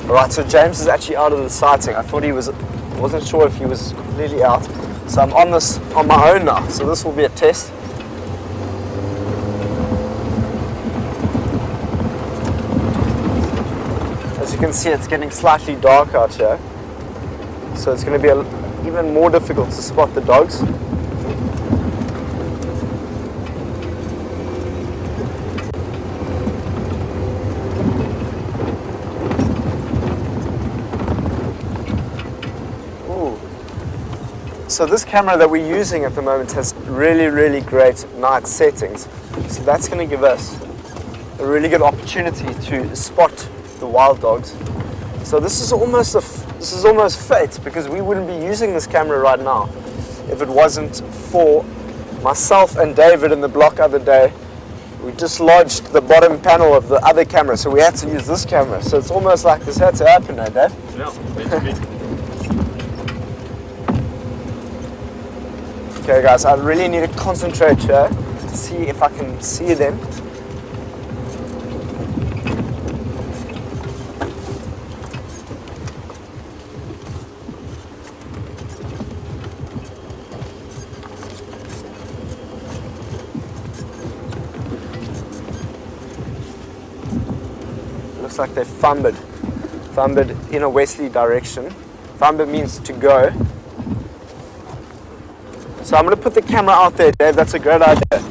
Alright, so James is actually out of the sighting. I thought wasn't sure if he was completely out. So I'm on this on my own now. So this will be a test. As you can see, it's getting slightly dark out here. So it's going to be even more difficult to spot the dogs. So this camera that we're using at the moment has really, really great night settings. So that's going to give us a really good opportunity to spot the wild dogs. So this is almost fate, because we wouldn't be using this camera right now if it wasn't for myself and David in the block other day. We dislodged the bottom panel of the other camera, so we had to use this camera. So it's almost like this had to happen, eh, Dave? Yeah, Okay guys, I really need to concentrate here to see if I can see them. Looks like they've thumbered in a westerly direction. Thumber means to go. So I'm going to put the camera out there, Dave. That's a great idea.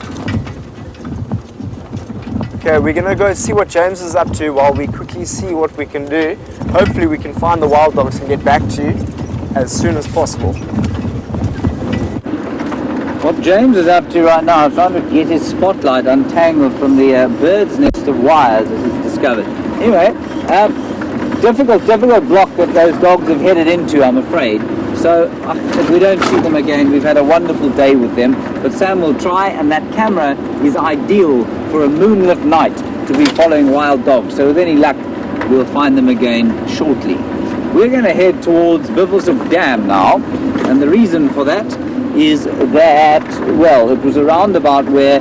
Okay, we're going to go see what James is up to while we quickly see what we can do. Hopefully we can find the wild dogs and get back to you as soon as possible. What James is up to right now is trying to get his spotlight untangled from the bird's nest of wires that he's discovered. Anyway, difficult block that those dogs have headed into, I'm afraid. So if we don't see them again, we've had a wonderful day with them. But Sam will try, and that camera is ideal for a moonlit night to be following wild dogs. So with any luck, we'll find them again shortly. We're going to head towards Buffelshoek Dam now, and the reason for that is that, well, it was around about where,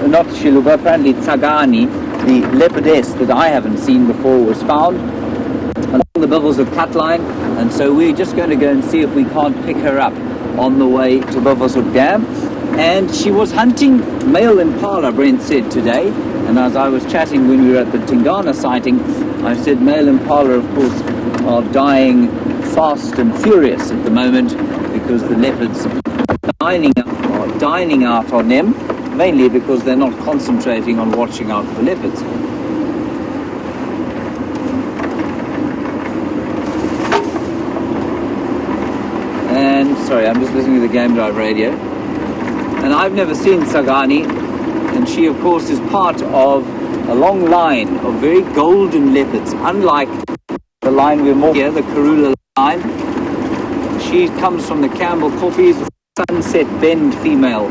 not Shiluba, apparently Tsagani, the leopardess that I haven't seen before, was found along the Buffelshoek cut line, and so we're just going to go and see if we can't pick her up on the way to Buffelshoek Dam. And she was hunting male impala, Brent said, today, and as I was chatting when we were at the Tingana sighting, I said male impala, of course, are dying fast and furious at the moment because the leopards are dining out on them, mainly because they're not concentrating on watching out for leopards. sorry, I'm just listening to the Game Drive radio. And I've never seen Sagani, and she, of course, is part of a long line of very golden leopards, unlike the line we're more here, the Karula line. She comes from the Campbell Koppies, Sunset Bend female,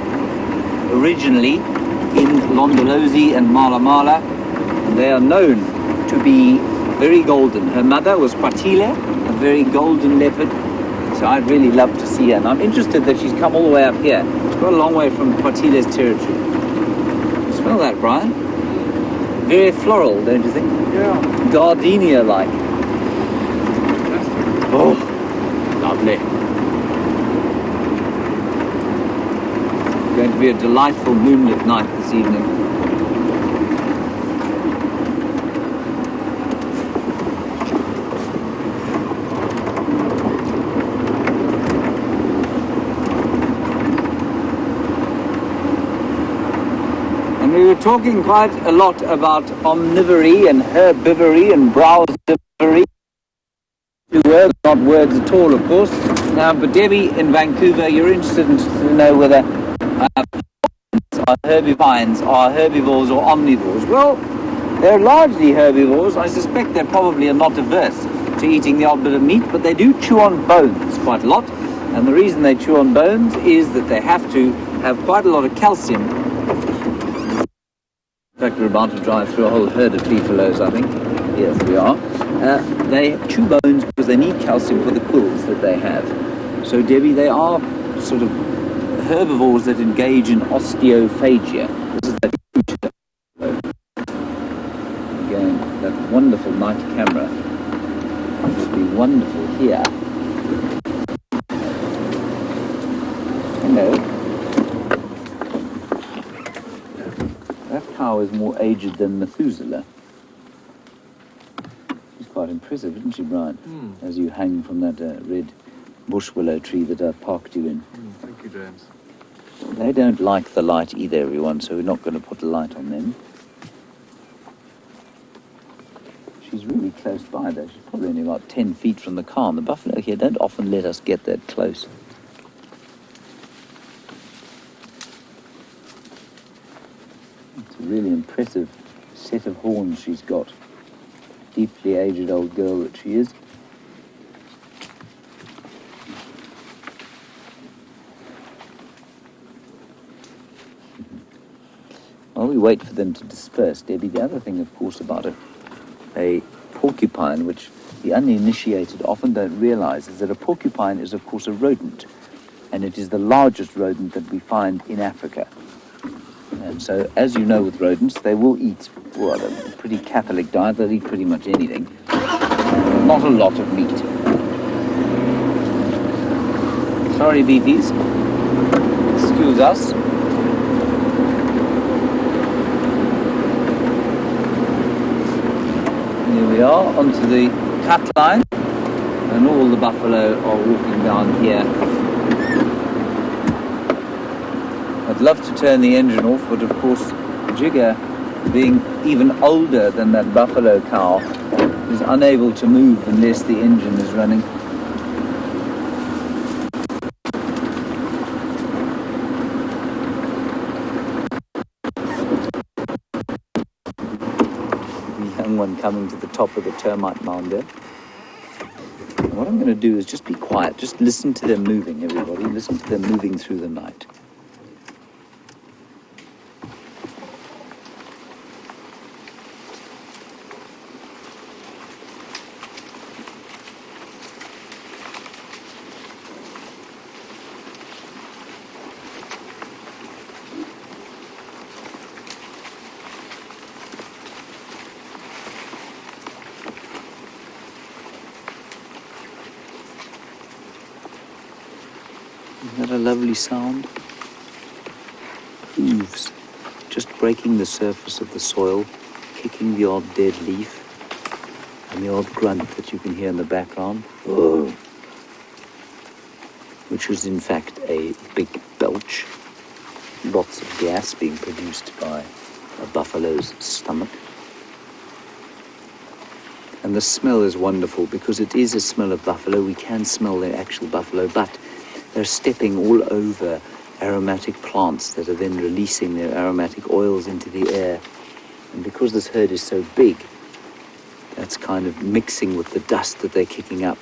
originally in Londolozi and Mala Mala, and they are known to be very golden. Her mother was Kwatile, a very golden leopard, so I'd really love to see her. And I'm interested that she's come all the way up here. She's got a long way from Kwatile's territory. Smell that, Brian? Very floral, don't you think? Yeah. Gardenia-like. Oh, lovely. It's going to be a delightful moonlit night this evening. We were talking quite a lot about omnivory and herbivory and browsivory. Two words, not words at all, of course. Now, but Debbie in Vancouver, you're interested to know whether herbivores are herbivores or omnivores. Well, they're largely herbivores. I suspect they probably are not averse to eating the odd bit of meat, but they do chew on bones quite a lot. And the reason they chew on bones is that they have to have quite a lot of calcium. In fact, we're about to drive through a whole herd of beefaloes, I think. Yes, we are. They chew bones because they need calcium for the quills that they have. So, Debbie, they are sort of herbivores that engage in osteophagia. This is that huge. Again, that wonderful night camera. It would be wonderful here. Hello. That cow is more aged than Methuselah. She's quite impressive, isn't she, Brian? As you hang from that red bush willow tree that I parked you in. Thank you, James. They don't like the light either, everyone, so we're not going to put a light on them. She's really close by, though. She's probably only about 10 feet from the car. And the buffalo here don't often let us get that close. It's a really impressive set of horns she's got. Deeply aged old girl that she is. While we wait for them to disperse, Debbie, the other thing, of course, about a porcupine, which the uninitiated often don't realize, is that a porcupine is, of course, a rodent. And it is the largest rodent that we find in Africa. And so, as you know with rodents, they will eat, well, a pretty Catholic diet. They'll eat pretty much anything. Not a lot of meat. Sorry, beefies. Excuse us. Here we are, onto the cut line. And all the buffalo are walking down here. I'd love to turn the engine off, but of course, Jigger, being even older than that buffalo cow, is unable to move unless the engine is running. The young one coming to the top of the termite mound there. And what I'm going to do is just be quiet, just listen to them moving, everybody. Listen to them moving through the night. Isn't that a lovely sound? Hooves, just breaking the surface of the soil, kicking the odd dead leaf, and the odd grunt that you can hear in the background, which is in fact a big belch, lots of gas being produced by a buffalo's stomach. And the smell is wonderful because it is a smell of buffalo. We can smell the actual buffalo, but they're stepping all over aromatic plants that are then releasing their aromatic oils into the air. And because this herd is so big, that's kind of mixing with the dust that they're kicking up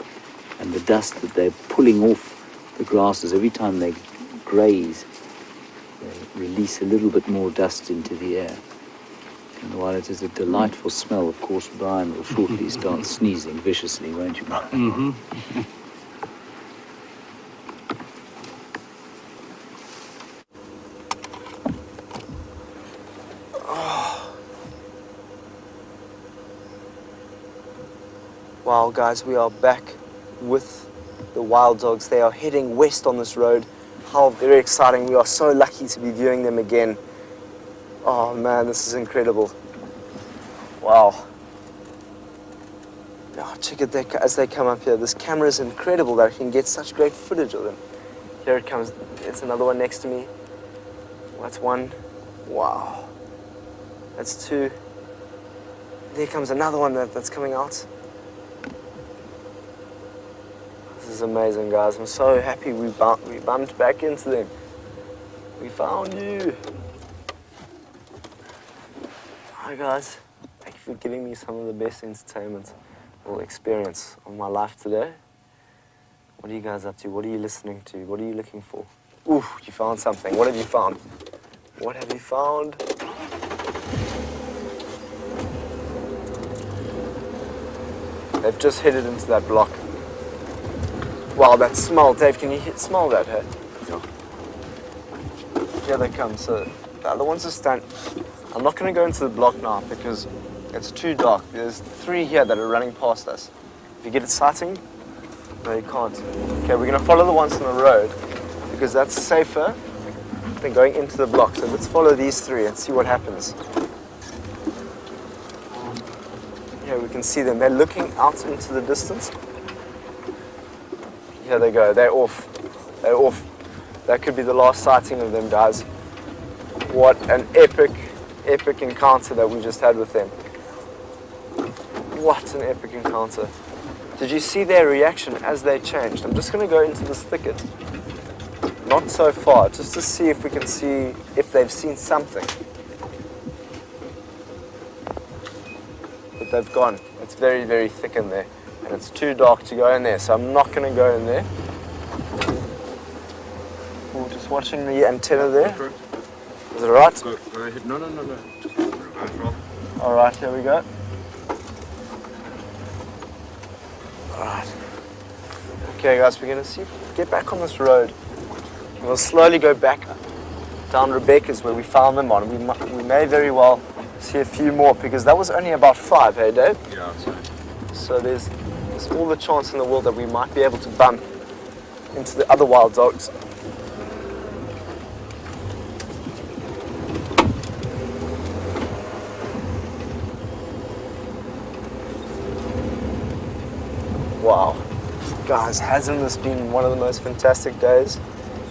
and the dust that they're pulling off the grasses. Every time they graze, they release a little bit more dust into the air. And while it is a delightful smell, of course, Brian will shortly start sneezing viciously, won't you, Brian? Mm-hmm. Wow, guys, we are back with the wild dogs. They are heading west on this road. How very exciting. We are so lucky to be viewing them again. Oh man, this is incredible. Wow. Oh, check it as they come up here. This camera is incredible that I can get such great footage of them. Here it comes. It's another one next to me. That's one. Wow. That's two. There comes another one that's coming out. This is amazing, guys. I'm so happy we bumped back into them. We found you. Hi, guys. Thank you for giving me some of the best entertainment or experience of my life today. What are you guys up to? What are you listening to? What are you looking for? Ooh, you found something. What have you found? What have you found? They've just headed into that block. Wow, that smell, Dave, can you smell that, hey? Yeah. Here they come, so the other ones are standing. I'm not going to go into the block now because it's too dark. There's three here that are running past us. If you get a sighting, no, you can't. Okay, we're going to follow the ones on the road because that's safer than going into the block. So let's follow these three and see what happens. Here we can see them. They're looking out into the distance. Here they go. They're off. They're off. That could be the last sighting of them, guys. What an epic encounter that we just had with them. What an epic encounter. Did you see their reaction as they changed? I'm just going to go into this thicket. Not so far, just to see if we can see if they've seen something. But they've gone. It's very, very thick in there. And it's too dark to go in there, so I'm not going to go in there. We're just watching the antenna there. Is it alright? Go ahead. No. Just reverse roll. Alright, here we go. Alright. Okay, guys, we're going to see if we can get back on this road. We'll slowly go back down Rebecca's where we found them on. We may very well see a few more because that was only about 5, hey, Dave? Yeah, I'd say. So there's all the chance in the world that we might be able to bump into the other wild dogs. Wow. Guys, hasn't this been one of the most fantastic days?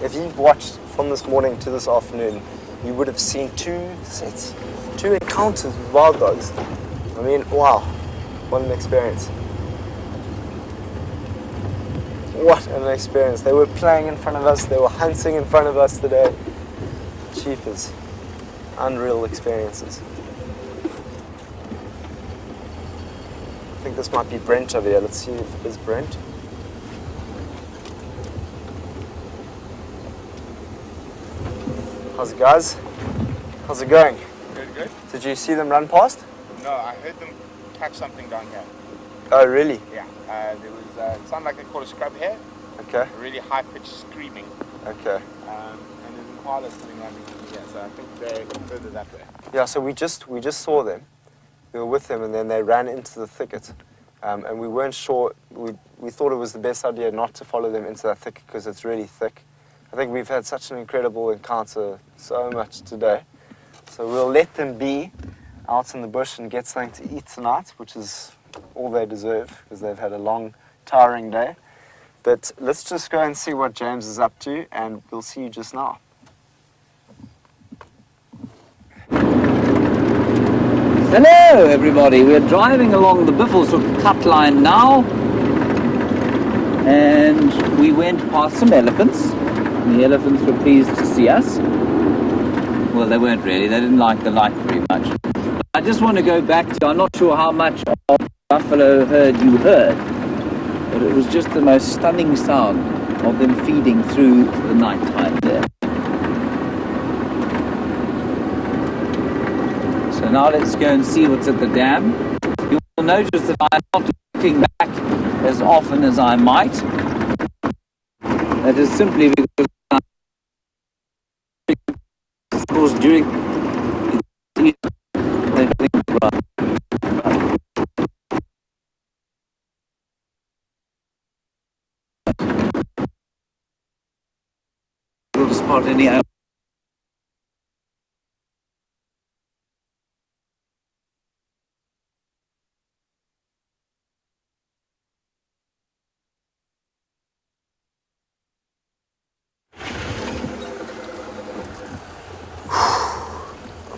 If you've watched from this morning to this afternoon, you would have seen 2 encounters with wild dogs. I mean, wow, what an experience. What an experience. They were playing in front of us, they were hunting in front of us today. Jeepers. Unreal experiences. I think this might be Brent over here. Let's see if it is Brent. How's it, guys? How's it going? Good. Did you see them run past? No, I heard them catch something down here. Oh, really? Yeah. There was, it sounded like they caught a scrub hare. Okay. A really high-pitched screaming. Okay. And then impalas coming running from here. So I think they're further that way. Yeah, so we just saw them. We were with them and then they ran into the thicket. And we weren't sure, we thought it was the best idea not to follow them into that thicket because it's really thick. I think we've had such an incredible encounter so much today. So we'll let them be out in the bush and get something to eat tonight, which is all they deserve because they've had a long, tiring day. But let's just go and see what James is up to and we'll see you just now. Hello everybody, we're driving along the Biffleshoek cut line now and and we went past some elephants. And the elephants were pleased to see us. Well, they weren't really. They didn't like the light very much. But I just want to go back to, I'm not sure how much of buffalo herd you heard, but it was just the most stunning sound of them feeding through the night time there. So now let's go and see what's at the dam. You will notice that I'm not looking back as often as I might. That is simply because of course during to spot any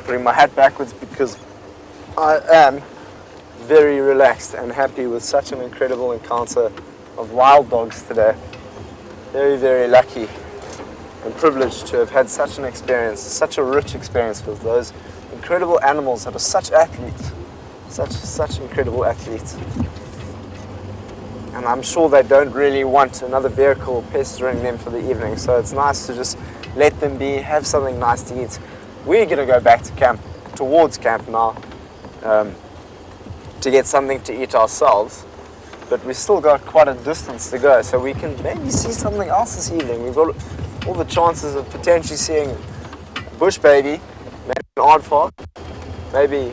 putting my hat backwards because I am very relaxed and happy with such an incredible encounter of wild dogs today. Very, very lucky and privileged to have had such an experience, such a rich experience with those incredible animals that are such athletes, such incredible athletes. And I'm sure they don't really want another vehicle pestering them for the evening, so it's nice to just let them be, have something nice to eat. We're going to go back to camp, towards camp now, to get something to eat ourselves. But we've still got quite a distance to go, so we can maybe see something else this evening. We've got all the chances of potentially seeing a bush baby, maybe an aardvark, maybe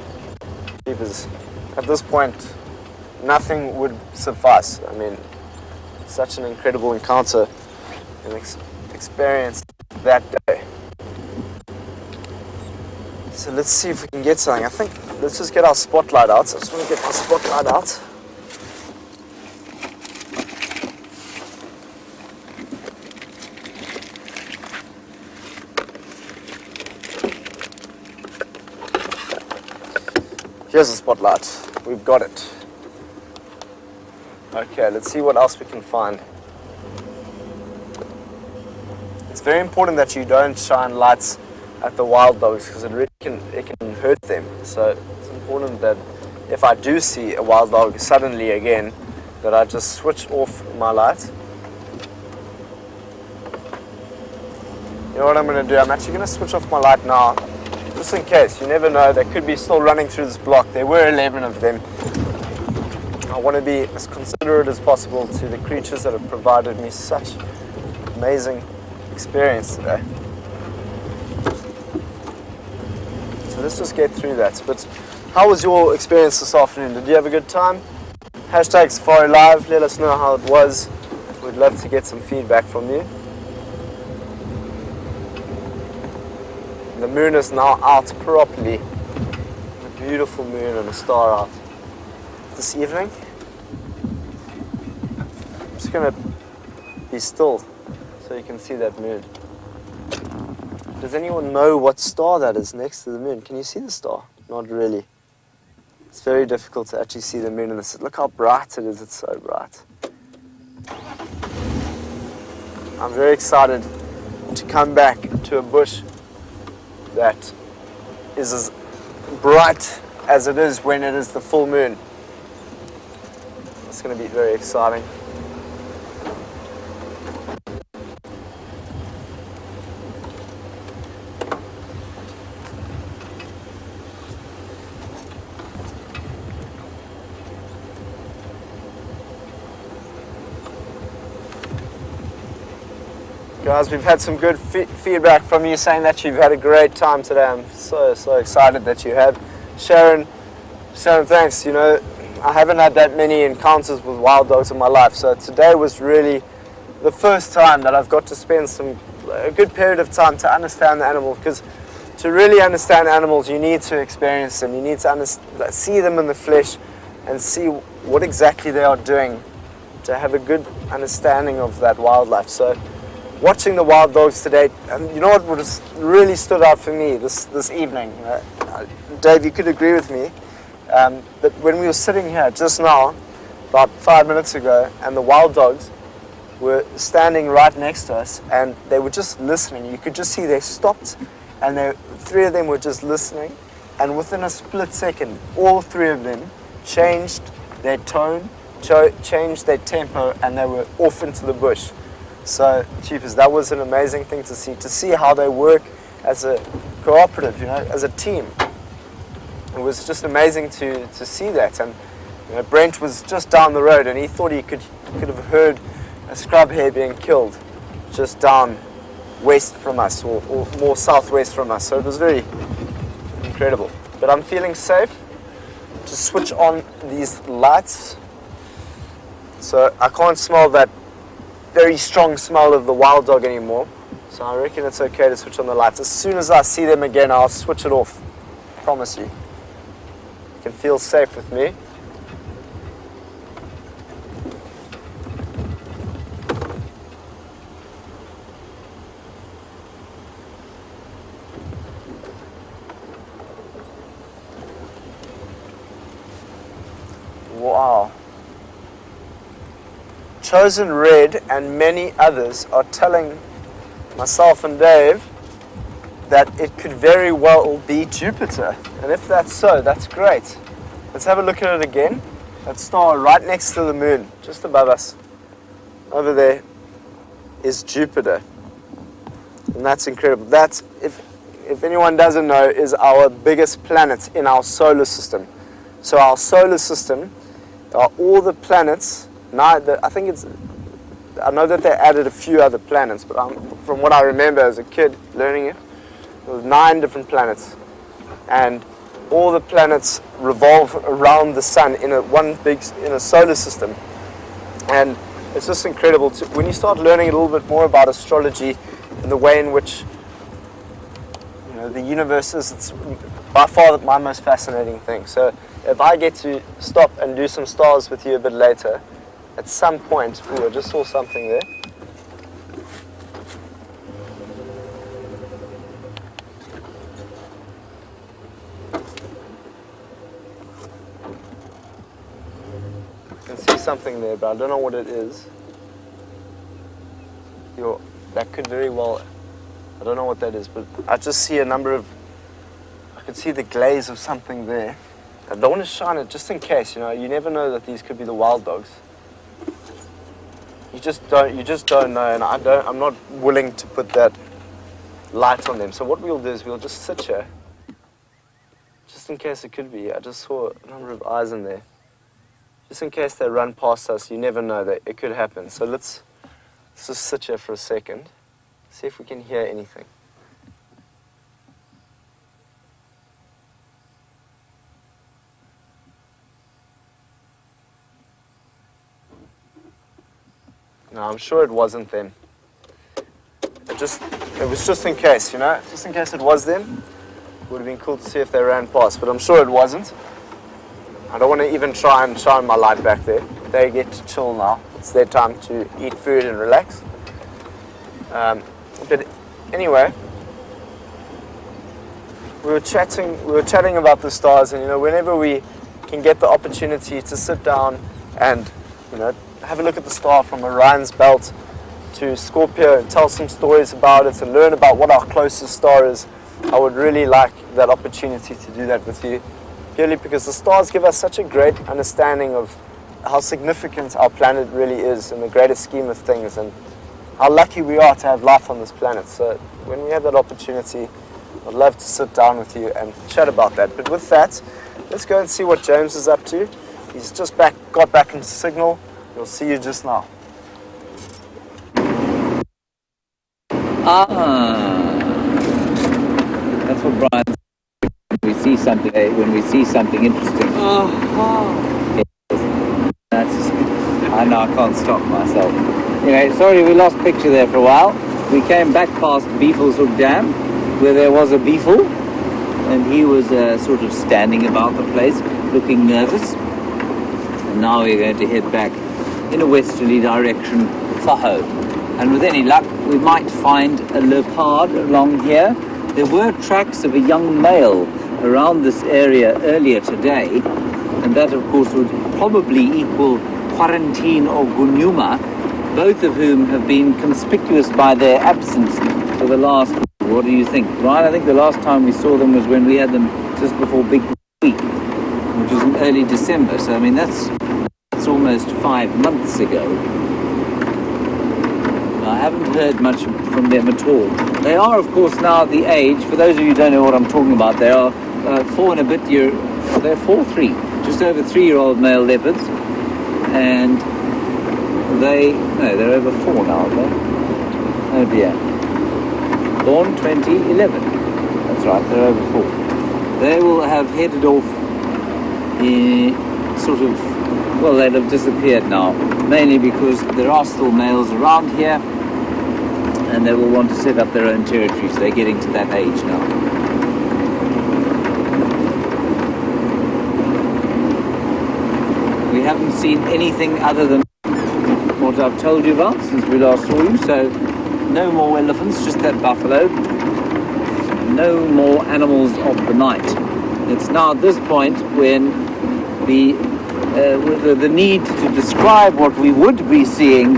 beavers. At this point, nothing would suffice. I mean, such an incredible encounter and experience that day. So let's see if we can get something. I think let's just get our spotlight out. So I just want to get my spotlight out. Here's the spotlight. We've got it. Okay, let's see what else we can find. It's very important that you don't shine lights at the wild dogs because it really can hurt them. So it's important that if I do see a wild dog suddenly again, that I just switch off my light. You know what I'm going to do? I'm actually going to switch off my light now, just in case. You never know, they could be still running through this block. There were 11 of them. I want to be as considerate as possible to the creatures that have provided me such amazing experience today. So let's just get through that. But how was your experience this afternoon? Did you have a good time? Hashtag Safari Live, let us know how it was. We'd love to get some feedback from you. The moon is now out properly. A beautiful moon and a star out this evening. I'm just going to be still so you can see that moon. Does anyone know what star that is next to the moon? Can you see the star? Not really. It's very difficult to actually see the moon in this. Look how bright it is. It's so bright. I'm very excited to come back to a bush that is as bright as it is when it is the full moon. It's going to be very exciting. Guys, we've had some good feedback from you saying that you've had a great time today. I'm so excited that you have. Sharon, thanks. You know, I haven't had that many encounters with wild dogs in my life, so today was really the first time that I've got to spend a good period of time to understand the animal, because to really understand animals, you need to experience them. You need to see them in the flesh and see what exactly they are doing to have a good understanding of that wildlife. So watching the wild dogs today, and you know what really stood out for me this evening, Dave, you could agree with me, that when we were sitting here just now, about 5 minutes ago, and the wild dogs were standing right next to us, and they were just listening. You could just see they stopped, and three of them were just listening, and within a split second, all three of them changed their tone, changed their tempo, and they were off into the bush. So, Chiefers, that was an amazing thing to see how they work as a cooperative, as a team. It was just amazing to see that. And Brent was just down the road, and he thought he could have heard a scrub hare being killed just down west from us, or more southwest from us. So it was very incredible. But I'm feeling safe to switch on these lights. So I can't smell that very strong smell of the wild dog anymore. So I reckon it's okay to switch on the lights. As soon as I see them again, I'll switch it off. I promise you. You can feel safe with me. Wow. Chosen Red and many others are telling myself and Dave that it could very well be Jupiter. And if that's so, that's great. Let's have a look at it again. That star right next to the moon, just above us. Over there is Jupiter. And that's incredible. That, if anyone doesn't know, is our biggest planet in our solar system. So our solar system are all the planets. Now, I know that they added a few other planets, but from what I remember as a kid learning it, there was 9 different planets. And all the planets revolve around the sun in a solar system. And it's just incredible. When you start learning a little bit more about astrology and the way in which the universe is, it's by far my most fascinating thing. So if I get to stop and do some stars with you a bit later, at some point, I just saw something there. I can see something there, but I don't know what it is. That could very well, I don't know what that is, but I just see I could see the glaze of something there. I don't want to shine it just in case, you never know that these could be the wild dogs. You just don't know, and I'm not willing to put that light on them. So what we'll do is we'll just sit here, just in case it could be. I just saw a number of eyes in there. Just in case they run past us, you never know, that it could happen. So let's just sit here for a second, see if we can hear anything. No, I'm sure it wasn't them. It was just in case, just in case it was them. It would have been cool to see if they ran past, but I'm sure it wasn't. I don't want to even try and shine my light back there. They get to chill now. It's their time to eat food and relax. But anyway, we were chatting about the stars, and whenever we can get the opportunity to sit down and have a look at the star from Orion's belt to Scorpio and tell some stories about it and learn about what our closest star is, I would really like that opportunity to do that with you, purely because the stars give us such a great understanding of how significant our planet really is in the greater scheme of things, and how lucky we are to have life on this planet. So when we have that opportunity, I'd love to sit down with you and chat about that. But with that, let's go and see what James is up to. He's just got back into signal. We'll see you just now. That's what Brian said. When we see something interesting. I know I can't stop myself. Anyway, sorry we lost picture there for a while. We came back past Beefleshoek Dam, where there was a beetle, and he was sort of standing about the place, looking nervous. And now we're going to head back in a westerly direction for home. And with any luck, we might find a leopard along here. There were tracks of a young male around this area earlier today, and that of course would probably equal Quarantine or Djuma, both of whom have been conspicuous by their absence for the last, what do you think? Right, I think the last time we saw them was when we had them just before Big Week, which was in early December. So, I mean, that's almost 5 months ago. I haven't heard much from them at all. They are, of course, now the age, for those of you who don't know what I'm talking about, they are 4 and a bit year, they're 3, just over 3-year-old male leopards, and they're over 4 now, aren't they? Oh dear. Born 2011. That's right, they're over 4. They will have headed off sort of, well, they'll have disappeared now, mainly because there are still males around here, and they will want to set up their own territory, so they're getting to that age now. We haven't seen anything other than what I've told you about since we last saw you, so no more elephants, just that buffalo. No more animals of the night. It's now at this point when the need to describe what we would be seeing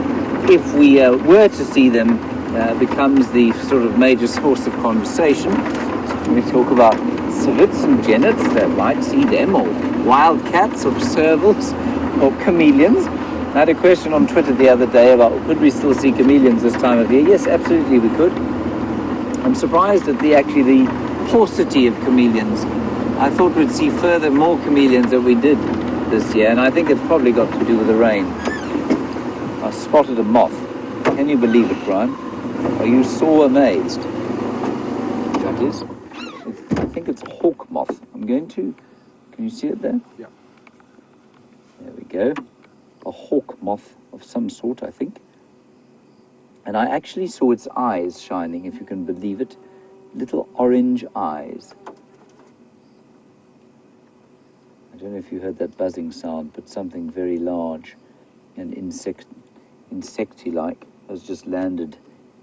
if we were to see them becomes the sort of major source of conversation. So we talk about civets and genets, that might see them, or wildcats, or servals, or chameleons. I had a question on Twitter the other day about could we still see chameleons this time of year? Yes, absolutely we could. I'm surprised at the paucity of chameleons. I thought we'd see more chameleons than we did this year, and I think it's probably got to do with the rain. I spotted a moth. Can you believe it, Brian? Are you so amazed? That is, I think it's a hawk moth. Can you see it there? Yeah. There we go. A hawk moth of some sort, I think. And I actually saw its eyes shining, if you can believe it. Little orange eyes. I don't know if you heard that buzzing sound, but something very large and insecty-like has just landed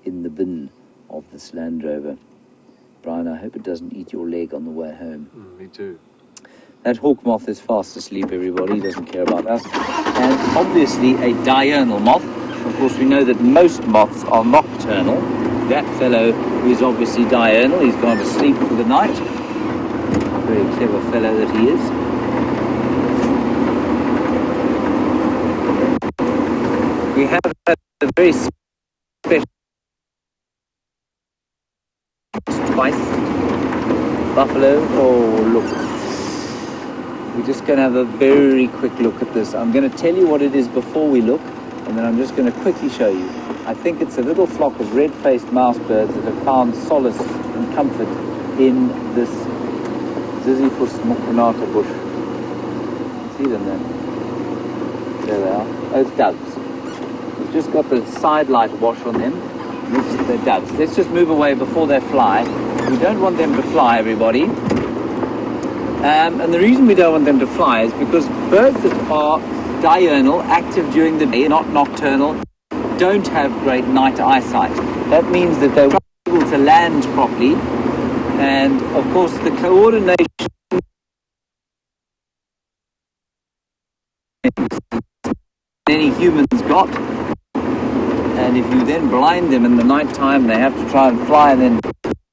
in the bin of this Land Rover. Brian, I hope it doesn't eat your leg on the way home. Me too. That hawk moth is fast asleep, everybody. He doesn't care about us. And obviously a diurnal moth. Of course, we know that most moths are nocturnal. That fellow is obviously diurnal. He's gone to sleep for the night. Very clever fellow that he is. We have a very special twice buffalo. Oh, look. We're just going to have a very quick look at this. I'm going to tell you what it is before we look, and then I'm just going to quickly show you. I think it's a little flock of red-faced mouse birds that have found solace and comfort in this Ziziphus mokonata bush. See them there? There they are. Oh, it's doves. We've just got the side light wash on them. They're doves. Let's just move away before they fly. We don't want them to fly, everybody. And the reason we don't want them to fly is because birds that are diurnal, active during the day, not nocturnal, don't have great night eyesight. That means that they're able to land properly, and of course the coordination any humans got, and if you then blind them in the night time, they have to try and fly and then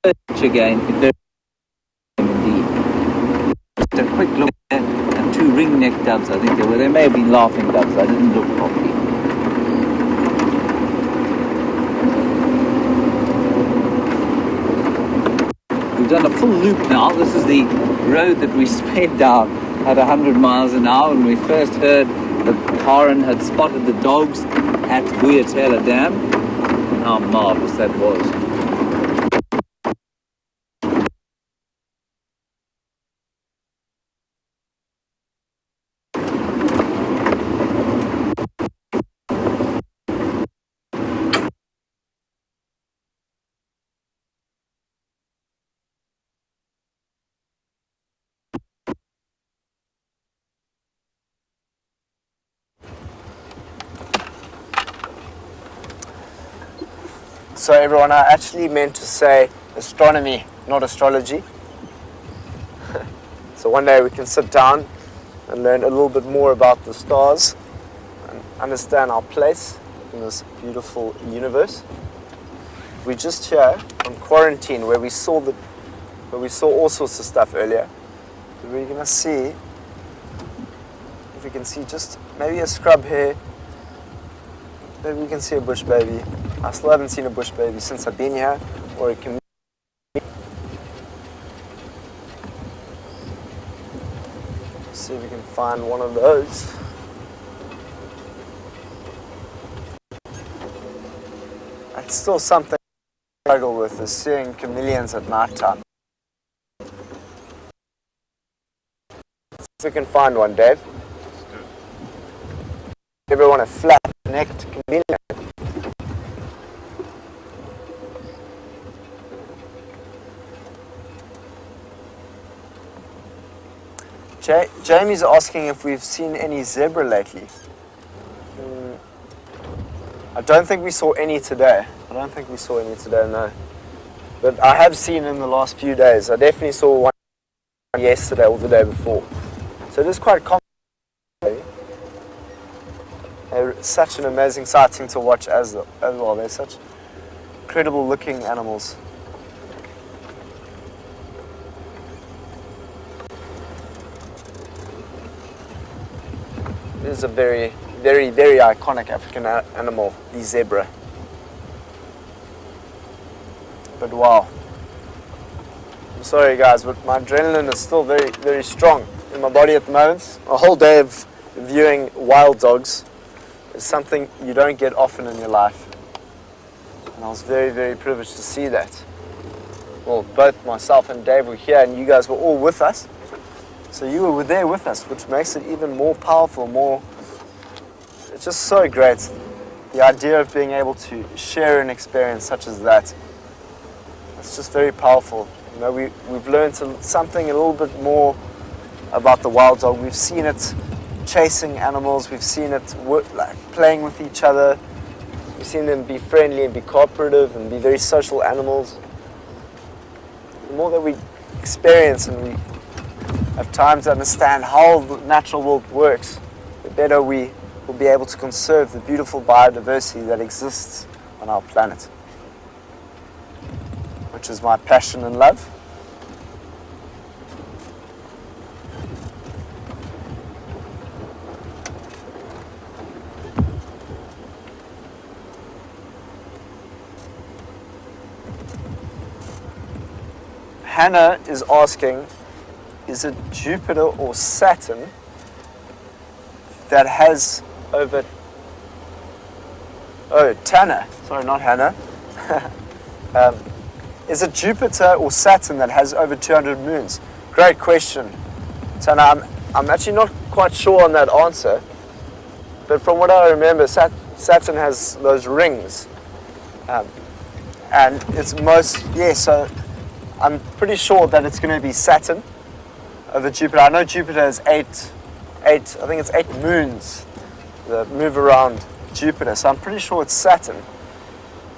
search again. Indeed. Just a quick look there, and 2 ring-necked doves, I think they were. They may have been laughing doves. I didn't look properly. We've done a full loop now. This is the road that we sped down at 100 miles an hour when we first heard that Karen had spotted the dogs at Buyatela Dam. How marvellous that was. So everyone, I actually meant to say astronomy, not astrology. So one day we can sit down and learn a little bit more about the stars and understand our place in this beautiful universe. We're just here on quarantine where we saw all sorts of stuff earlier. We're gonna see if we can see just maybe a scrub here. Maybe we can see a bush baby. I still haven't seen a bush baby since I've been here, or a community. See if we can find one of those. That's still something I struggle with, is seeing chameleons at night time. See if we can find one, Dave. Ever want a flat-necked chameleon? Jamie's asking if we've seen any zebra lately. I don't think we saw any today. No. But I have seen in the last few days. I definitely saw one yesterday or the day before. So it is quite common. They're such an amazing sighting to watch as well. They're such incredible looking animals. This is a very, very, very iconic African animal, the zebra. But wow. I'm sorry guys, but my adrenaline is still very, very strong in my body at the moment. A whole day of viewing wild dogs is something you don't get often in your life. And I was very, very privileged to see that. Well, both myself and Dave were here and you guys were all with us. So you were there with us, which makes it even more powerful, it's just so great. The idea of being able to share an experience such as that, it's just very powerful. You know, we've learned something a little bit more about the wild dog. We've seen it chasing animals, we've seen it playing with each other, we've seen them be friendly and be cooperative and be very social animals. The more that we experience and we have time to understand how the natural world works, the better we will be able to conserve the beautiful biodiversity that exists on our planet, which is my passion and love. Hannah is asking, is it Jupiter or Saturn that has over... Oh, Tana. Sorry, not Hannah. Is it Jupiter or Saturn that has over 200 moons? Great question, Tana. I'm actually not quite sure on that answer. But from what I remember, Saturn has those rings. And it's so I'm pretty sure that it's going to be Saturn over Jupiter. I know Jupiter has eight, I think it's 8 moons that move around Jupiter. So I'm pretty sure it's Saturn,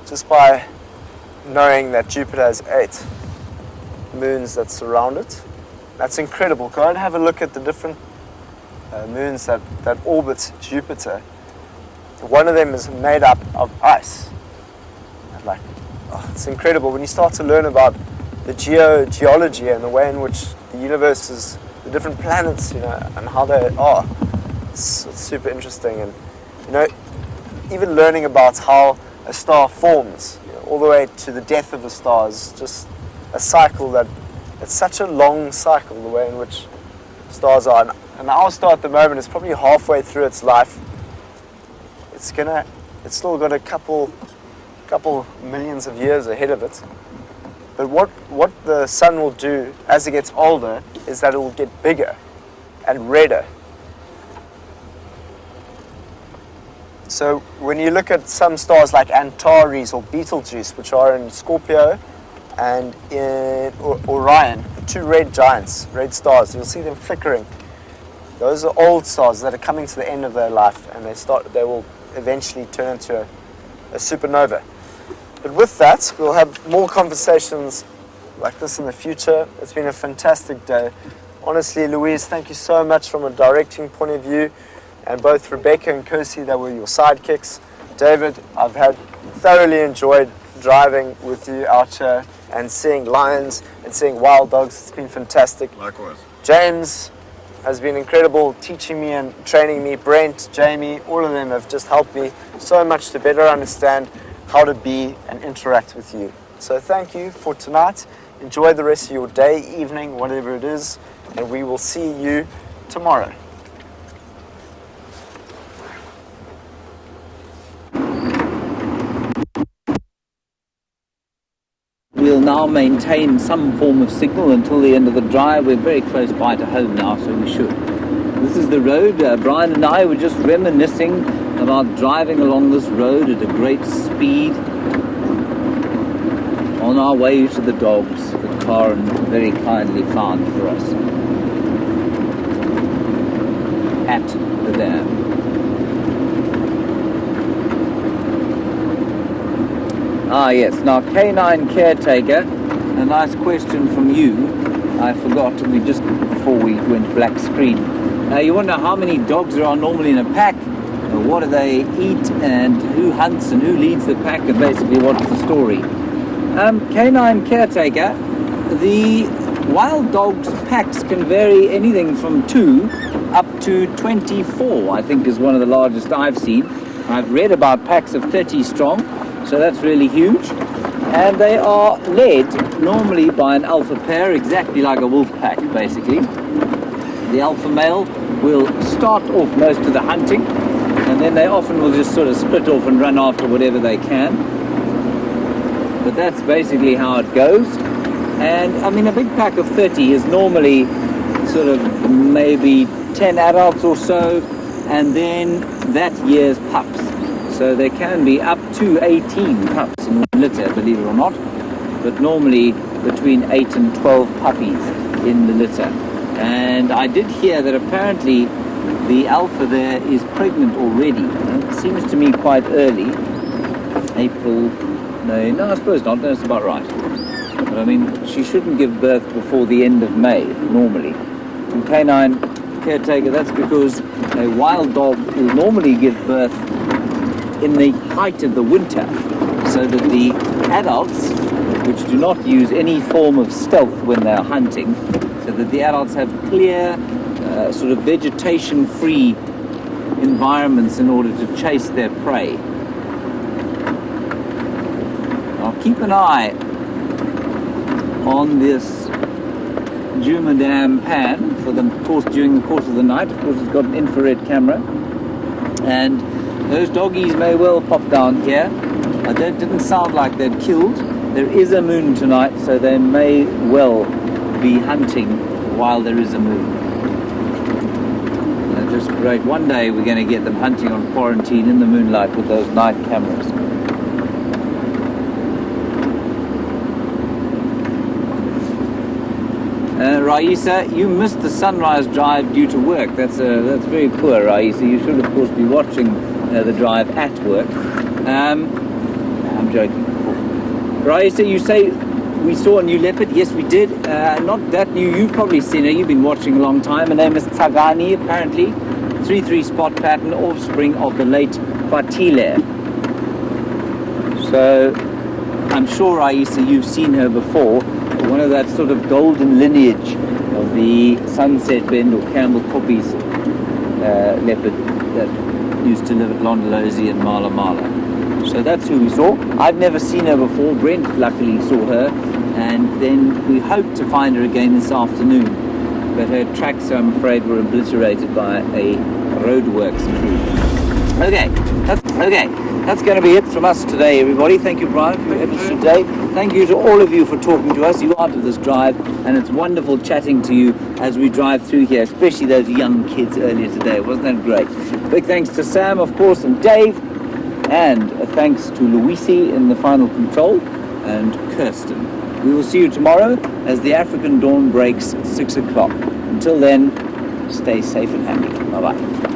just by knowing that Jupiter has 8 moons that surround it. That's incredible. Go and have a look at the different moons that orbit Jupiter. One of them is made up of ice. It's incredible when you start to learn about the geology and the way in which the universe is, the different planets, and how they are. It's super interesting. And even learning about how a star forms, all the way to the death of a star, is just a cycle it's such a long cycle, the way in which stars are. And our star at the moment is probably halfway through its life. It's still got a couple millions of years ahead of it. But what the sun will do as it gets older is that it will get bigger and redder. So when you look at some stars like Antares or Betelgeuse, which are in Scorpio and in Orion, the 2 red giants, red stars, you'll see them flickering. Those are old stars that are coming to the end of their life, and they will eventually turn into a supernova. But with that, we'll have more conversations like this in the future. It's been a fantastic day. Honestly, Louise, thank you so much from a directing point of view. And both Rebecca and Kirsty, that were your sidekicks. David, I've thoroughly enjoyed driving with you out here and seeing lions and seeing wild dogs. It's been fantastic. Likewise. James has been incredible teaching me and training me. Brent, Jamie, all of them have just helped me so much to better understand how to be and interact with you. So thank you for tonight. Enjoy the rest of your day, evening, whatever it is, and we will see you tomorrow. We'll now maintain some form of signal until the end of the drive. We're very close by to home now, so we should. This is the road. Brian and I were just reminiscing about driving along this road at a great speed on our way to the dogs that Karen very kindly found for us at the dam. Ah yes, now Canine Caretaker, a nice question from you. I forgot, just before we went black screen. You wonder how many dogs there are normally in a pack, what do they eat, and who hunts and who leads the pack, and basically what's the story. Canine Caretaker, the wild dogs packs can vary anything from 2 up to 24, I think is one of the largest I've seen. I've read about packs of 30 strong, so that's really huge. And they are led normally by an alpha pair, exactly like a wolf pack, basically. The alpha male will start off most of the hunting, and then they often will just sort of split off and run after whatever they can. But that's basically how it goes. And I mean, a big pack of 30 is normally sort of maybe 10 adults or so, and then that year's pups. So there can be up to 18 pups in one litter, believe it or not, but normally between 8 and 12 puppies in the litter. And I did hear that apparently the alpha there is pregnant already. It seems to me quite early. April, no, I suppose not, that's about right. But I mean, she shouldn't give birth before the end of May, normally. In Canine Caretaker, that's because a wild dog will normally give birth in the height of the winter, so that the adults, which do not use any form of stealth when they're hunting, so that the adults have clear, sort of vegetation-free environments in order to chase their prey. Now keep an eye on this Djuma Dam pan for the course during the course of the night. Of course, it's got an infrared camera, and those doggies may well pop down here. It didn't sound like they'd killed. There is a moon tonight, so they may well be hunting while there is a moon. Just great. One day we're going to get them hunting on quarantine in the moonlight with those night cameras. Raisa, you missed the sunrise drive due to work. That's very poor, Raisa. You should, of course, be watching the drive at work. I'm joking. Raisa, you say we saw a new leopard. Yes, we did. Not that new. You've probably seen her. You've been watching a long time. Her name is Tingana, apparently. 3-3 spot pattern, offspring of the late Fatile. So, I'm sure, Raisa, you've seen her before. One of that sort of golden lineage of the Sunset Bend or Campbell Koppies leopard that used to live at Londolozi and Mala Mala. So that's who we saw. I've never seen her before. Brent luckily saw her, and then we hope to find her again this afternoon. But her tracks, I'm afraid, were obliterated by a roadworks crew. Okay, that's going to be it from us today, everybody. Thank you, Brian, for your efforts today. Thank you to all of you for talking to us. You are to this drive, and it's wonderful chatting to you as we drive through here, especially those young kids earlier today. Wasn't that great? Big thanks to Sam, of course, and Dave, and a thanks to Luisi in the final control, and Kirsten. We will see you tomorrow as the African dawn breaks 6 o'clock. Until then, stay safe and happy. Bye-bye.